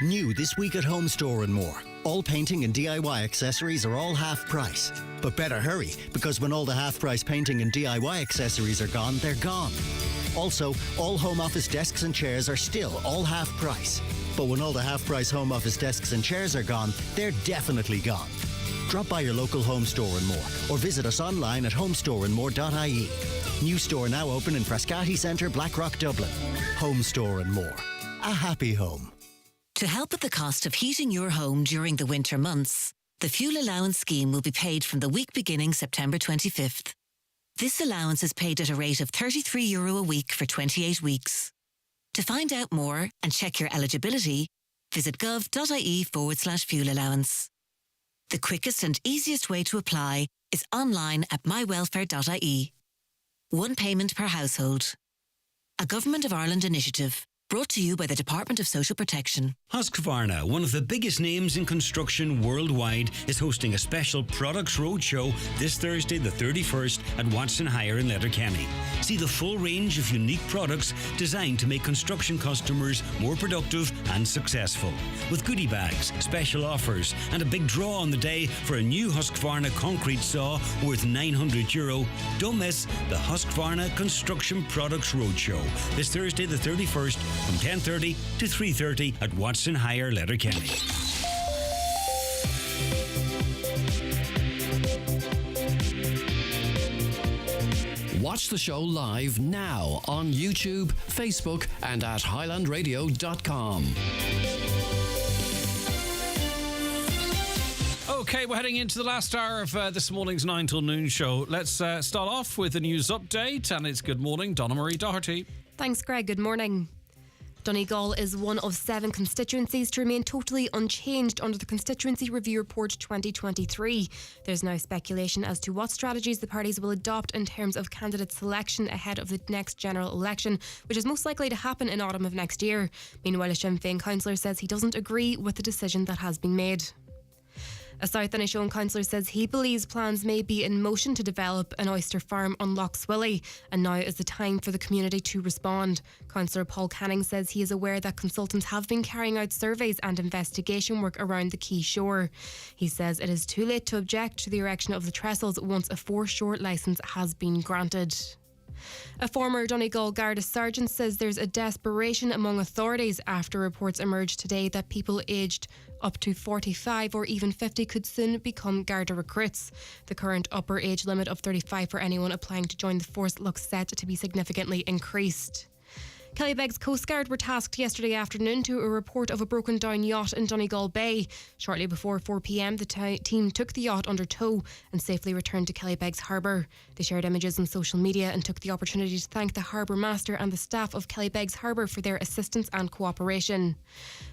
New this week at Home Store and More. All painting and DIY accessories are all half price. But better hurry, because when all the half price painting and DIY accessories are gone, they're gone. Also, all home office desks and chairs are still all half price. But when all the half price home office desks and chairs are gone, they're definitely gone. Drop by your local Home Store and More, or visit us online at homestoreandmore.ie. New store now open in Frascati Centre, Blackrock, Dublin. Home Store and More. A happy home. To help with the cost of heating your home during the winter months, the fuel allowance scheme will be paid from the week beginning September 25th. This allowance is paid at a rate of €33 a week for 28 weeks. To find out more and check your eligibility, visit gov.ie/fuel allowance. The quickest and easiest way to apply is online at mywelfare.ie. One payment per household. A Government of Ireland initiative. Brought to you by the Department of Social Protection. Husqvarna, one of the biggest names in construction worldwide, is hosting a special Products Roadshow this Thursday the 31st at Watson Hire in Letterkenny. See the full range of unique products designed to make construction customers more productive and successful. With goodie bags, special offers and a big draw on the day for a new Husqvarna concrete saw worth €900. Don't miss the Husqvarna Construction Products Roadshow this Thursday the 31st from 10:30 to 3:30 at Watson Hire, Letterkenny. Watch the show live now on YouTube, Facebook, and at highlandradio.com. Okay, we're heading into the last hour of this morning's 9 till noon show. Let's start off with a news update, and it's Good Morning, Donna Marie Doherty. Thanks, Greg. Good morning. Donegal is one of 7 constituencies to remain totally unchanged under the Constituency Review Report 2023. There's now speculation as to what strategies the parties will adopt in terms of candidate selection ahead of the next general election, which is most likely to happen in autumn of next year. Meanwhile, a Sinn Féin councillor says he doesn't agree with the decision that has been made. A South Inishowen councillor says he believes plans may be in motion to develop an oyster farm on Lough Swilly, and now is the time for the community to respond. Councillor Paul Canning says he is aware that consultants have been carrying out surveys and investigation work around the quay shore. He says it is too late to object to the erection of the trestles once a foreshore licence has been granted. A former Donegal Garda sergeant says there's a desperation among authorities after reports emerged today that people aged up to 45 or even 50 could soon become Garda recruits. The current upper age limit of 35 for anyone applying to join the force looks set to be significantly increased. Kellybeg's Coast Guard were tasked yesterday afternoon to a report of a broken down yacht in Donegal Bay. Shortly before 4 p.m, the team took the yacht under tow and safely returned to Kellybeg's harbour. They shared images on social media and took the opportunity to thank the harbour master and the staff of Kellybeg's harbour for their assistance and cooperation.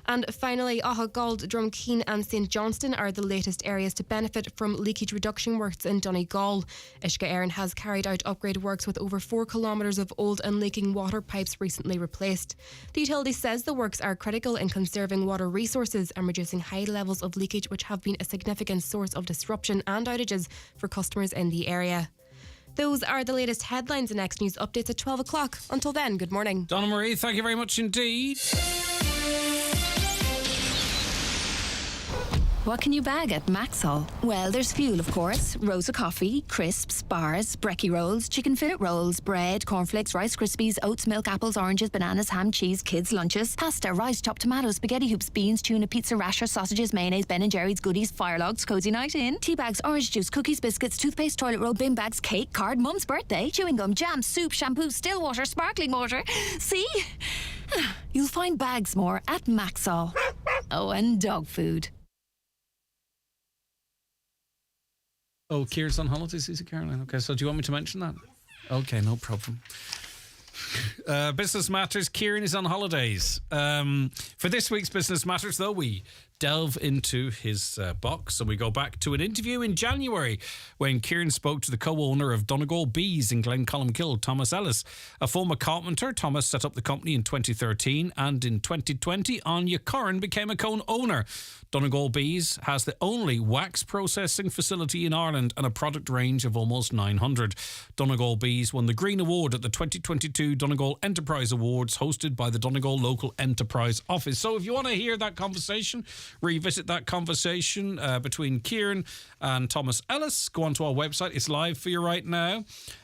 And finally, Ahagald, Drumkeen and St Johnston are the latest areas to benefit from leakage reduction works in Donegal. Uisce Éireann has carried out upgrade works with over 4 kilometres of old and leaking water pipes recently replaced. The utility says the works are critical in conserving water resources and reducing high levels of leakage, which have been a significant source of disruption and outages for customers in the area. Those are the latest headlines and next news updates at 12 o'clock. Until then, good morning. Donna Marie, thank you very much indeed. What can you bag at Maxall? Well, there's fuel, of course, rows of coffee, crisps, bars, brekkie rolls, chicken fillet rolls, bread, cornflakes, Rice Krispies, oats, milk, apples, oranges, bananas, ham, cheese, kids' lunches, pasta, rice, chopped tomatoes, spaghetti hoops, beans, tuna, pizza, rashers, sausages, mayonnaise, Ben & Jerry's, goodies, firelogs, cozy night in, tea bags, orange juice, cookies, biscuits, toothpaste, toilet roll, bin bags, cake, card, mum's birthday, chewing gum, jam, soup, shampoo, still water, sparkling water. See? You'll find bags more at Maxall. Oh, and dog food. Oh, Kieran's on holidays, is it, Caroline? Okay, so do you want me to mention that? Okay, no problem. Business Matters, Kieran is on holidays. For this week's Business Matters, though, we delve into his box and we go back to an interview in January when Kieran spoke to the co-owner of Donegal Bees in Glencolmcille, Thomas Ellis. A former carpenter, Thomas set up the company in 2013 and in 2020, Anya Corrin became a co-owner. Donegal Bees has the only wax processing facility in Ireland and a product range of almost 900. Donegal Bees won the Green Award at the 2022 Donegal Enterprise Awards hosted by the Donegal Local Enterprise Office. So if you want to hear that conversation, revisit that conversation between Kieran and Thomas Ellis, go onto our website. It's live for you right now,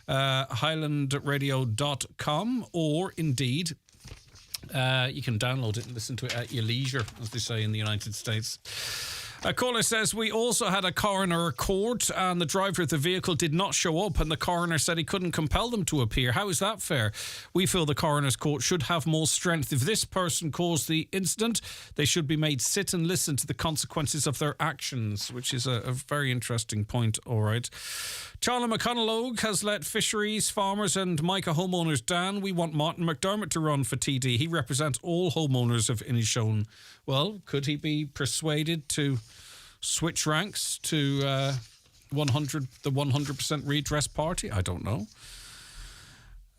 highlandradio.com, or indeed you can download it and listen to it at your leisure, as they say in the United States. A caller says, we also had a coroner court and the driver of the vehicle did not show up and the coroner said he couldn't compel them to appear. How is that fair? We feel the coroner's court should have more strength. If this person caused the incident, they should be made sit and listen to the consequences of their actions, which is a very interesting point. All right. Charlie McConnell has let fisheries, farmers and Micah homeowners down. We want Martin McDermott to run for TD. He represents all homeowners of Inishowen. Well, could he be persuaded to switch ranks to the 100% redress party? I don't know.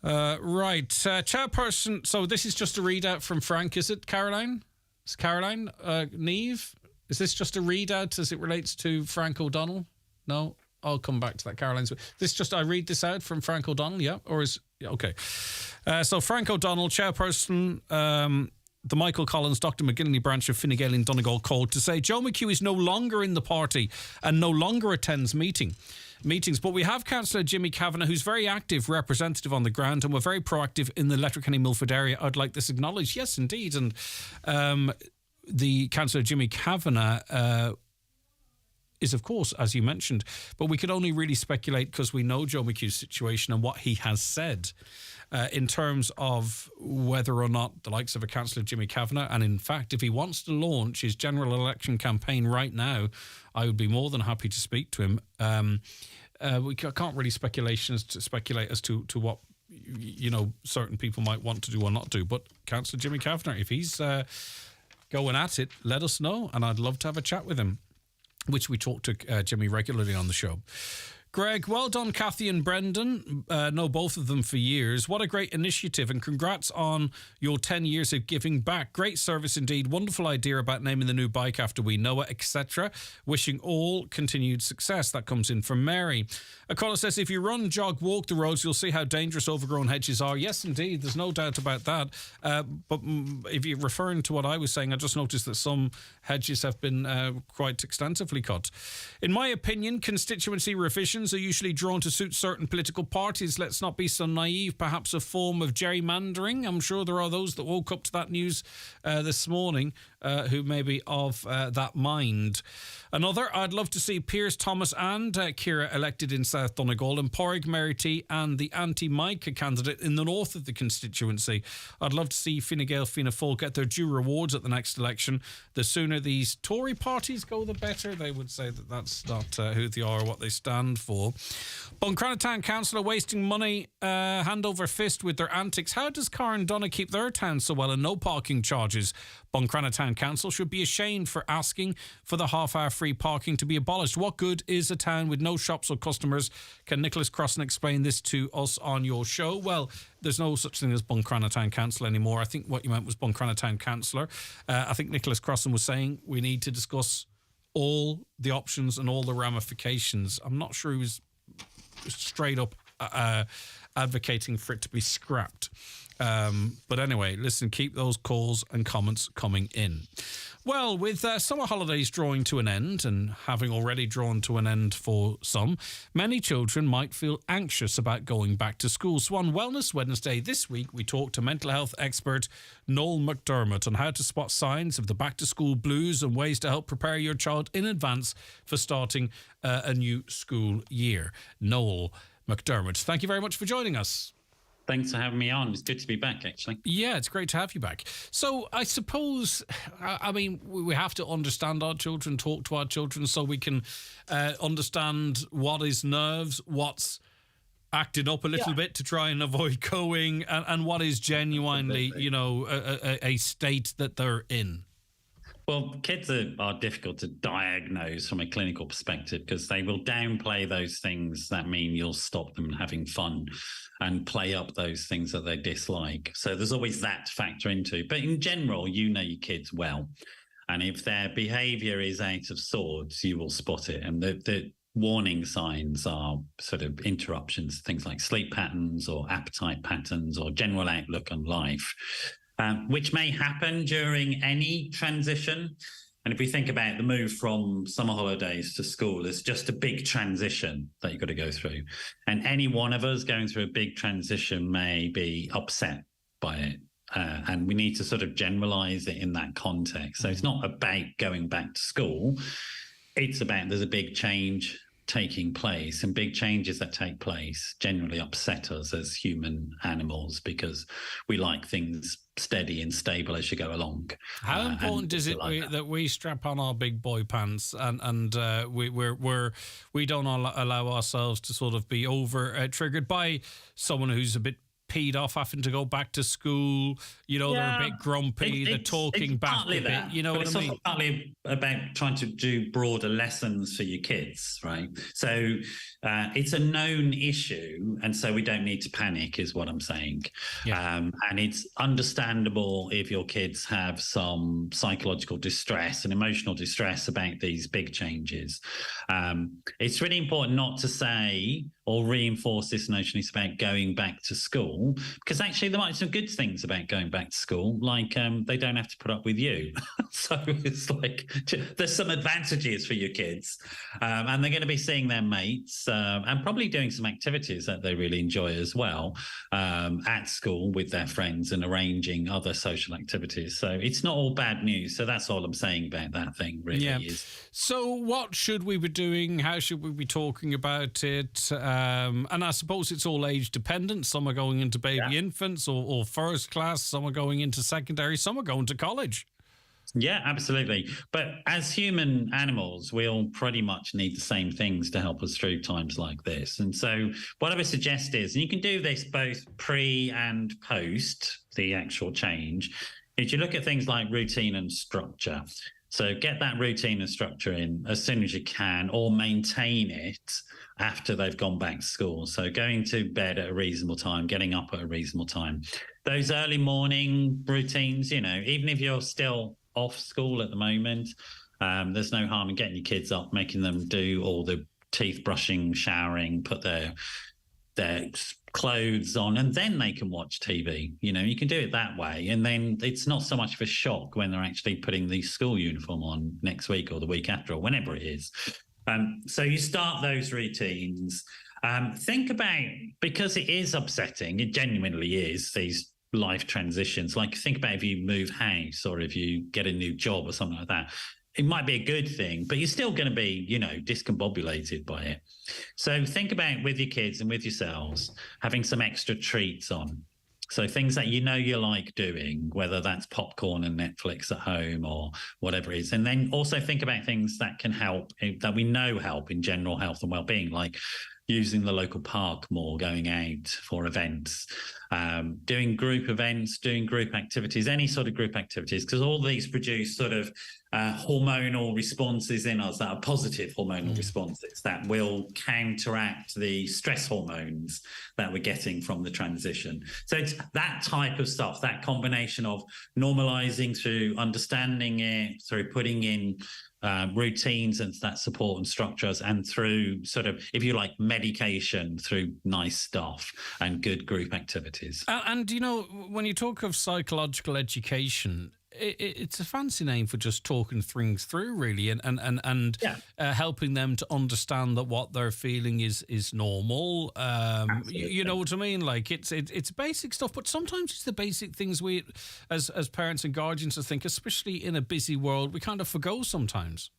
Right. Chairperson, so this is just a readout from Frank, is it, Caroline? Is Caroline Neve? Is this just a readout as it relates to Frank O'Donnell? No? I'll come back to that, Caroline. This just, I read this out from Frank O'Donnell, yeah? Or is, okay. So Frank O'Donnell, chairperson, the Michael Collins, Dr. McGinley branch of Fine Gael in Donegal called to say Joe McHugh is no longer in the party and no longer attends meetings. But we have Councillor Jimmy Kavanagh, who's very active representative on the ground, and we're very proactive in the Letterkenny Milford area. I'd like this acknowledged. Yes, indeed. And the Councillor Jimmy Kavanagh is, of course, as you mentioned, but we could only really speculate because we know Joe McHugh's situation and what he has said in terms of whether or not the likes of a Councillor Jimmy Kavanagh, and in fact, if he wants to launch his general election campaign right now, I would be more than happy to speak to him. We can't really speculate as to what, you know, certain people might want to do or not do, but Councillor Jimmy Kavanagh, if he's going at it, let us know, and I'd love to have a chat with him, which we talk to Jimmy regularly on the show. Greg, well done, Kathy and Brendan. Know both of them for years. What a great initiative, and congrats on your 10 years of giving back. Great service indeed. Wonderful idea about naming the new bike after we know it, etc. Wishing all continued success. That comes in from Mary. A caller says, if you run, jog, walk the roads, you'll see how dangerous overgrown hedges are. Yes, indeed. There's no doubt about that. But if you're referring to what I was saying, I just noticed that some hedges have been quite extensively cut. In my opinion, constituency revision elections are usually drawn to suit certain political parties. Let's not be so naive. Perhaps a form of gerrymandering. I'm sure there are those that woke up to that news this morning who may be of that mind. Another, I'd love to see Piers Thomas and Ciara elected in South Donegal, and Pádraig Merity and the anti-Micah candidate in the north of the constituency. I'd love to see Fine Gael, Fianna Fáil get their due rewards at the next election. The sooner these Tory parties go, the better. They would say that that's not who they are or what they stand for. Buncrana Town Council are wasting money hand over fist with their antics. How does Carndonagh keep their town so well and no parking charges? Buncrana Town Council should be ashamed for asking for the half-hour free parking to be abolished. What good is a town with no shops or customers? Can Nicholas Crossan explain this to us on your show? Well, there's no such thing as Buncrana Town Council anymore. I think what you meant was Buncrana Town Councillor. I think Nicholas Crossan was saying we need to discuss all the options and all the ramifications. I'm not sure he was straight up advocating for it to be scrapped. But anyway, listen, keep those calls and comments coming in. Well, with summer holidays drawing to an end, and having already drawn to an end for some, many children might feel anxious about going back to school. So on Wellness Wednesday this week, we talked to mental health expert Noel McDermott on how to spot signs of the back-to-school blues and ways to help prepare your child in advance for starting a new school year. Noel McDermott, thank you very much for joining us. Thanks for having me on. It's good to be back, actually. Yeah, it's great to have you back. So I suppose, I mean, we have to understand our children, talk to our children so we can understand what is nerves, what's acting up a little bit to try and avoid going, and what is genuinely, you know, a state that they're in. Well, kids are difficult to diagnose from a clinical perspective because they will downplay those things that mean you'll stop them having fun and play up those things that they dislike. So there's always that to factor into. But in general, you know your kids well. And if their behaviour is out of sorts, you will spot it. And the warning signs are sort of interruptions, things like sleep patterns or appetite patterns or general outlook on life. Which may happen during any transition. And if we think about the move from summer holidays to school, it's just a big transition that you've got to go through. And any one of us going through a big transition may be upset by it. And we need to sort of generalize it in that context. So it's not about going back to school. It's about there's a big change taking place, and big changes that take place generally upset us as human animals because we like things steady and stable as you go along. How important is it that we strap on our big boy pants and we don't allow ourselves to sort of be over triggered by someone who's a bit peed off having to go back to school, you know, they're a bit grumpy, they're talking back a bit, you know what I mean? It's partly about trying to do broader lessons for your kids, right? So it's a known issue, and so we don't need to panic is what I'm saying. And it's understandable if your kids have some psychological distress and emotional distress about these big changes. It's really important not to say or reinforce this notion it's about going back to school, because actually there might be some good things about going back to school, like they don't have to put up with you. So it's like there's some advantages for your kids, and they're going to be seeing their mates and probably doing some activities that they really enjoy as well at school with their friends and arranging other social activities. So it's not all bad news. So that's all I'm saying about that thing, really. Is. So what should we be doing? How should we be talking about it? And I suppose it's all age dependent. Some are going into baby infants or first class. Some are going into secondary. Some are going to college. Yeah, absolutely. But as human animals, we all pretty much need the same things to help us through times like this. And so what I would suggest is, and you can do this both pre and post the actual change, is you look at things like routine and structure. So get that routine and structure in as soon as you can, or maintain it after they've gone back to school. So going to bed at a reasonable time, getting up at a reasonable time. Those early morning routines, you know, even if you're still off school at the moment, there's no harm in getting your kids up, making them do all the teeth brushing, showering, put their clothes on, and then they can watch TV. You know, you can do it that way, and then it's not so much of a shock when they're actually putting the school uniform on next week or the week after or whenever it is. So you start those routines. Think about, because it is upsetting, it genuinely is, these life transitions. Like, think about if you move house or if you get a new job or something like that. It might be a good thing, but you're still going to be, discombobulated by it. So think about, with your kids and with yourselves, having some extra treats on. So things that you like doing, whether that's popcorn and Netflix at home or whatever it is. And then also think about things that can help, that we know help in general health and well-being, like using the local park more, going out for events, doing group events, doing group activities, any sort of group activities, because all these produce sort of hormonal responses in us that are positive hormonal responses that will counteract the stress hormones that we're getting from the transition. So it's that type of stuff, that combination of normalizing through understanding it, through putting in routines and that support and structures, and through sort of, if you like, medication, through nice stuff and good group activities. And when you talk of psychological education, it's a fancy name for just talking things through, really, and helping them to understand that what they're feeling is normal. You know what I mean? Like, it's basic stuff, but sometimes it's the basic things we, as parents and guardians, I think, especially in a busy world, we kind of forgo sometimes.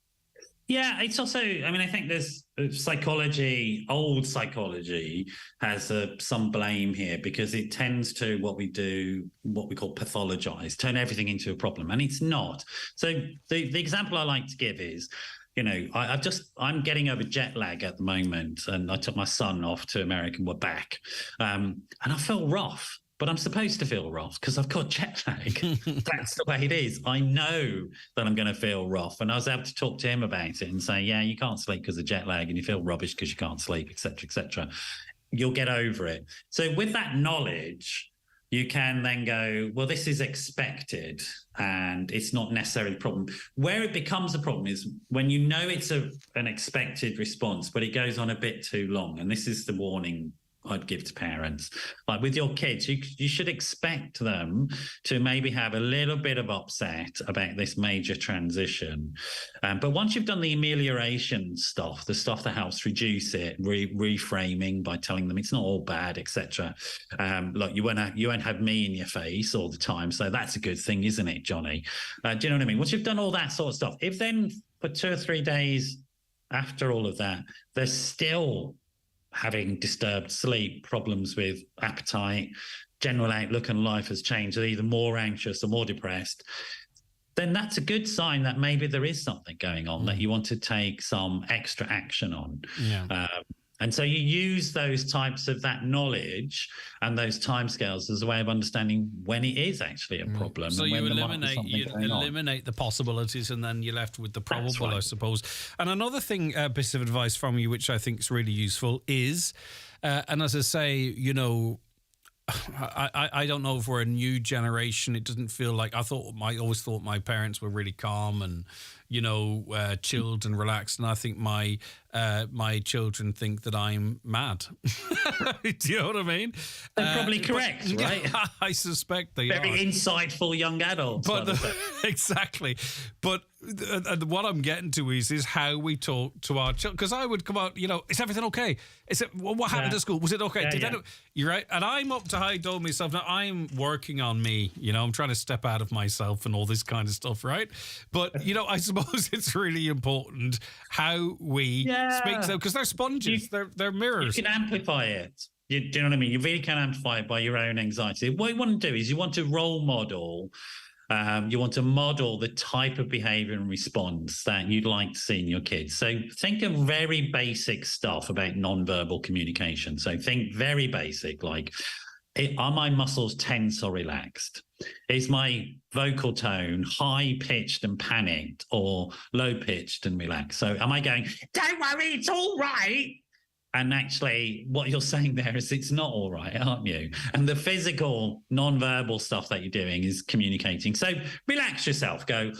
Yeah, it's also, I think there's psychology, old psychology has some blame here, because it tends to, what we call pathologize, turn everything into a problem, and it's not. So the example I like to give is, I'm getting over jet lag at the moment, and I took my son off to America and we're back. And I felt rough. But I'm supposed to feel rough because I've got jet lag. That's the way it is. I know that I'm going to feel rough. And I was able to talk to him about it and say, yeah, you can't sleep because of jet lag, and you feel rubbish because you can't sleep, et cetera, et cetera. You'll get over it. So with that knowledge, you can then go, well, this is expected and it's not necessarily a problem. Where it becomes a problem is when you know it's an expected response, but it goes on a bit too long. And this is the warning I'd give to parents. Like with your kids, you should expect them to maybe have a little bit of upset about this major transition. But once you've done the amelioration stuff, the stuff that helps reduce it, reframing by telling them it's not all bad, etc. Look, you won't have me in your face all the time, so that's a good thing, isn't it, Johnny? Do you know what I mean? Once you've done all that sort of stuff, if then for 2 or 3 days after all of that, they're still having disturbed sleep, problems with appetite, general outlook on life has changed, they're either more anxious or more depressed, then that's a good sign that maybe there is something going on that you want to take some extra action on. Yeah. And so you use those types of that knowledge and those timescales as a way of understanding when it is actually a problem. So and you when eliminate the possibilities, and then you're left with the probable, right. I suppose. And another thing, piece of advice from you, which I think is really useful, is, and as I say, I don't know if we're a new generation. It doesn't feel like, I always thought my parents were really calm and chilled and relaxed, and I think my children think that I'm mad. Do you know what I mean? They're probably correct, right? I suspect they Very are. insightful young adults. But exactly. But what I'm getting to is how we talk to our children. Because I would come out, is everything okay? What happened at school? Was it okay? You're right. And I'm up to high dome myself. Now, I'm working on me. I'm trying to step out of myself and all this kind of stuff, right? But, I suppose it's really important how we speak to them, because they're sponges. They're mirrors. You can amplify it. Do you know what I mean? You really can amplify it by your own anxiety. What you want to do is you want to role model, you want to model the type of behavior and response that you'd like to see in your kids. So think of very basic stuff about nonverbal communication. So think very basic, like, are my muscles tense or relaxed? Is my vocal tone high-pitched and panicked or low-pitched and relaxed? So am I going, don't worry, it's all right? And actually, what you're saying there is it's not all right, aren't you? And the physical, non-verbal stuff that you're doing is communicating. So relax yourself. Go,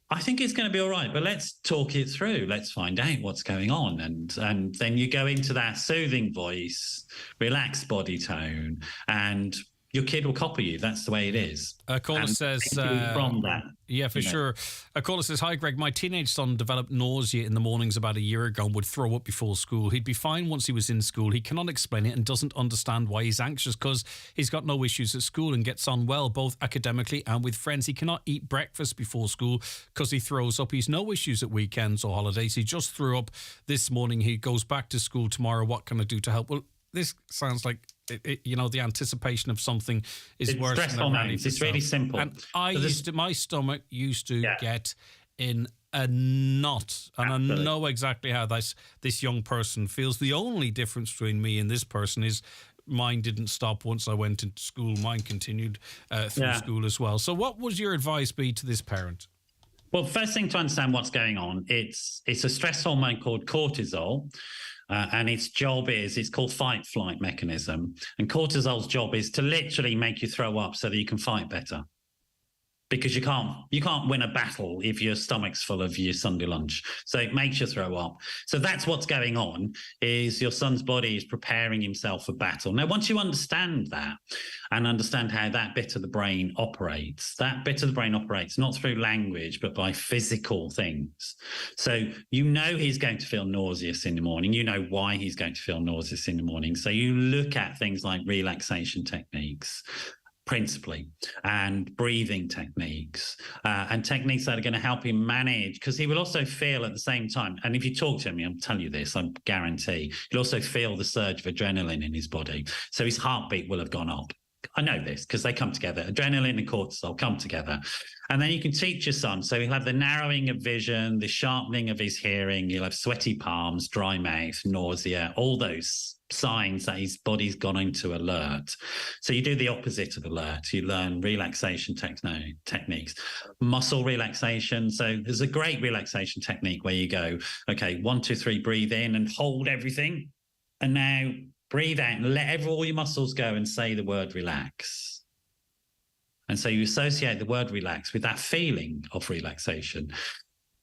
I think it's going to be all right, but let's talk it through. Let's find out what's going on. And then you go into that soothing voice, relaxed body tone, and your kid will copy you. That's the way it is. A caller And says... from that. Yeah, for sure. A caller says, hi, Greg. My teenage son developed nausea in the mornings about a year ago and would throw up before school. He'd be fine once he was in school. He cannot explain it and doesn't understand why he's anxious because he's got no issues at school and gets on well, both academically and with friends. He cannot eat breakfast before school because he throws up. He's no issues at weekends or holidays. He just threw up this morning. He goes back to school tomorrow. What can I do to help? Well, this sounds like... the anticipation of something is worse than hormones. It's really simple. And my stomach used to get in a knot, and I know exactly how this young person feels. The only difference between me and this person is mine didn't stop once I went into school. Mine continued through school as well. So what would your advice be to this parent? Well, first thing to understand what's going on, it's a stress hormone called cortisol. And its job it's called fight-flight mechanism. And cortisol's job is to literally make you throw up so that you can fight better. Because you can't win a battle if your stomach's full of your Sunday lunch. So it makes you throw up. So that's what's going on, is your son's body is preparing himself for battle. Now, once you understand that and understand how that bit of the brain operates, that bit of the brain operates not through language, but by physical things. So you know he's going to feel nauseous in the morning. You know why he's going to feel nauseous in the morning. So you look at things like relaxation techniques, principally, and breathing techniques, and techniques that are going to help him manage, because he will also feel at the same time, and if you talk to him, I'm telling you this, I guarantee, he'll also feel the surge of adrenaline in his body. So his heartbeat will have gone up. I know this because they come together. Adrenaline and cortisol come together. And then you can teach your son. So he'll have the narrowing of vision, the sharpening of his hearing. He'll have sweaty palms, dry mouth, nausea, all those signs that his body's gone into alert. So you do the opposite of alert. You learn relaxation techniques, muscle relaxation. So there's a great relaxation technique where you go, okay, 1, 2, 3, breathe in and hold everything. And now breathe out and let all your muscles go and say the word relax. And so you associate the word relax with that feeling of relaxation.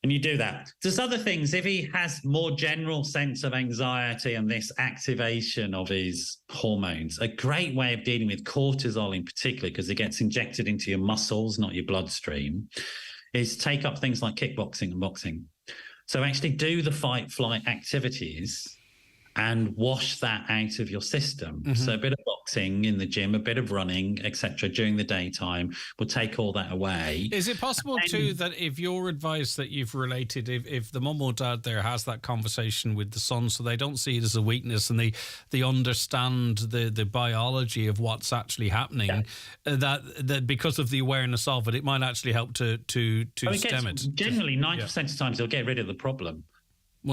And you do that. There's other things. If he has more general sense of anxiety and this activation of his hormones, a great way of dealing with cortisol in particular, because it gets injected into your muscles, not your bloodstream, is take up things like kickboxing and boxing. So actually do the fight-flight activities and wash that out of your system. Mm-hmm. So a bit of boxing in the gym, a bit of running, etc. during the daytime will take all that away. Is it possible too that if your advice that you've related, if the mum or dad there has that conversation with the son, so they don't see it as a weakness and they understand the biology of what's actually happening, that because of the awareness of it, it might actually help to stem it. Generally, 90% of times they'll get rid of the problem.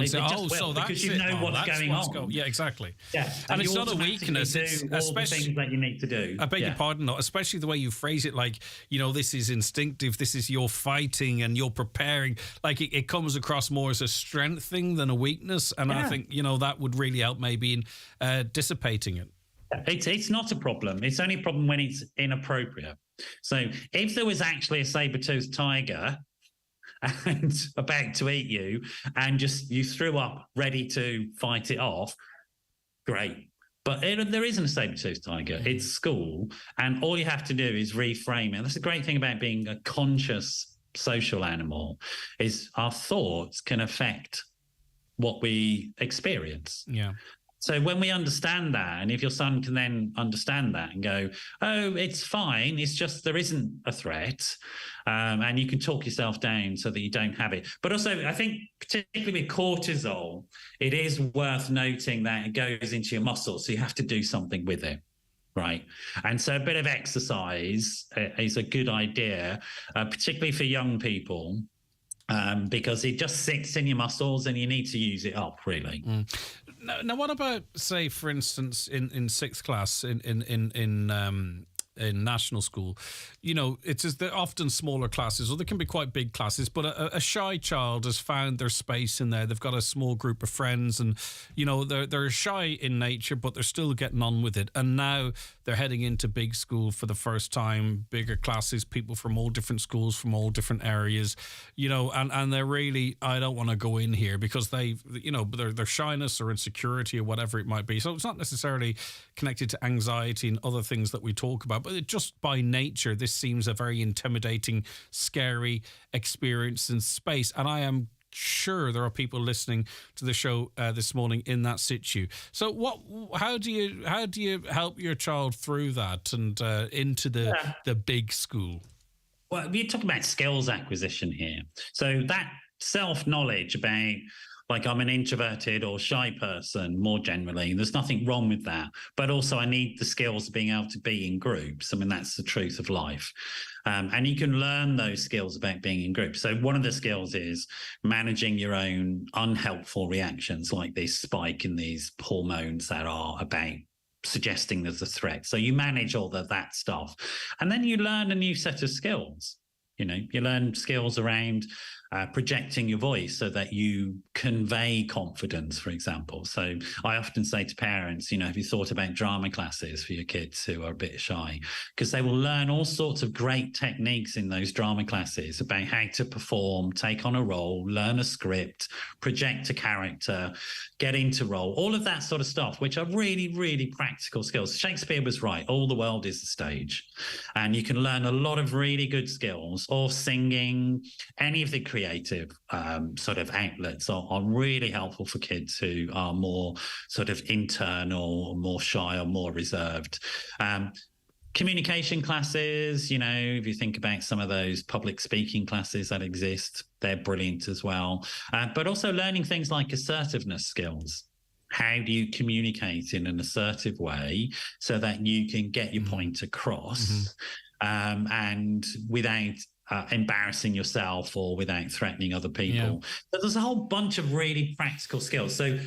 So that's because you know what's going on. Yeah, exactly. Yeah, and it's not a weakness. It's all the things that you need to do. I beg your pardon, though, especially the way you phrase it, like, this is instinctive. This is you're fighting and you're preparing. Like it comes across more as a strength thing than a weakness. And I think that would really help maybe in dissipating it. It's not a problem. It's only a problem when it's inappropriate. So if there was actually a saber-toothed tiger and about to eat you, and just you threw up ready to fight it off, great. But there isn't a saber-toothed tiger. It's school, and all you have to do is reframe it. That's the great thing about being a conscious social animal, is our thoughts can affect what we experience. Yeah. So when we understand that, and if your son can then understand that and go, oh, it's fine, it's just there isn't a threat, and you can talk yourself down so that you don't have it. But also, I think particularly with cortisol, it is worth noting that it goes into your muscles, so you have to do something with it. Right. And so a bit of exercise is a good idea, particularly for young people. Because it just sits in your muscles and you need to use it up, really. Now, what about, say, for instance, in sixth class in national school, they're often smaller classes, or they can be quite big classes, but a shy child has found their space in there. They've got a small group of friends and, they're shy in nature, but they're still getting on with it. And now they're heading into big school for the first time, bigger classes, people from all different schools, from all different areas, and they're really, I don't want to go in here because their shyness or insecurity or whatever it might be. So it's not necessarily connected to anxiety and other things that we talk about, just by nature, this seems a very intimidating, scary experience in space. And I am sure there are people listening to the show this morning in that situ. So how do you help your child through that and into the big school? Well, we're talking about skills acquisition here. So that self-knowledge about, like, I'm an introverted or shy person more generally, there's nothing wrong with that. But also I need the skills of being able to be in groups. I mean, that's the truth of life. And you can learn those skills about being in groups. So one of the skills is managing your own unhelpful reactions, like this spike in these hormones that are about suggesting there's a threat. So you manage all of that stuff. And then you learn a new set of skills. You learn skills around projecting your voice so that you convey confidence, for example. So I often say to parents, have you thought about drama classes for your kids who are a bit shy? Because they will learn all sorts of great techniques in those drama classes about how to perform, take on a role, learn a script, project a character, get into role, all of that sort of stuff, which are really, really practical skills. Shakespeare was right. All the world is the stage. And you can learn a lot of really good skills, or singing, any of the creative sort of outlets are really helpful for kids who are more sort of internal, more shy, or more reserved. Communication classes, if you think about some of those public speaking classes that exist, they're brilliant as well. But also learning things like assertiveness skills. How do you communicate in an assertive way so that you can get your point across and without embarrassing yourself or without threatening other people? But there's a whole bunch of really practical skills. So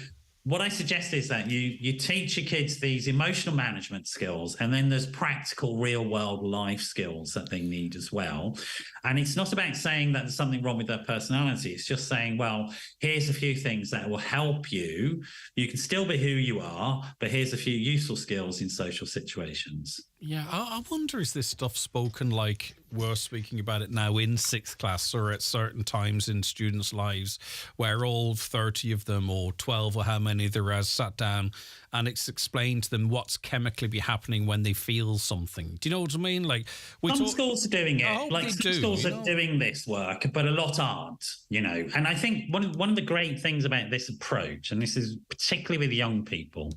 what I suggest is that you teach your kids these emotional management skills, and then there's practical real world life skills that they need as well. And it's not about saying that there's something wrong with their personality. It's just saying, well, here's a few things that will help you. You can still be who you are, but here's a few useful skills in social situations. Yeah, I wonder, is this stuff spoken like we're speaking about it now in sixth class, or at certain times in students' lives where all 30 of them, or 12, or how many there are, sat down and it's explained to them what's chemically be happening when they feel something. Do you know what I mean? Like, some schools are doing it. Like, some schools are doing this work, but a lot aren't, And I think one of the great things about this approach, and this is particularly with young people,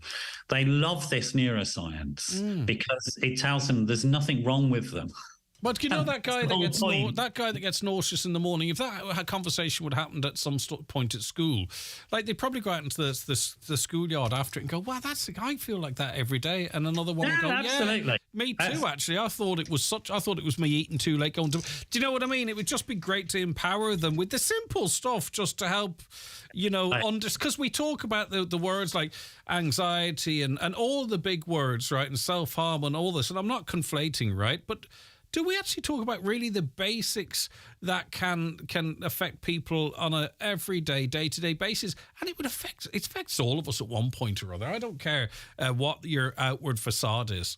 they love this neuroscience because it tells them there's nothing wrong with them. But that guy that gets nauseous in the morning, if that conversation would happen at some point at school, like, they'd probably go out into the schoolyard after it and go, wow, I feel like that every day. And another one would go, absolutely. Yeah, me too, actually. I thought it was me eating too late going to... Do you know what I mean? It would just be great to empower them with the simple stuff just to help, because we talk about the words like anxiety and all the big words, right, and self-harm and all this, and I'm not conflating, right, but... do we actually talk about really the basics that can affect people on a everyday, day-to-day basis? And it affects all of us at one point or other. I don't care what your outward facade is.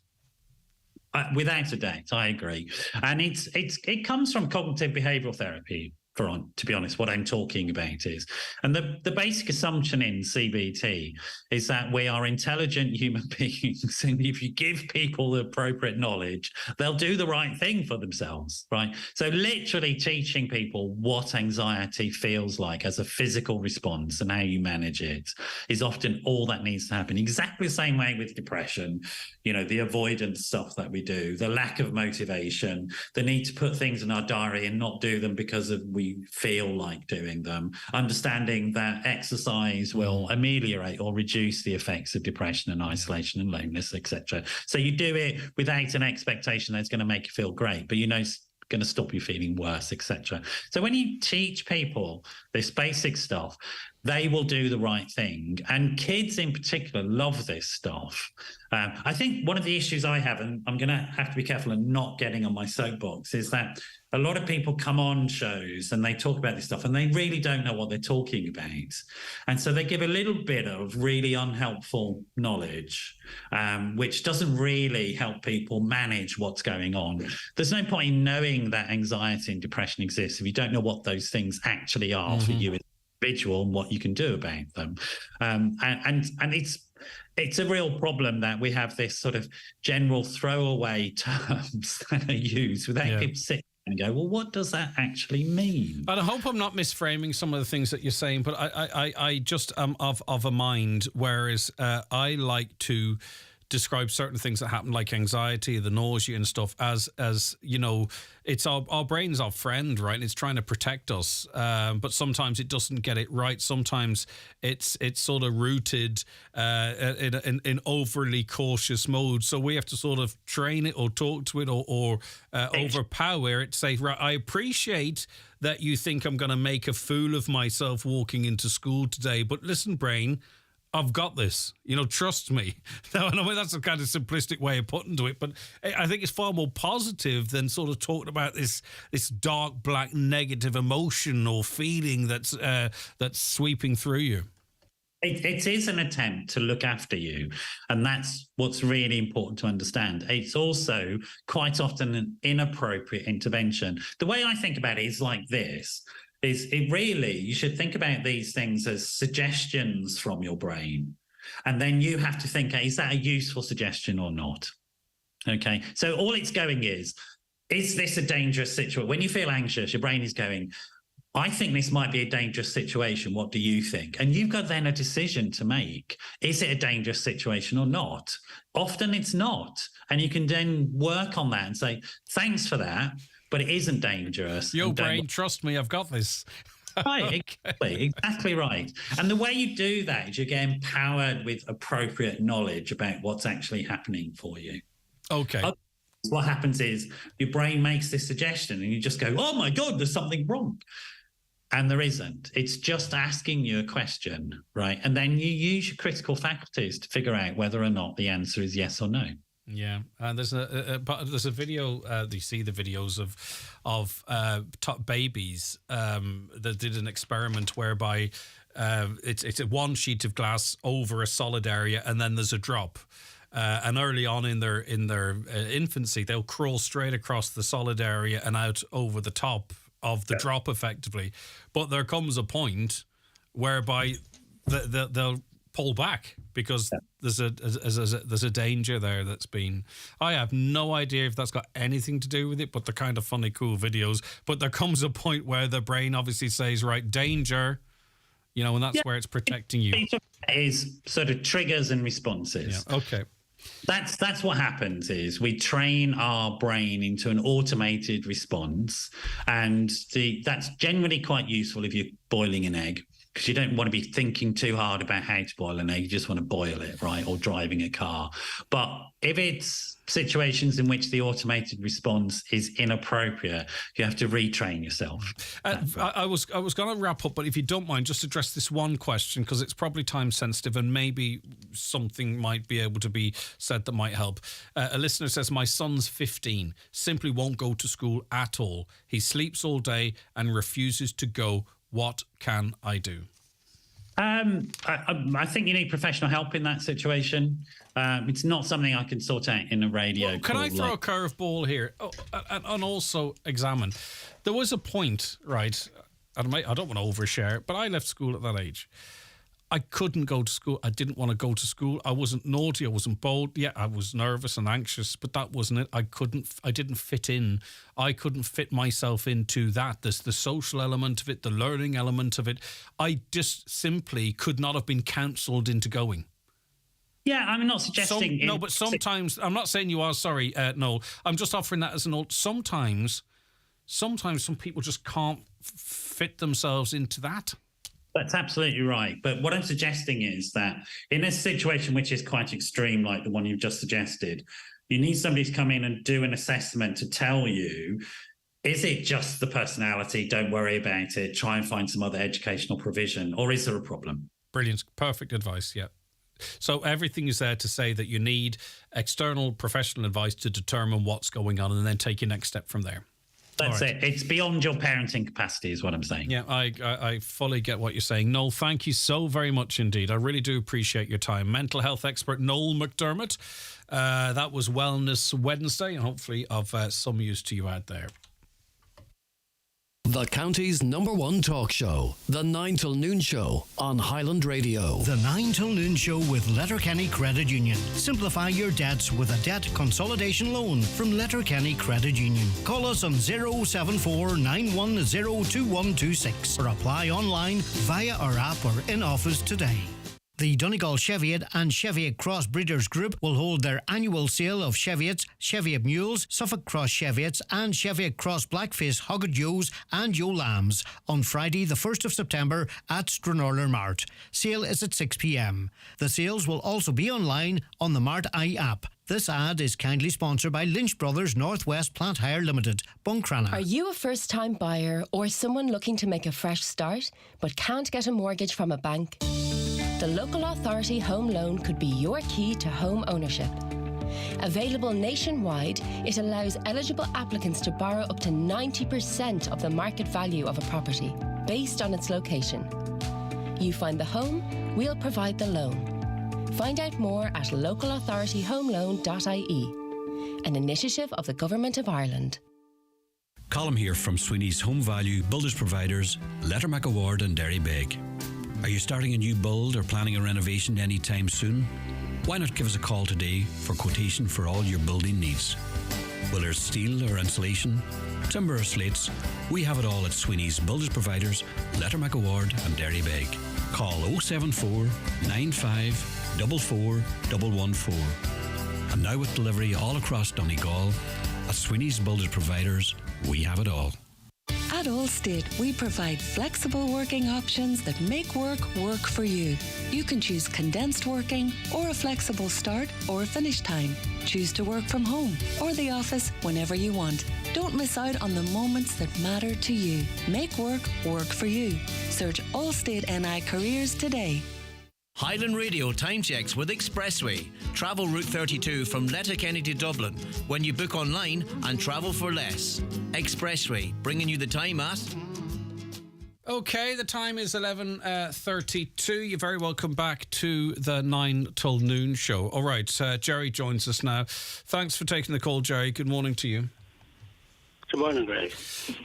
Without a doubt, I agree. And it comes from cognitive behavioural therapy. To be honest, what I'm talking about is, and the basic assumption in CBT is that we are intelligent human beings, and if you give people the appropriate knowledge, they'll do the right thing for themselves, right? So literally teaching people what anxiety feels like as a physical response and how you manage it is often all that needs to happen. Exactly the same way with depression, the avoidance stuff that we do, the lack of motivation, the need to put things in our diary and not do them because we feel like doing them, understanding that exercise will ameliorate or reduce the effects of depression and isolation and loneliness, etc. So you do it without an expectation that it's going to make you feel great, but it's going to stop you feeling worse, etc. So when you teach people this basic stuff, they will do the right thing. And kids in particular love this stuff. I think one of the issues I have, and I'm going to have to be careful and not getting on my soapbox, is that a lot of people come on shows and they talk about this stuff and they really don't know what they're talking about. And so they give a little bit of really unhelpful knowledge, which doesn't really help people manage what's going on. There's no point in knowing that anxiety and depression exists if you don't know what those things actually are for you as an individual and what you can do about them. And it's a real problem that we have this sort of general throwaway terms that are used without people sitting and go, well, what does that actually mean? And I hope I'm not misframing some of the things that you're saying, but I just am of a mind, whereas I like to describe certain things that happen, like anxiety, the nausea and stuff, as you know, it's our brain's our friend, right? It's trying to protect us, but sometimes it doesn't get it right. Sometimes it's sort of rooted in overly cautious mode. So we have to sort of train it or talk to it or overpower it. Say, right, I appreciate that you think I'm going to make a fool of myself walking into school today, but listen, brain, I've got this, trust me. Now, I mean, that's a kind of simplistic way of putting to it, but I think it's far more positive than sort of talking about this dark, black, negative emotion or feeling that's sweeping through you. It is an attempt to look after you, and that's what's really important to understand. It's also quite often an inappropriate intervention. The way I think about it is like this. You should think about these things as suggestions from your brain. And then you have to think, is that a useful suggestion or not? Okay. So all it's going is this a dangerous situation? When you feel anxious, your brain is going, I think this might be a dangerous situation. What do you think? And you've got then a decision to make. Is it a dangerous situation or not? Often it's not. And you can then work on that and say, thanks for that, but it isn't dangerous. Your brain, trust me, I've got this. Right, exactly right. And the way you do that is you get empowered with appropriate knowledge about what's actually happening for you. Okay. What happens is your brain makes this suggestion and you just go, oh my God, there's something wrong. And there isn't. It's just asking you a question, right? And then you use your critical faculties to figure out whether or not the answer is yes or no. Yeah, and there's a video. You see the videos of top babies that did an experiment whereby it's a one sheet of glass over a solid area, and then there's a drop. And early on in their infancy, they'll crawl straight across the solid area and out over the top of the drop, effectively. But there comes a point whereby they'll pull back because there's a danger there that's been. I have no idea if that's got anything to do with it, but they're kind of funny, cool videos. But there comes a point where the brain obviously says, right, danger, and that's where it's protecting you. It is sort of triggers and responses. Yeah. Okay. That's what happens is we train our brain into an automated response, and that's generally quite useful if you're boiling an egg, because you don't want to be thinking too hard about how to boil an egg. You just want to boil it, right? Or driving a car. But if it's situations in which the automated response is inappropriate, you have to retrain yourself. I was going to wrap up, but if you don't mind, just address this one question, because it's probably time sensitive and maybe something might be able to be said that might help. A listener says, my son's 15, simply won't go to school at all. He sleeps all day and refuses to go. What can I do? I think you need professional help in that situation. It's not something I can sort out in a radio. Well, can I throw a curveball here? And also examine. There was a point, right? I don't want to overshare, but I left school at that age. I couldn't go to school. I didn't want to go to school. I wasn't naughty. I wasn't bold. Yeah, I was nervous and anxious, but that wasn't it. I didn't fit in. I couldn't fit myself into that. There's the social element of it, the learning element of it. I just simply could not have been counselled into going. Yeah, I'm not suggesting... No, but sometimes... I'm not saying you are, sorry, no. I'm just offering that as an old... Sometimes some people just can't fit themselves into that. That's absolutely right. But what I'm suggesting is that in a situation which is quite extreme, like the one you've just suggested, you need somebody to come in and do an assessment to tell you, is it just the personality? Don't worry about it. Try and find some other educational provision. Or is there a problem? Brilliant. Perfect advice, yeah. So everything is there to say that you need external professional advice to determine what's going on and then take your next step from there. That's it. It's beyond your parenting capacity is what I'm saying. Yeah, I fully get what you're saying. Noel, thank you so very much indeed. I really do appreciate your time. Mental health expert Noel McDermott. That was Wellness Wednesday, and hopefully of some use to you out there. The county's #1 talk show, The 9 till Noon Show on Highland Radio. The 9 till Noon Show with Letterkenny Credit Union. Simplify your debts with a debt consolidation loan from Letterkenny Credit Union. Call us on 074 910 2126 or apply online via our app or in office today. The Donegal Cheviot and Cheviot Cross Breeders Group will hold their annual sale of Cheviots, Cheviot Mules, Suffolk Cross Cheviots and Cheviot Cross Blackface Hogged Ewes and Ewe Lambs on Friday the 1st of September at Stranorlar Mart. Sale is at 6 p.m. The sales will also be online on the Mart I app. This ad is kindly sponsored by Lynch Brothers Northwest Plant Hire Limited, Buncrana. Are you a first-time buyer or someone looking to make a fresh start but can't get a mortgage from a bank? The local authority home loan could be your key to home ownership. Available nationwide, it allows eligible applicants to borrow up to 90% of the market value of a property, based on its location. You find the home, we'll provide the loan. Find out more at localauthorityhomeloan.ie, an initiative of the Government of Ireland. Colm here from Sweeney's Home Value Builders Providers, Lettermack Award and Derrybeg. Are you starting a new build or planning a renovation anytime soon? Why not give us a call today for quotation for all your building needs? Whether it's steel or insulation, timber or slates, we have it all at Sweeney's Builders Providers, Lettermack Award and Derrybeg. Call 074 95 44 114. And now with delivery all across Donegal, at Sweeney's Builders Providers, we have it all. At Allstate, we provide flexible working options that make work for you. You can choose condensed working or a flexible start or finish time. Choose to work from home or the office whenever you want. Don't miss out on the moments that matter to you. Make work for you. Search Allstate NI Careers today. Highland Radio time checks with Expressway. Travel Route 32 from Letterkenny to Dublin when you book online and travel for less. Expressway, bringing you the time at... Okay, the time is 11:32. You're very welcome back to the 9 till Noon Show. All right, Jerry joins us now. Thanks for taking the call, Jerry. Good morning to you. Good morning, Greg.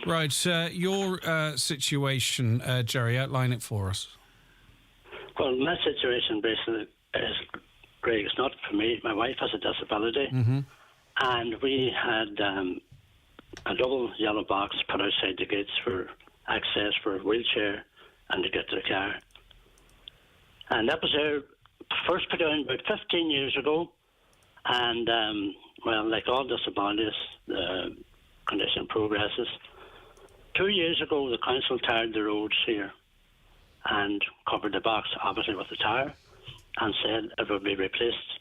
Right, your situation, Jerry, outline it for us. Well, my situation basically is, Greg, it's not for me. My wife has a disability, and we had a double yellow box put outside the gates for access for a wheelchair and to get to the car. And that was there first put down about 15 years ago, and, well, like all disabilities, the condition progresses. 2 years ago, the council tarred the roads here and covered the box, obviously, with the tire, and said it would be replaced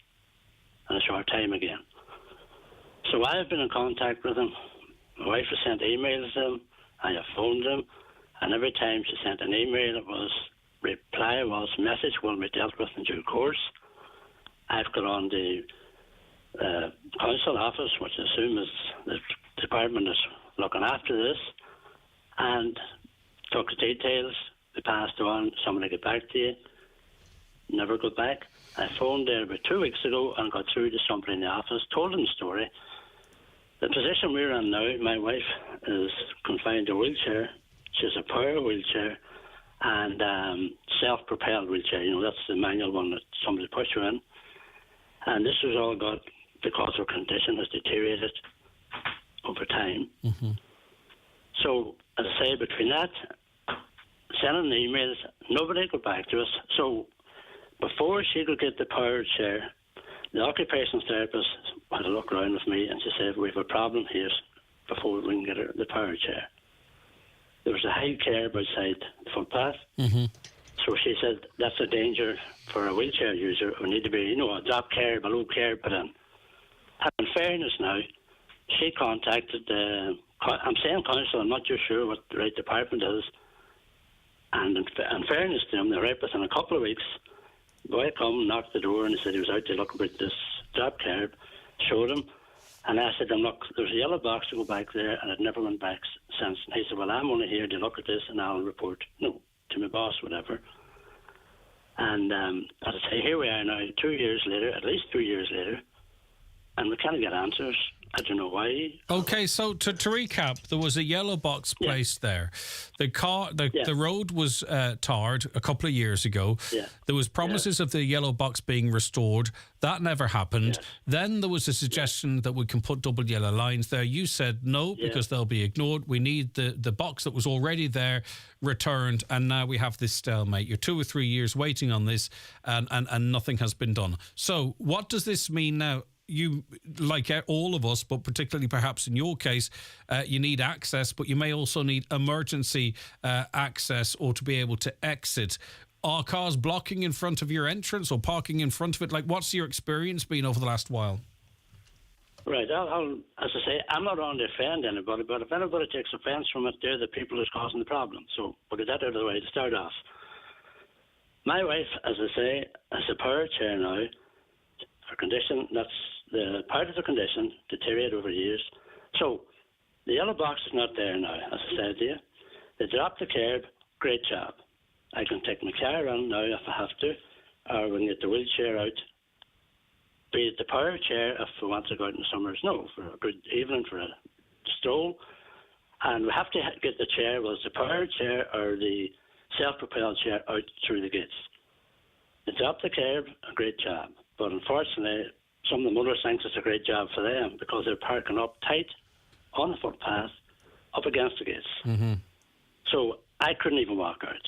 in a short time again. So I have been in contact with them. My wife has sent emails to them. I have phoned them, and every time she sent an email, reply was, message will be dealt with in due course. I've got on the council office, which I assume is the department is looking after this, and took the details. They passed on, somebody get back to you. Never got back. I phoned there about 2 weeks ago and got through to somebody in the office, told them the story. The position we're in now, my wife is confined to a wheelchair. She's a power wheelchair and self-propelled wheelchair. You know, that's the manual one that somebody puts you in. And this was all got because her condition has deteriorated over time. So, as I say, between that, sending emails, nobody got back to us. So before she could get the powered chair, the occupational therapist had a look around with me and she said, we have a problem here before we can get her the powered chair. There was a high curb outside the footpath. So she said, that's a danger for a wheelchair user. It would need to be, you know, a drop curb, a low curb put in. And in fairness now, she contacted I'm saying council, I'm not too sure what the right department is. And in fairness to them, they're right within a couple of weeks. The boy come, knocked the door, and he said he was out to look about this drop curb, showed him, and I said to him, look, there's a yellow box to go back there, and it never went back since. And he said, well, I'm only here to look at this, and I'll report, to my boss, whatever. And as I say, here we are now, 2 years later, at least 3 years later, and we can't get answers. I don't know why. Okay, so to recap, there was a yellow box placed there. The road was tarred a couple of years ago. Yeah. There was promises of the yellow box being restored. That never happened. Then there was a suggestion that we can put double yellow lines there. You said no, because they'll be ignored. We need the box that was already there returned, and now we have this stalemate. You're 2 or 3 years waiting on this, and nothing has been done. So what does this mean now? You, like all of us, but particularly perhaps in your case, you need access, but you may also need emergency access or to be able to exit. Are cars blocking in front of your entrance or parking in front of it? Like, what's your experience been over the last while? Right. I'll, as I say, I'm not on to offend anybody, but if anybody takes offence from it, they're the people who's causing the problem. So we'll get that out of the way to start off. My wife, as I say, has a power chair now. Her condition, that's the part of the condition, deteriorated over years. So the yellow box is not there now, as I said to you. They dropped the curb, great job. I can take my car around now if I have to, or we can get the wheelchair out. Be it the power chair if we want to go out in the summers, no, for a good evening, for a stroll. And we have to get the chair, whether it's the power chair or the self-propelled chair, out through the gates. They dropped the curb, a great job. But unfortunately, some of the motorists think it's a great job for them because they're parking up tight on the footpath up against the gates. Mm-hmm. So I couldn't even walk out.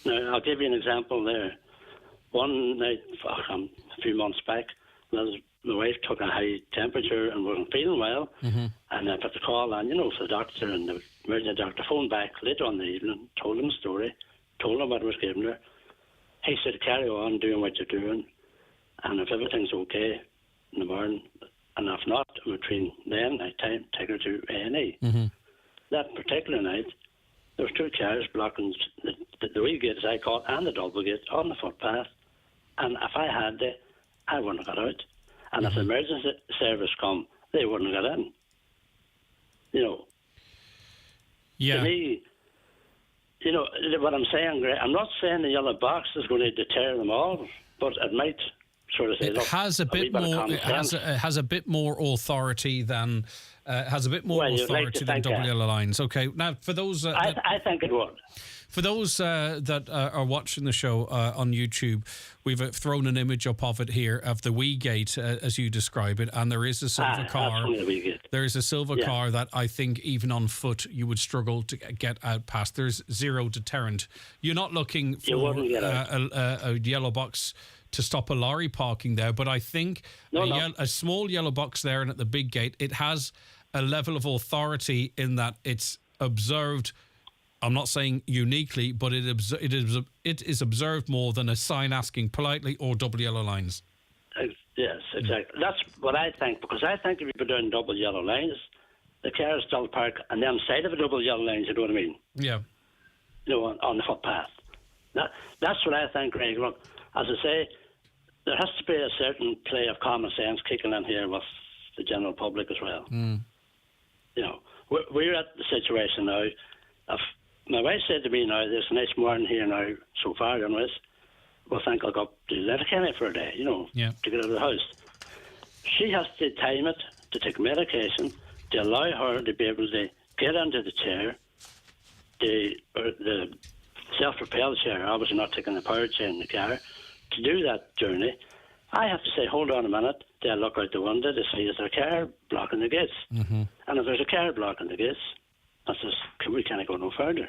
Now, I'll give you an example there. One night, a few months back, my wife took a high temperature and wasn't feeling well. Mm-hmm. And I put the call on, for the doctor, and the emergency doctor phoned back later on in the evening, told him the story, told him what I was giving her. He said, carry on doing what you're doing. And if everything's okay in the morning, and if not, between then night time, take her to A&E. Mm-hmm. That particular night, there was 2 cars blocking the wee gate, as I call it, and the double gate on the footpath. And if I had to, I wouldn't have got out. And if the emergency service come, they wouldn't have got in. Yeah. To me, what I'm saying, Greg, I'm not saying the yellow box is going to deter them all, but it might sort of say, it has a bit more. It has a bit more authority than double yellow lines. Okay, now for those, I think it would. For those that are watching the show on YouTube, we've thrown an image up of it here of the wee gate as you describe it, and there is a silver car. There is a silver car that I think even on foot you would struggle to get out past. There's zero deterrent. You're not looking for a yellow box to stop a lorry parking there, but I think a small yellow box there and at the big gate, it has a level of authority in that it's observed. I'm not saying uniquely, but it is observed more than a sign asking politely or double yellow lines. Yes, exactly. That's what I think, because I think if you put down double yellow lines, the cars still park on the side of the double yellow lines, you know what I mean? Yeah. On the footpath. That's what I think, Greg. Look, as I say, there has to be a certain play of common sense kicking in here with the general public as well. Mm. We're at the situation now. My wife said to me now, this nice morning here now, so far anyways, I think I'll go up to Letterkenny for a day, to get out of the house. She has to time it to take medication to allow her to be able to get into the chair, the self-propelled chair, obviously not taking the power chair in the car, to do that journey. I have to say, hold on a minute, to look out the window to see is there a car blocking the gates. Mm-hmm. And if there's a car blocking the gates, we can't go no further.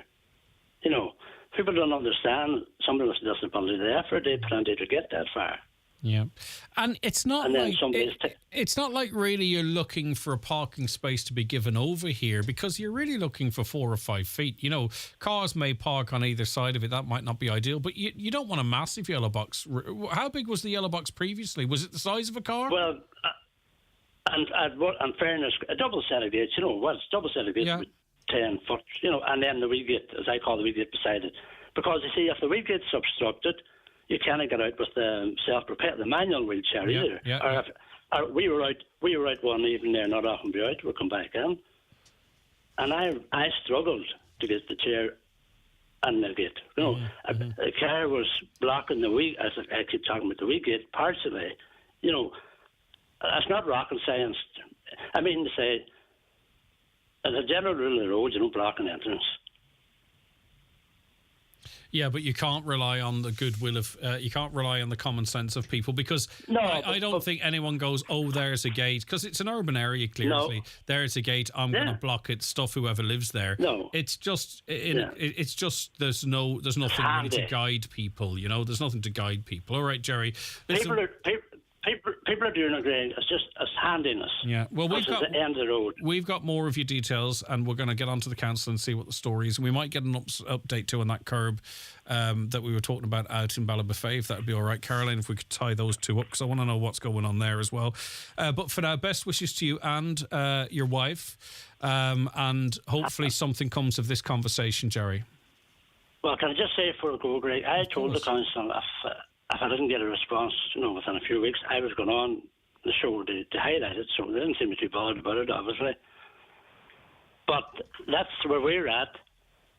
People don't understand somebody with a disability, the effort they put into to get that far. Yeah, and it's not it's not like really you're looking for a parking space to be given over here, because you're really looking for 4 or 5 feet. Cars may park on either side of it. That might not be ideal, but you don't want a massive yellow box. How big was the yellow box previously? Was it the size of a car? Well, and in fairness, a double set of gates, double set of gates with 10 foot, and then the wee gate, as I call the wee gate beside it. Because you see, if the wee gate's obstructed, you can't get out with the self-propelled, the manual wheelchair either. Yeah. Or we were out one evening there, not often be out. We'll come back in, and I struggled to get the chair in the gate. A car was blocking the wee. As I keep talking about the wee gate partially. That's not rocket science. I mean to say, as a general rule of the road, you don't block an entrance. Yeah, but you can't rely on the goodwill of, you can't rely on the common sense of people, because I don't think anyone goes, oh, there's a gate, because it's an urban area, clearly. No. There's a gate, I'm going to block it, stuff whoever lives there. No. It's just, it's just, there's nothing really to guide people, you know, there's nothing to guide people. All right, Jerry. People are doing it great. It's just handiness. Yeah. Well, we've got the end of the road. We've got more of your details, and we're going to get onto the council and see what the story is. And we might get an update too on that curb that we were talking about out in Ballabafay, if that would be all right, Caroline, if we could tie those two up, because I want to know what's going on there as well. But for now, best wishes to you and your wife, and hopefully something comes of this conversation, Jerry. Well, can I just say before I go, Greg, I told the council if I didn't get a response, within a few weeks, I was going on the show to highlight it, so they didn't seem to be too bothered about it, obviously. But that's where we're at,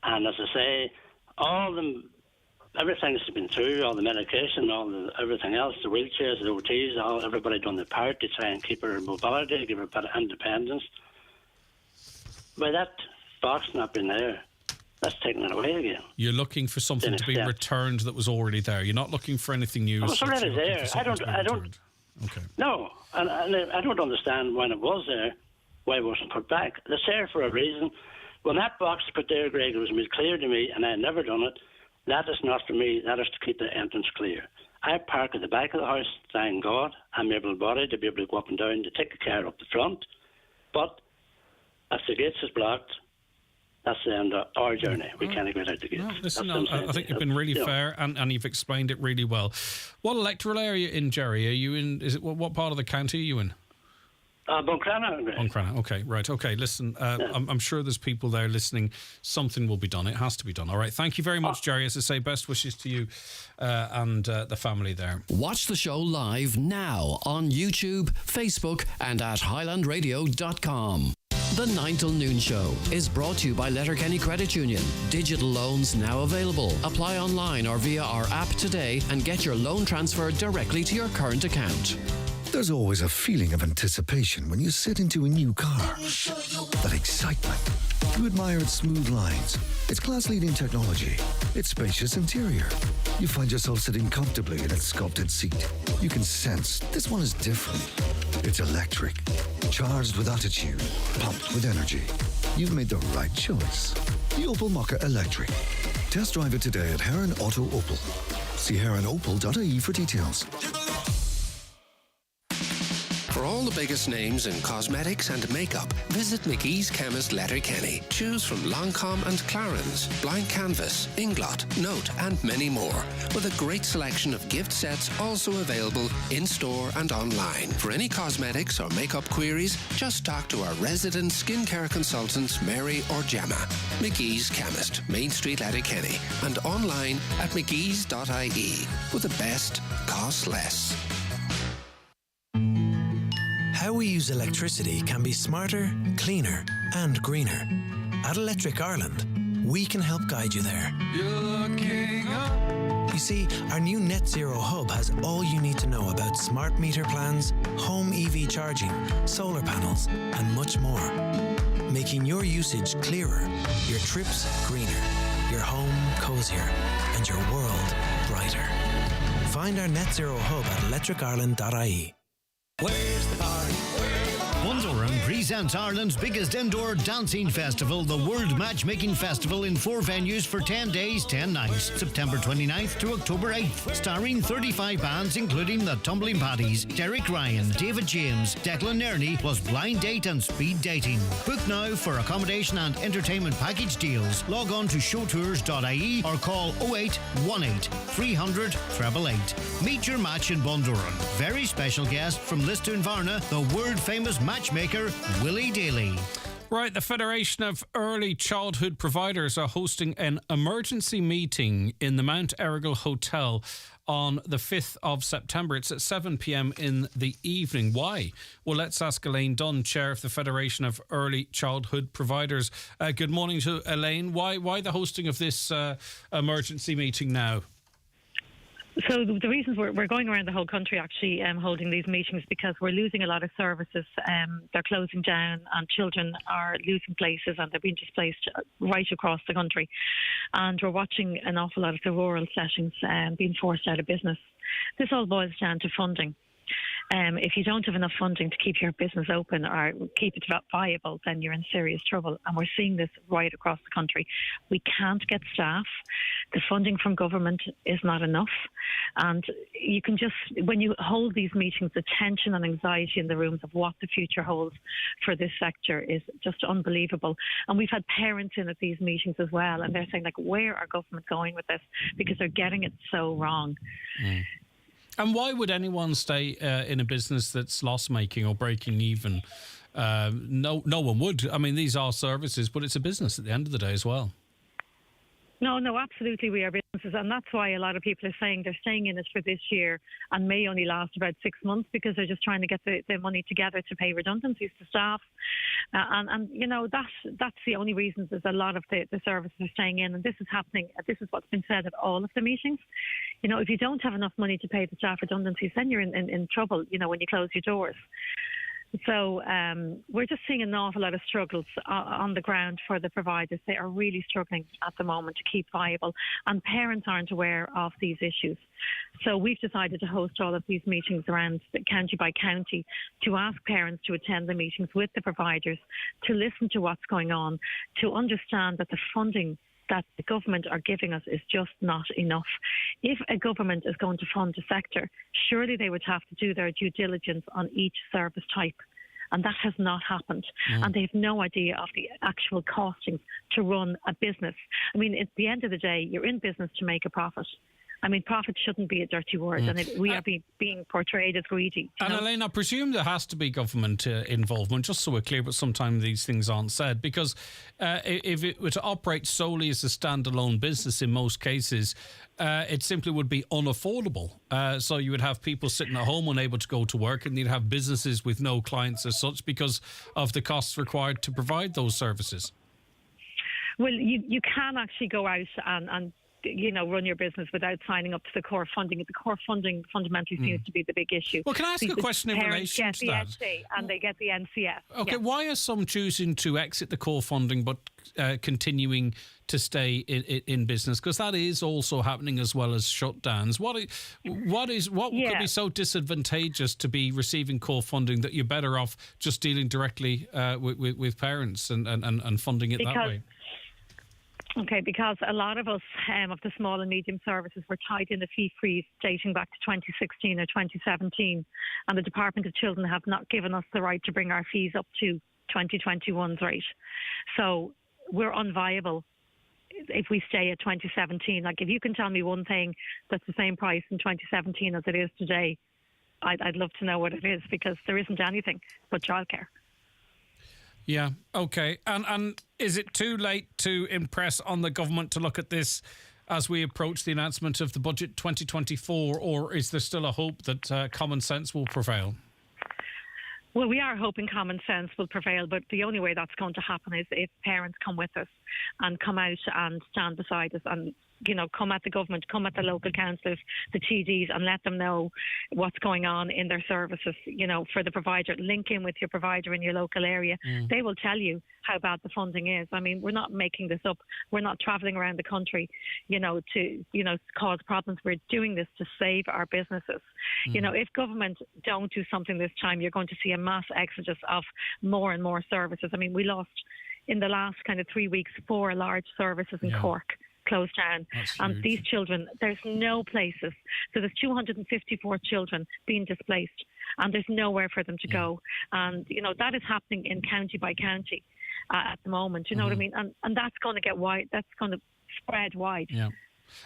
and as I say, everything's been through, all the medication, everything else, the wheelchairs, the OTs, everybody done their part to try and keep her mobility, give her a bit of independence. By that box not being there, that's taking it away again. You're looking for something to be returned that was already there. You're not looking for anything new. It's already there. I don't. Okay. No, and I don't understand when it was there, why it wasn't put back. It's there for a reason. When that box was put there, Greg, it was made clear to me, and I had never done it. That is not for me. That is to keep the entrance clear. I park at the back of the house, thank God. I'm able-bodied to be able to go up and down to take the car up the front. But if the gates is blocked, that's the end of our journey. We can't get out the gates. No, listen, I think you've been really fair, and you've explained it really well. What electoral area in, Jerry? Are you in? Is it what part of the county are you in? Buncrana. Okay, right. Okay, listen, I'm sure there's people there listening. Something will be done. It has to be done. All right. Thank you very much, Jerry. As I say, best wishes to you and the family there. Watch the show live now on YouTube, Facebook, and at highlandradio.com. The 9 till noon show is brought to you by Letterkenny Credit Union. Digital loans now available. Apply online or via our app today and get your loan transferred directly to your current account. There's always a feeling of anticipation when you sit into a new car. That excitement. You admire its smooth lines, its class-leading technology, its spacious interior. You find yourself sitting comfortably in its sculpted seat. You can sense this one is different. It's electric, charged with attitude, pumped with energy. You've made the right choice. The Opel Mokka Electric. Test drive it today at Heron Auto Opel. See heronopel.ie for details. For all the biggest names in cosmetics and makeup, visit McGee's Chemist Letterkenny. Choose from Lancome and Clarins, Blank Canvas, Inglot, Note, and many more. With a great selection of gift sets also available in-store and online. For any cosmetics or makeup queries, just talk to our resident skincare consultants, Mary or Gemma. McGee's Chemist, Main Street, Letterkenny, and online at mcgees.ie. With the best, costs less. How we use electricity can be smarter, cleaner, and greener. At Electric Ireland, we can help guide you there. You're looking up. You see, our new Net Zero Hub has all you need to know about smart meter plans, home EV charging, solar panels, and much more. Making your usage clearer, your trips greener, your home cozier, and your world brighter. Find our Net Zero Hub at electricireland.ie. Where's the party? Bundoran presents Ireland's biggest indoor dancing festival, the World Matchmaking Festival, in 4 venues for 10 days, 10 nights, September 29th to October 8th. Starring 35 bands, including the Tumbling Paddies, Derek Ryan, David James, Declan Nerney, plus blind date and speed dating. Book now for accommodation and entertainment package deals. Log on to showtours.ie or call 0818 300 888. Meet your match in Bundoran. Very special guest from Lisdoonvarna, the world famous matchmaker Willie Daly. Right, the Federation of Early Childhood Providers are hosting an emergency meeting in the Mount Errigal Hotel on the 5th of September. It's at 7 p.m. in the evening. Why? Well, let's ask Elaine Dunn, Chair of the Federation of Early Childhood Providers. Good morning to Elaine. Why the hosting of this emergency meeting now? So the reasons we're going around the whole country actually holding these meetings because we're losing a lot of services. They're closing down and children are losing places and they're being displaced right across the country. And we're watching an awful lot of the rural settings being forced out of business. This all boils down to funding. If you don't have enough funding to keep your business open or keep it viable, then you're in serious trouble. And we're seeing this right across the country. We can't get staff. The funding from government is not enough. And you can just, when you hold these meetings, the tension and anxiety in the rooms of what the future holds for this sector is just unbelievable. And we've had parents in at these meetings as well, and they're saying, like, where are government going with this? Because they're getting it so wrong. Mm. And why would anyone stay in a business that's loss-making or breaking even? No one would. I mean, these are services, but it's a business at the end of the day as well. No, absolutely we are businesses. And that's why a lot of people are saying they're staying in it for this year and may only last about 6 months because they're just trying to get the money together to pay redundancies to staff. And you know, that's the only reason there's a lot of the services are staying in. And this is happening. This is what's been said at all of the meetings. You know, if you don't have enough money to pay the staff redundancies, then you're in trouble, you know, when you close your doors. So we're just seeing an awful lot of struggles on the ground for the providers. They are really struggling at the moment to keep viable, and parents aren't aware of these issues. So we've decided to host all of these meetings around the county by county to ask parents to attend the meetings with the providers, to listen to what's going on, to understand that the funding that the government are giving us is just not enough. If a government is going to fund a sector, surely they would have to do their due diligence on each service type. And that has not happened. And they have no idea of the actual costings to run a business. I mean, at the end of the day, you're in business to make a profit. I mean, profit shouldn't be a dirty word, and we are being portrayed as greedy. And Elaine, I presume there has to be government involvement, just so we're clear, but sometimes these things aren't said, because if it were to operate solely as a standalone business in most cases, it simply would be unaffordable. So you would have people sitting at home unable to go to work, and you'd have businesses with no clients as such because of the costs required to provide those services. Well, you can actually go out and you know, run your business without signing up to the core funding. The core funding fundamentally seems to be the big issue. Well, can I ask a question in relation to that? NC and they get the NCS. Okay, why are some choosing to exit the core funding but continuing to stay in business? Because that is also happening as well as shutdowns. What could be so disadvantageous to be receiving core funding that you're better off just dealing directly with parents and funding it that way? Okay, because a lot of us of the small and medium services were tied in a fee freeze dating back to 2016 or 2017, and the Department of Children have not given us the right to bring our fees up to 2021's rate. So we're unviable if we stay at 2017. Like, if you can tell me one thing that's the same price in 2017 as it is today, I'd love to know what it is, because there isn't anything but childcare. Yeah, okay. And is it too late to impress on the government to look at this as we approach the announcement of the budget 2024, or is there still a hope that common sense will prevail? Well, we are hoping common sense will prevail, but the only way that's going to happen is if parents come with us and come out and stand beside us and, you know, come at the government, come at the local councillors, the TDs, and let them know what's going on in their services, you know, for the provider. Link in with your provider in your local area. They will tell you how bad the funding is. I mean, we're not making this up. We're not travelling around the country, you know, to, you know, cause problems. We're doing this to save our businesses. You know, if government don't do something this time, you're going to see a mass exodus of more and more services. I mean, we lost in the last kind of 3 weeks 4 large services in Cork closed down. And these children, there's no places. So there's 254 children being displaced, and there's nowhere for them to go. And, you know, that is happening in county by county at the moment. You know what I mean? And that's going to get wide. That's going to spread wide. Yeah.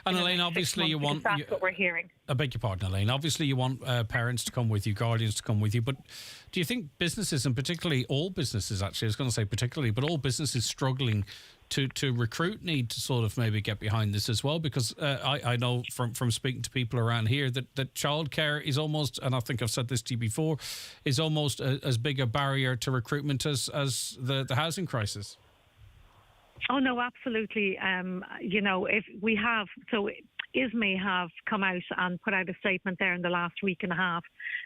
And Elaine, obviously you want... That's what we're hearing. I beg your pardon, Elaine. Obviously you want parents to come with you, guardians to come with you, but do you think businesses, and particularly all businesses, actually, I was going to say particularly, but all businesses struggling to recruit need to sort of maybe get behind this as well? Because I know from speaking to people around here that childcare is almost, and I think I've said this to you before, is almost as big a barrier to recruitment as the housing crisis. Oh, no, absolutely. You know, if we have... So ISME have come out and put out a statement there in the last week and a half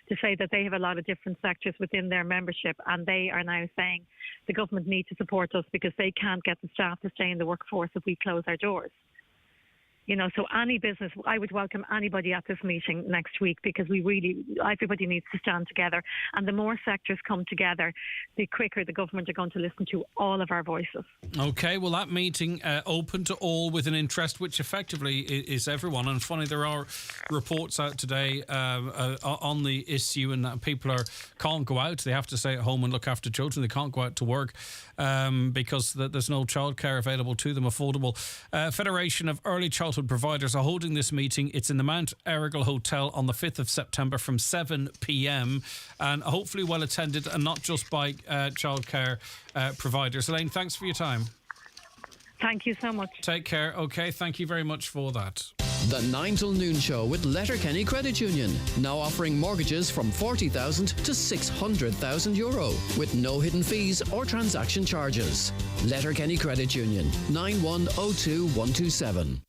to say that they have a lot of different sectors within their membership, and they are now saying the government need to support us because they can't get the staff to stay in the workforce if we close our doors. You know, so any business, I would welcome anybody at this meeting next week, because everybody needs to stand together. And the more sectors come together, the quicker the government are going to listen to all of our voices. Okay, well, that meeting open to all with an interest, which effectively is everyone. And funny, there are reports out today on the issue, and that people can't go out. They have to stay at home and look after children. They can't go out to work because there's no childcare available to them, affordable. Federation of Early Childhood Providers are holding this meeting. It's in the Mount Errigal Hotel on the 5th of September from 7 p.m. and hopefully well attended, and not just by childcare providers. Elaine, thanks for your time. Thank you so much. Take care. Okay, thank you very much for that. The 9 till noon show with Letterkenny Credit Union, now offering mortgages from 40,000 to 600,000 euro with no hidden fees or transaction charges. Letterkenny Credit Union, 9102127.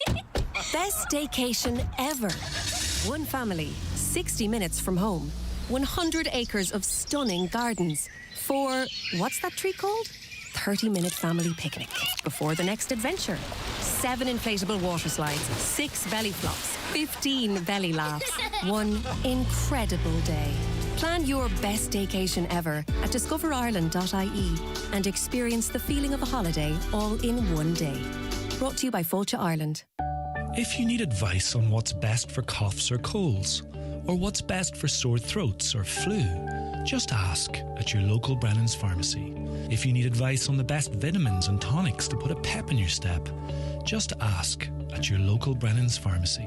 Best staycation ever. One family, 60 minutes from home, 100 acres of stunning gardens. For, what's that tree called? 30-minute family picnic before the next adventure. 7 inflatable water slides, 6 belly flops, 15 belly laughs. One incredible day. Plan your best staycation ever at discoverireland.ie and experience the feeling of a holiday all in one day. Brought to you by Fáilte Ireland. If you need advice on what's best for coughs or colds, or what's best for sore throats or flu, just ask at your local Brennan's Pharmacy. If you need advice on the best vitamins and tonics to put a pep in your step, just ask at your local Brennan's Pharmacy.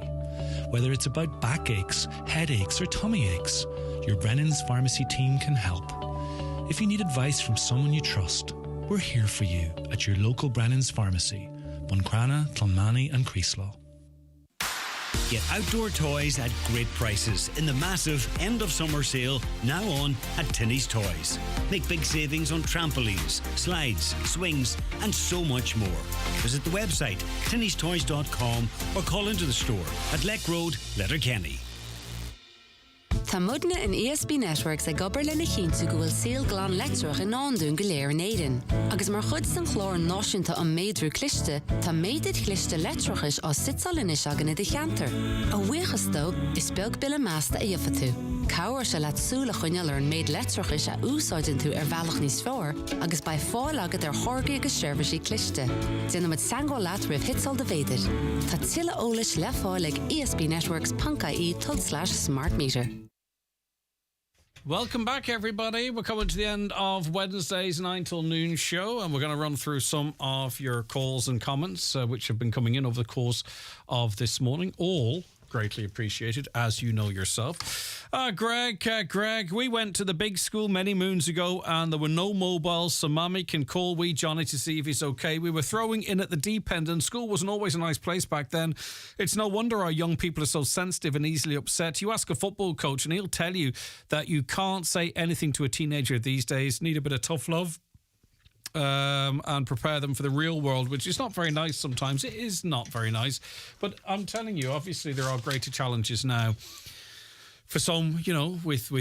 Whether it's about backaches, headaches or tummy aches, your Brennan's Pharmacy team can help. If you need advice from someone you trust, we're here for you at your local Brennan's Pharmacy, Buncrana, Clonmany and Creeslow. Get outdoor toys at great prices in the massive end of summer sale now on at Tinny's Toys. Make big savings on trampolines, slides, swings and so much more. Visit the website tinnystoys.com or call into the store at Leck Road, Letterkenny. Tá mudna in ESB Networks ag gobar lena chintu go bhfuil síl glán letrach in ándún go léir in éidean. Agus mar chud san chlór náisiúnta an méadrú cliste, tá méadid cliste letrachis á sitsálinis agan i cheantar. A bhuichas is beag billa measta a dheofatú. Cabhair se leat súla chuineal ar an méad letrachis a úsáidin tú ar bhealach níos fearr, agus ba fáil agad ar thorgaí agus seirbhísí cliste. Déanam it sangó leat rih hitsal de bhéidir. Tá tilla ólis le fáil ag esbnetworks.ie/smart meter. Welcome back, everybody. We're coming to the end of Wednesday's 9 till noon show, and we're going to run through some of your calls and comments which have been coming in over the course of this morning. All greatly appreciated, as you know yourself. Greg, we went to the big school many moons ago and there were no mobiles, so Mammy can call wee Johnny to see if he's okay. We were throwing in at the deep end and school wasn't always a nice place back then. It's no wonder our young people are so sensitive and easily upset. You ask a football coach and he'll tell you that you can't say anything to a teenager these days. Need a bit of tough love. And prepare them for the real world, which is not very nice sometimes. It is not very nice. But I'm telling you, obviously there are greater challenges now for some, you know, with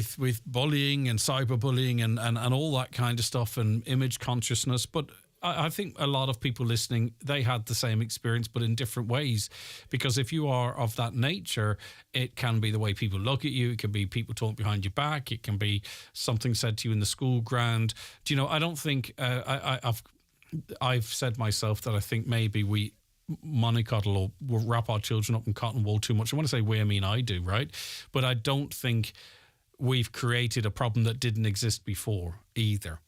bullying and cyberbullying and all that kind of stuff and image consciousness. But I think a lot of people listening, they had the same experience, but in different ways. Because if you are of that nature, it can be the way people look at you. It can be people talking behind your back. It can be something said to you in the school ground. Do you know, I don't think, I've said myself that I think maybe we mollycoddle or wrap our children up in cotton wool too much. I want to say we, I mean I do, right? But I don't think we've created a problem that didn't exist before either.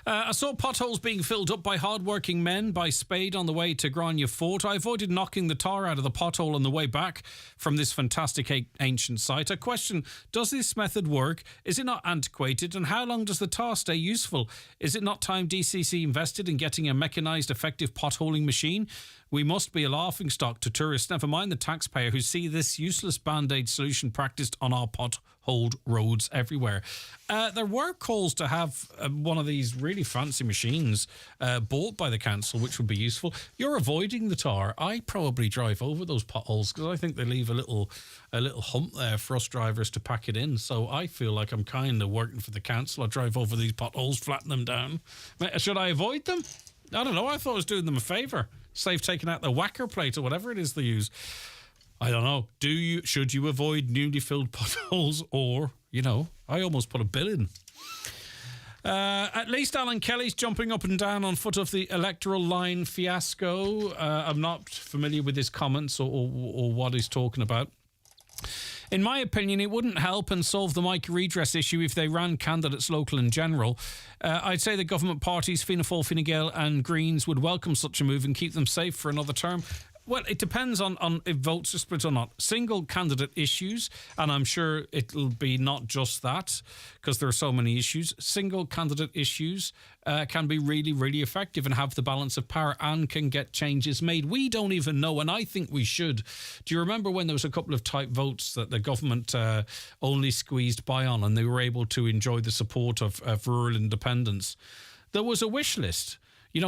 I saw potholes being filled up by hard-working men by spade on the way to Grania Fort. I avoided knocking the tar out of the pothole on the way back from this fantastic ancient site. I question, does this method work? Is it not antiquated? And how long does the tar stay useful? Is it not time DCC invested in getting a mechanised, effective potholing machine? We must be a laughingstock to tourists, never mind the taxpayer who see this useless Band-Aid solution practised on our potholes. hold roads everywhere. There were calls to have one of these really fancy machines bought by the council, which would be useful. You're avoiding the tar. I probably drive over those potholes because I think they leave a little hump there for us drivers to pack it in. So I feel like I'm kind of working for the council. I drive over these potholes, flatten them down. Should I avoid them? I don't know. I thought I was doing them a favour. Save taking out the whacker plate or whatever it is they use. I don't know. Should you avoid newly filled potholes, or, I almost put a bill in. At least Alan Kelly's jumping up and down on foot of the electoral line fiasco. I'm not familiar with his comments or what he's talking about. In my opinion, it wouldn't help and solve the Mike redress issue if they ran candidates local and general. I'd say the government parties, Fianna Fáil, Fine Gael and Greens would welcome such a move and keep them safe for another term. Well, it depends on if votes are split or not. Single candidate issues, and I'm sure it'll be not just that, because there are so many issues. Single candidate issues can be really, really effective and have the balance of power and can get changes made. We don't even know, and I think we should. Do you remember when there was a couple of tight votes that the government only squeezed by on, and they were able to enjoy the support of rural independence? There was a wish list.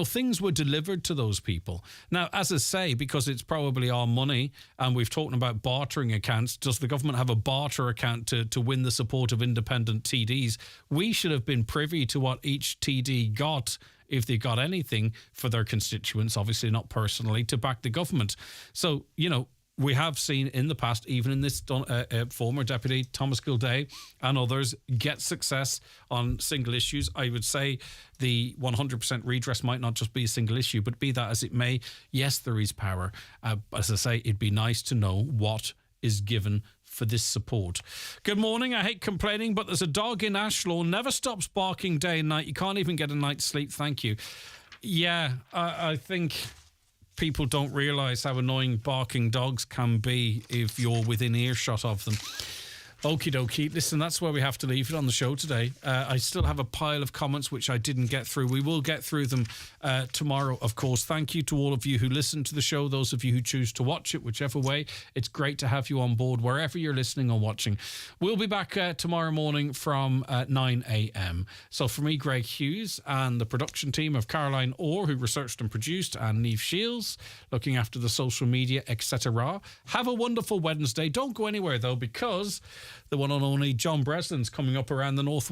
Things were delivered to those people. Now, as I say, because it's probably our money and we've talked about bartering accounts, does the government have a barter account to win the support of independent TDs? We should have been privy to what each TD got, if they got anything, for their constituents, obviously not personally, to back the government. So, we have seen in the past, even in this former deputy, Thomas Gilday and others, get success on single issues. I would say the 100% redress might not just be a single issue, but be that as it may, yes, there is power. As I say, it'd be nice to know what is given for this support. Good morning. I hate complaining, but there's a dog in Ashlaw, never stops barking day and night. You can't even get a night's sleep. Thank you. Yeah, I think people don't realise how annoying barking dogs can be if you're within earshot of them. Okie dokie. Listen, that's where we have to leave it on the show today. I still have a pile of comments which I didn't get through. We will get through them tomorrow, of course. Thank you to all of you who listen to the show, those of you who choose to watch it, whichever way. It's great to have you on board wherever you're listening or watching. We'll be back tomorrow morning from 9 a.m. So for me, Greg Hughes, and the production team of Caroline Orr, who researched and produced, and Niamh Shields, looking after the social media, etc. Have a wonderful Wednesday. Don't go anywhere, though, because the one and only John Breslin's coming up around the north